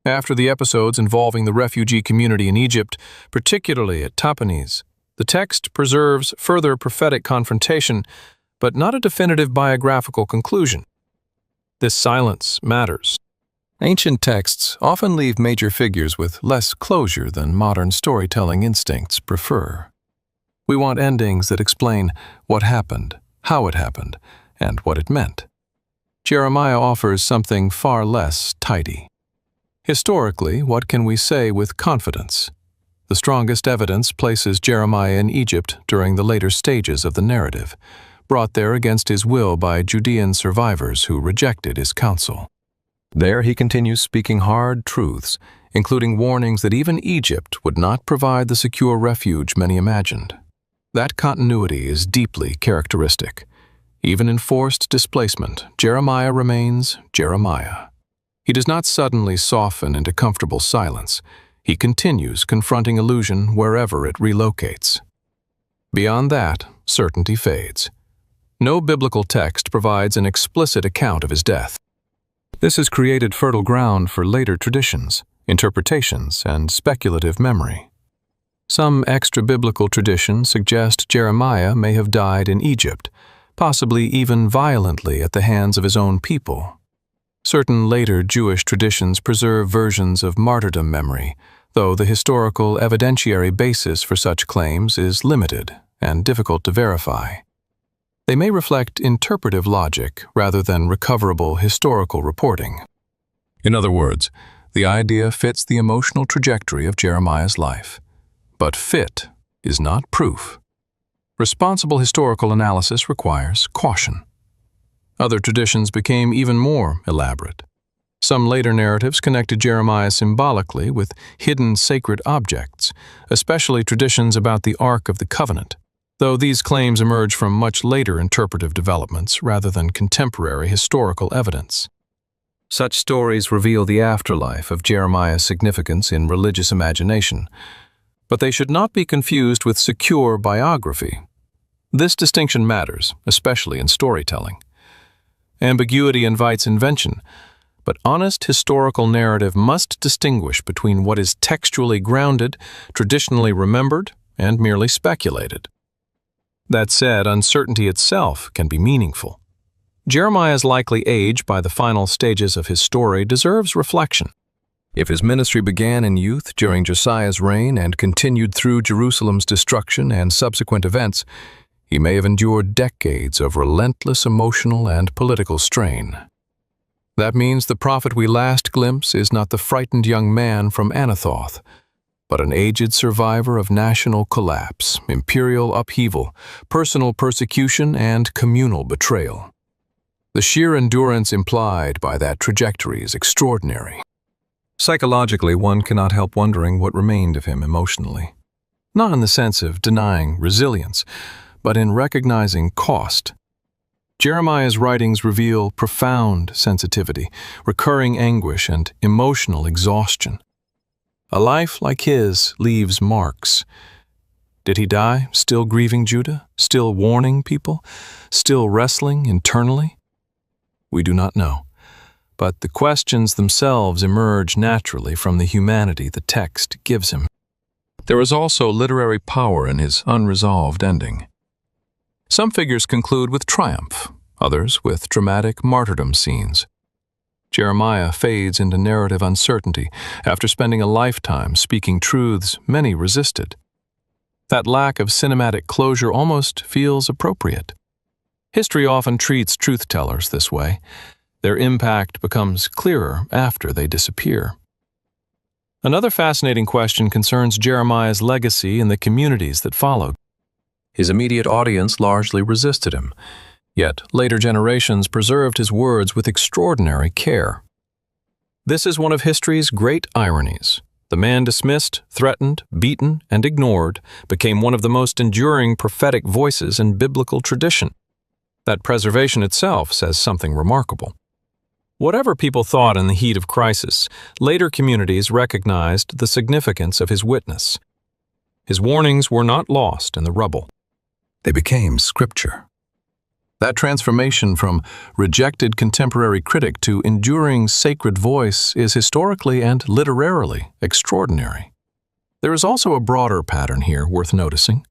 After the episodes involving the refugee community in Egypt, particularly at Tahpanhes, the text preserves further prophetic confrontation, but not a definitive biographical conclusion. This silence matters. Ancient texts often leave major figures with less closure than modern storytelling instincts prefer. We want endings that explain what happened, how it happened, and what it meant. Jeremiah offers something far less tidy. Historically, what can we say with confidence? The strongest evidence places Jeremiah in Egypt during the later stages of the narrative, brought there against his will by Judean survivors who rejected his counsel. There he continues speaking hard truths, including warnings that even Egypt would not provide the secure refuge many imagined. That continuity is deeply characteristic. Even in forced displacement, Jeremiah remains Jeremiah. He does not suddenly soften into comfortable silence. He continues confronting illusion wherever it relocates. Beyond that, certainty fades. No biblical text provides an explicit account of his death. This has created fertile ground for later traditions, interpretations, and speculative memory. Some extra-biblical traditions suggest Jeremiah may have died in Egypt, possibly even violently at the hands of his own people. Certain later Jewish traditions preserve versions of martyrdom memory, though the historical evidentiary basis for such claims is limited and difficult to verify. They may reflect interpretive logic rather than recoverable historical reporting. In other words, the idea fits the emotional trajectory of Jeremiah's life. But fit is not proof. Responsible historical analysis requires caution. Other traditions became even more elaborate. Some later narratives connected Jeremiah symbolically with hidden sacred objects, especially traditions about the Ark of the Covenant, though these claims emerge from much later interpretive developments rather than contemporary historical evidence. Such stories reveal the afterlife of Jeremiah's significance in religious imagination, but they should not be confused with secure biography. This distinction matters, especially in storytelling. Ambiguity invites invention, but honest historical narrative must distinguish between what is textually grounded, traditionally remembered, and merely speculated. That said, uncertainty itself can be meaningful. Jeremiah's likely age by the final stages of his story deserves reflection. If his ministry began in youth during Josiah's reign and continued through Jerusalem's destruction and subsequent events, he may have endured decades of relentless emotional and political strain. That means the prophet we last glimpse is not the frightened young man from Anathoth, but an aged survivor of national collapse, imperial upheaval, personal persecution, and communal betrayal. The sheer endurance implied by that trajectory is extraordinary. Psychologically, one cannot help wondering what remained of him emotionally. Not in the sense of denying resilience, but in recognizing cost. Jeremiah's writings reveal profound sensitivity, recurring anguish, and emotional exhaustion. A life like his leaves marks. Did he die still grieving Judah, still warning people, still wrestling internally? We do not know, but the questions themselves emerge naturally from the humanity the text gives him. There is also literary power in his unresolved ending. Some figures conclude with triumph, others with dramatic martyrdom scenes. Jeremiah fades into narrative uncertainty after spending a lifetime speaking truths many resisted. That lack of cinematic closure almost feels appropriate. History often treats truth-tellers this way. Their impact becomes clearer after they disappear. Another fascinating question concerns Jeremiah's legacy in the communities that followed. His immediate audience largely resisted him, yet later generations preserved his words with extraordinary care. This is one of history's great ironies. The man dismissed, threatened, beaten, and ignored became one of the most enduring prophetic voices in biblical tradition. That preservation itself says something remarkable. Whatever people thought in the heat of crisis, later communities recognized the significance of his witness. His warnings were not lost in the rubble. They became scripture. That transformation from rejected contemporary critic to enduring sacred voice is historically and literarily extraordinary. There is also a broader pattern here worth noticing.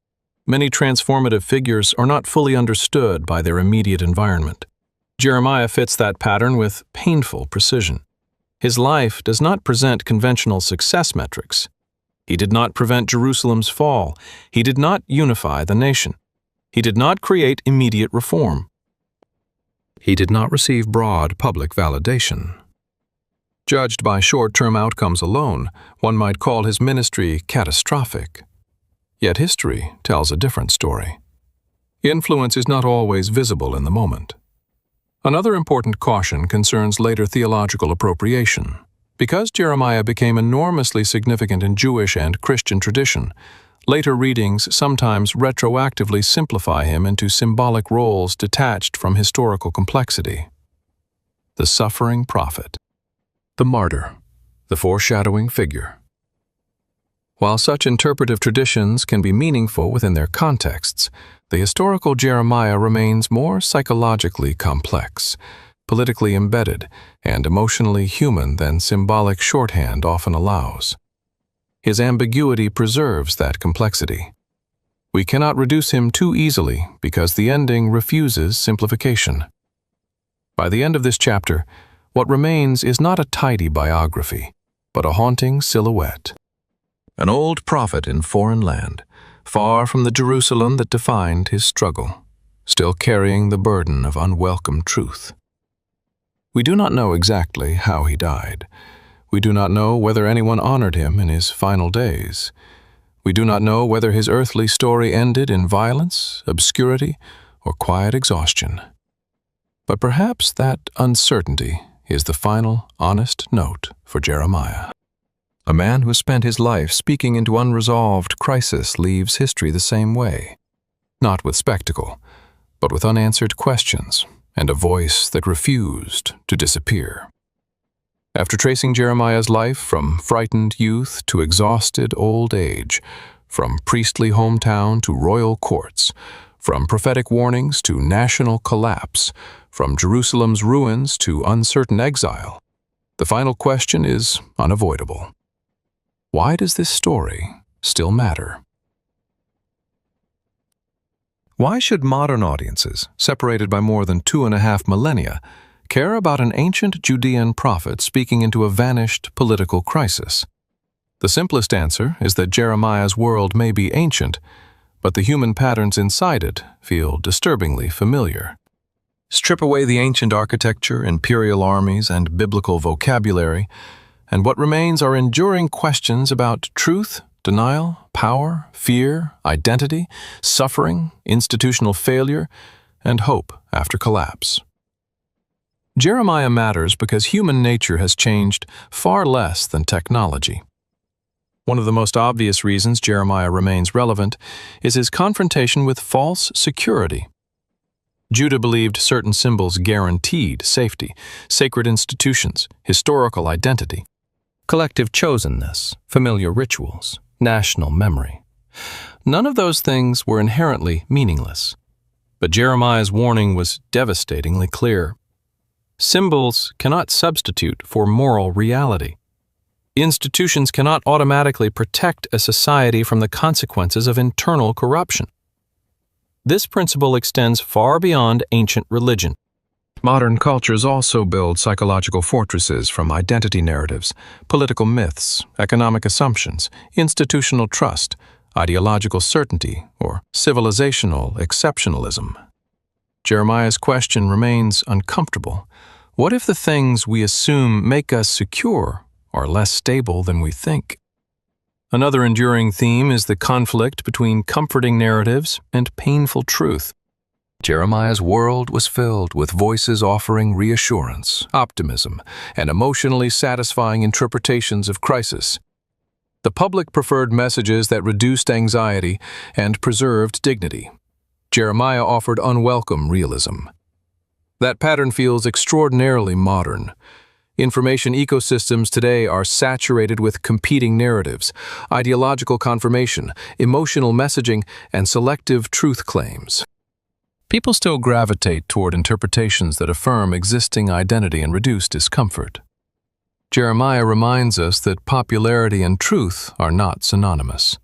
Many transformative figures are not fully understood by their immediate environment. Jeremiah fits that pattern with painful precision. His life does not present conventional success metrics. He did not prevent Jerusalem's fall. He did not unify the nation. He did not create immediate reform. He did not receive broad public validation. Judged by short-term outcomes alone, one might call his ministry catastrophic. Yet history tells a different story. Influence is not always visible in the moment. Another important caution concerns later theological appropriation. Because Jeremiah became enormously significant in Jewish and Christian tradition, later readings sometimes retroactively simplify him into symbolic roles detached from historical complexity. The suffering prophet, the martyr, the foreshadowing figure. While such interpretive traditions can be meaningful within their contexts, the historical Jeremiah remains more psychologically complex, politically embedded, and emotionally human than symbolic shorthand often allows. His ambiguity preserves that complexity. We cannot reduce him too easily because the ending refuses simplification. By the end of this chapter, what remains is not a tidy biography, but a haunting silhouette. An old prophet in foreign land, far from the Jerusalem that defined his struggle, still carrying the burden of unwelcome truth. We do not know exactly how he died. We do not know whether anyone honored him in his final days. We do not know whether his earthly story ended in violence, obscurity, or quiet exhaustion. But perhaps that uncertainty is the final, honest note for Jeremiah. A man who spent his life speaking into unresolved crisis leaves history the same way, not with spectacle, but with unanswered questions and a voice that refused to disappear. After tracing Jeremiah's life from frightened youth to exhausted old age, from priestly hometown to royal courts, from prophetic warnings to national collapse, from Jerusalem's ruins to uncertain exile, the final question is unavoidable. Why does this story still matter? Why should modern audiences, separated by more than 2.5 millennia, care about an ancient Judean prophet speaking into a vanished political crisis? The simplest answer is that Jeremiah's world may be ancient, but the human patterns inside it feel disturbingly familiar. Strip away the ancient architecture, imperial armies, and biblical vocabulary, and what remains are enduring questions about truth, denial, power, fear, identity, suffering, institutional failure, and hope after collapse. Jeremiah matters because human nature has changed far less than technology. One of the most obvious reasons Jeremiah remains relevant is his confrontation with false security. Judah believed certain symbols guaranteed safety, sacred institutions, historical identity, collective chosenness, familiar rituals, national memory. None of those things were inherently meaningless. But Jeremiah's warning was devastatingly clear. Symbols cannot substitute for moral reality. Institutions cannot automatically protect a society from the consequences of internal corruption. This principle extends far beyond ancient religion. Modern cultures also build psychological fortresses from identity narratives, political myths, economic assumptions, institutional trust, ideological certainty, or civilizational exceptionalism. Jeremiah's question remains uncomfortable. What if the things we assume make us secure are less stable than we think? Another enduring theme is the conflict between comforting narratives and painful truth. Jeremiah's world was filled with voices offering reassurance, optimism, and emotionally satisfying interpretations of crisis. The public preferred messages that reduced anxiety and preserved dignity. Jeremiah offered unwelcome realism. That pattern feels extraordinarily modern. Information ecosystems today are saturated with competing narratives, ideological confirmation, emotional messaging, and selective truth claims. People still gravitate toward interpretations that affirm existing identity and reduce discomfort. Jeremiah reminds us that popularity and truth are not synonymous.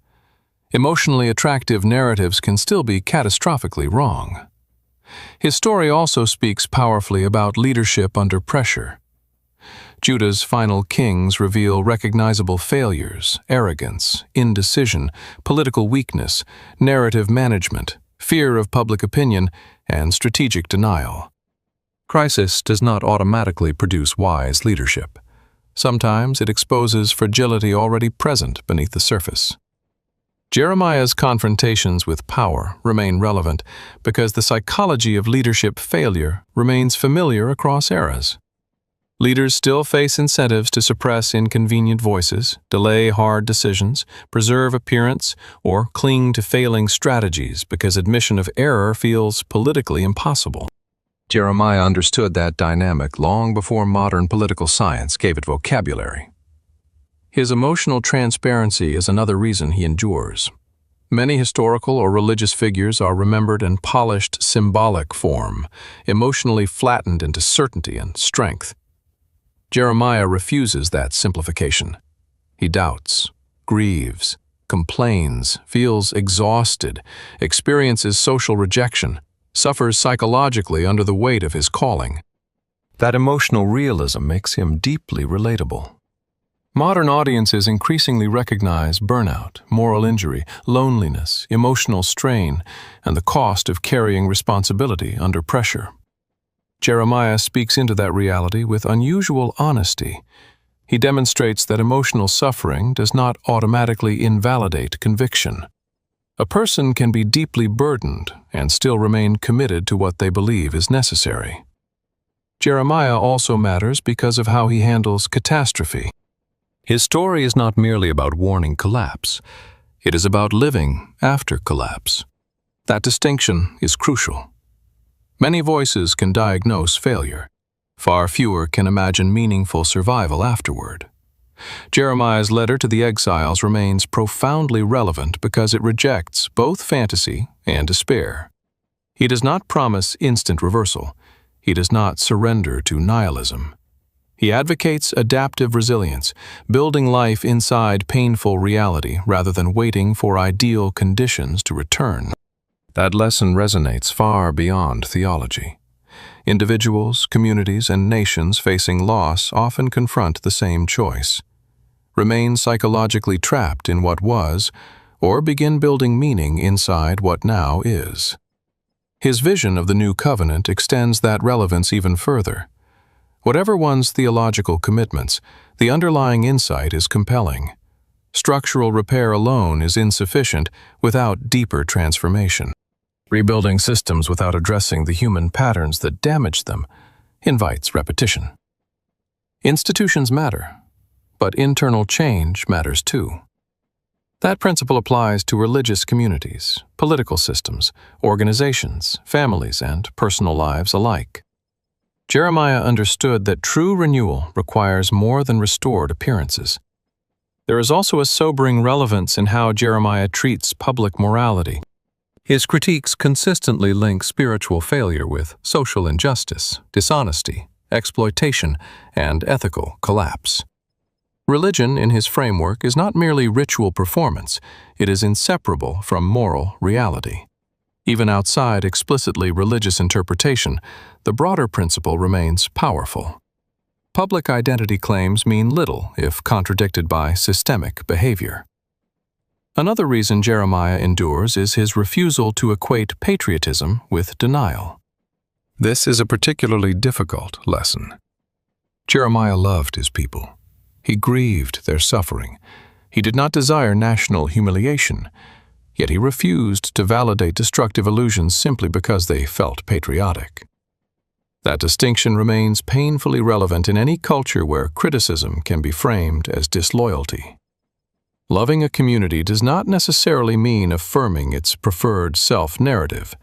Emotionally attractive narratives can still be catastrophically wrong. His story also speaks powerfully about leadership under pressure. Judah's final kings reveal recognizable failures, arrogance, indecision, political weakness, narrative management, fear of public opinion, and strategic denial. Crisis does not automatically produce wise leadership. Sometimes it exposes fragility already present beneath the surface. Jeremiah's confrontations with power remain relevant because the psychology of leadership failure remains familiar across eras. Leaders still face incentives to suppress inconvenient voices, delay hard decisions, preserve appearance, or cling to failing strategies because admission of error feels politically impossible. Jeremiah understood that dynamic long before modern political science gave it vocabulary. His emotional transparency is another reason he endures. Many historical or religious figures are remembered in polished symbolic form, emotionally flattened into certainty and strength. Jeremiah refuses that simplification. He doubts, grieves, complains, feels exhausted, experiences social rejection, suffers psychologically under the weight of his calling. That emotional realism makes him deeply relatable. Modern audiences increasingly recognize burnout, moral injury, loneliness, emotional strain, and the cost of carrying responsibility under pressure. Jeremiah speaks into that reality with unusual honesty. He demonstrates that emotional suffering does not automatically invalidate conviction. A person can be deeply burdened and still remain committed to what they believe is necessary. Jeremiah also matters because of how he handles catastrophe. His story is not merely about warning collapse. It is about living after collapse. That distinction is crucial. Many voices can diagnose failure. Far fewer can imagine meaningful survival afterward. Jeremiah's letter to the exiles remains profoundly relevant because it rejects both fantasy and despair. He does not promise instant reversal. He does not surrender to nihilism. He advocates adaptive resilience, building life inside painful reality rather than waiting for ideal conditions to return. That lesson resonates far beyond theology. Individuals, communities, and nations facing loss often confront the same choice: remain psychologically trapped in what was, or begin building meaning inside what now is. His vision of the new covenant extends that relevance even further. Whatever one's theological commitments, the underlying insight is compelling. Structural repair alone is insufficient without deeper transformation. Rebuilding systems without addressing the human patterns that damage them invites repetition. Institutions matter, but internal change matters too. That principle applies to religious communities, political systems, organizations, families, and personal lives alike. Jeremiah understood that true renewal requires more than restored appearances. There is also a sobering relevance in how Jeremiah treats public morality. His critiques consistently link spiritual failure with social injustice, dishonesty, exploitation, and ethical collapse. Religion, in his framework, is not merely ritual performance, it is inseparable from moral reality. Even outside explicitly religious interpretation, the broader principle remains powerful. Public identity claims mean little if contradicted by systemic behavior. Another reason Jeremiah endures is his refusal to equate patriotism with denial. This is a particularly difficult lesson. Jeremiah loved his people. He grieved their suffering. He did not desire national humiliation, yet he refused to validate destructive illusions simply because they felt patriotic. That distinction remains painfully relevant in any culture where criticism can be framed as disloyalty. Loving a community does not necessarily mean affirming its preferred self-narrative.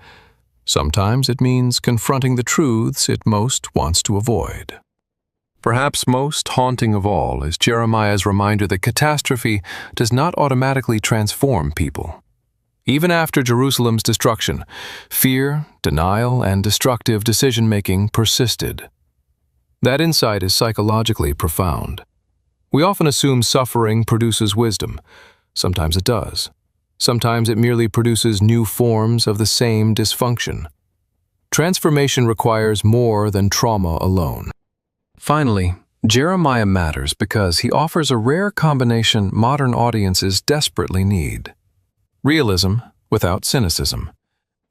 Sometimes it means confronting the truths it most wants to avoid. Perhaps most haunting of all is Jeremiah's reminder that catastrophe does not automatically transform people. Even after Jerusalem's destruction, fear, denial, and destructive decision-making persisted. That insight is psychologically profound. We often assume suffering produces wisdom. Sometimes it does. Sometimes it merely produces new forms of the same dysfunction. Transformation requires more than trauma alone. Finally, Jeremiah matters because he offers a rare combination modern audiences desperately need. Realism without cynicism,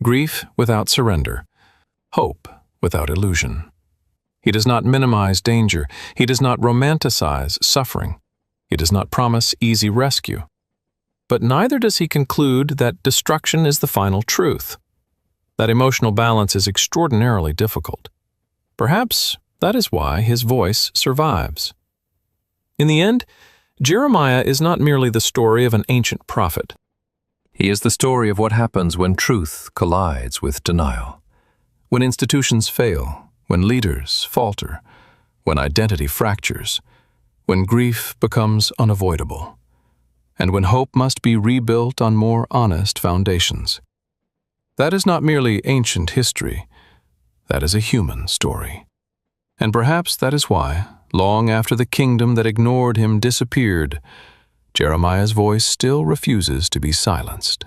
grief without surrender, hope without illusion. He does not minimize danger. He does not romanticize suffering. He does not promise easy rescue. But neither does he conclude that destruction is the final truth. That emotional balance is extraordinarily difficult. Perhaps that is why his voice survives. In the end, Jeremiah is not merely the story of an ancient prophet. He is the story of what happens when truth collides with denial, when institutions fail, when leaders falter, when identity fractures, when grief becomes unavoidable, and when hope must be rebuilt on more honest foundations. That is not merely ancient history, that is a human story. And perhaps that is why, long after the kingdom that ignored him disappeared, Jeremiah's voice still refuses to be silenced.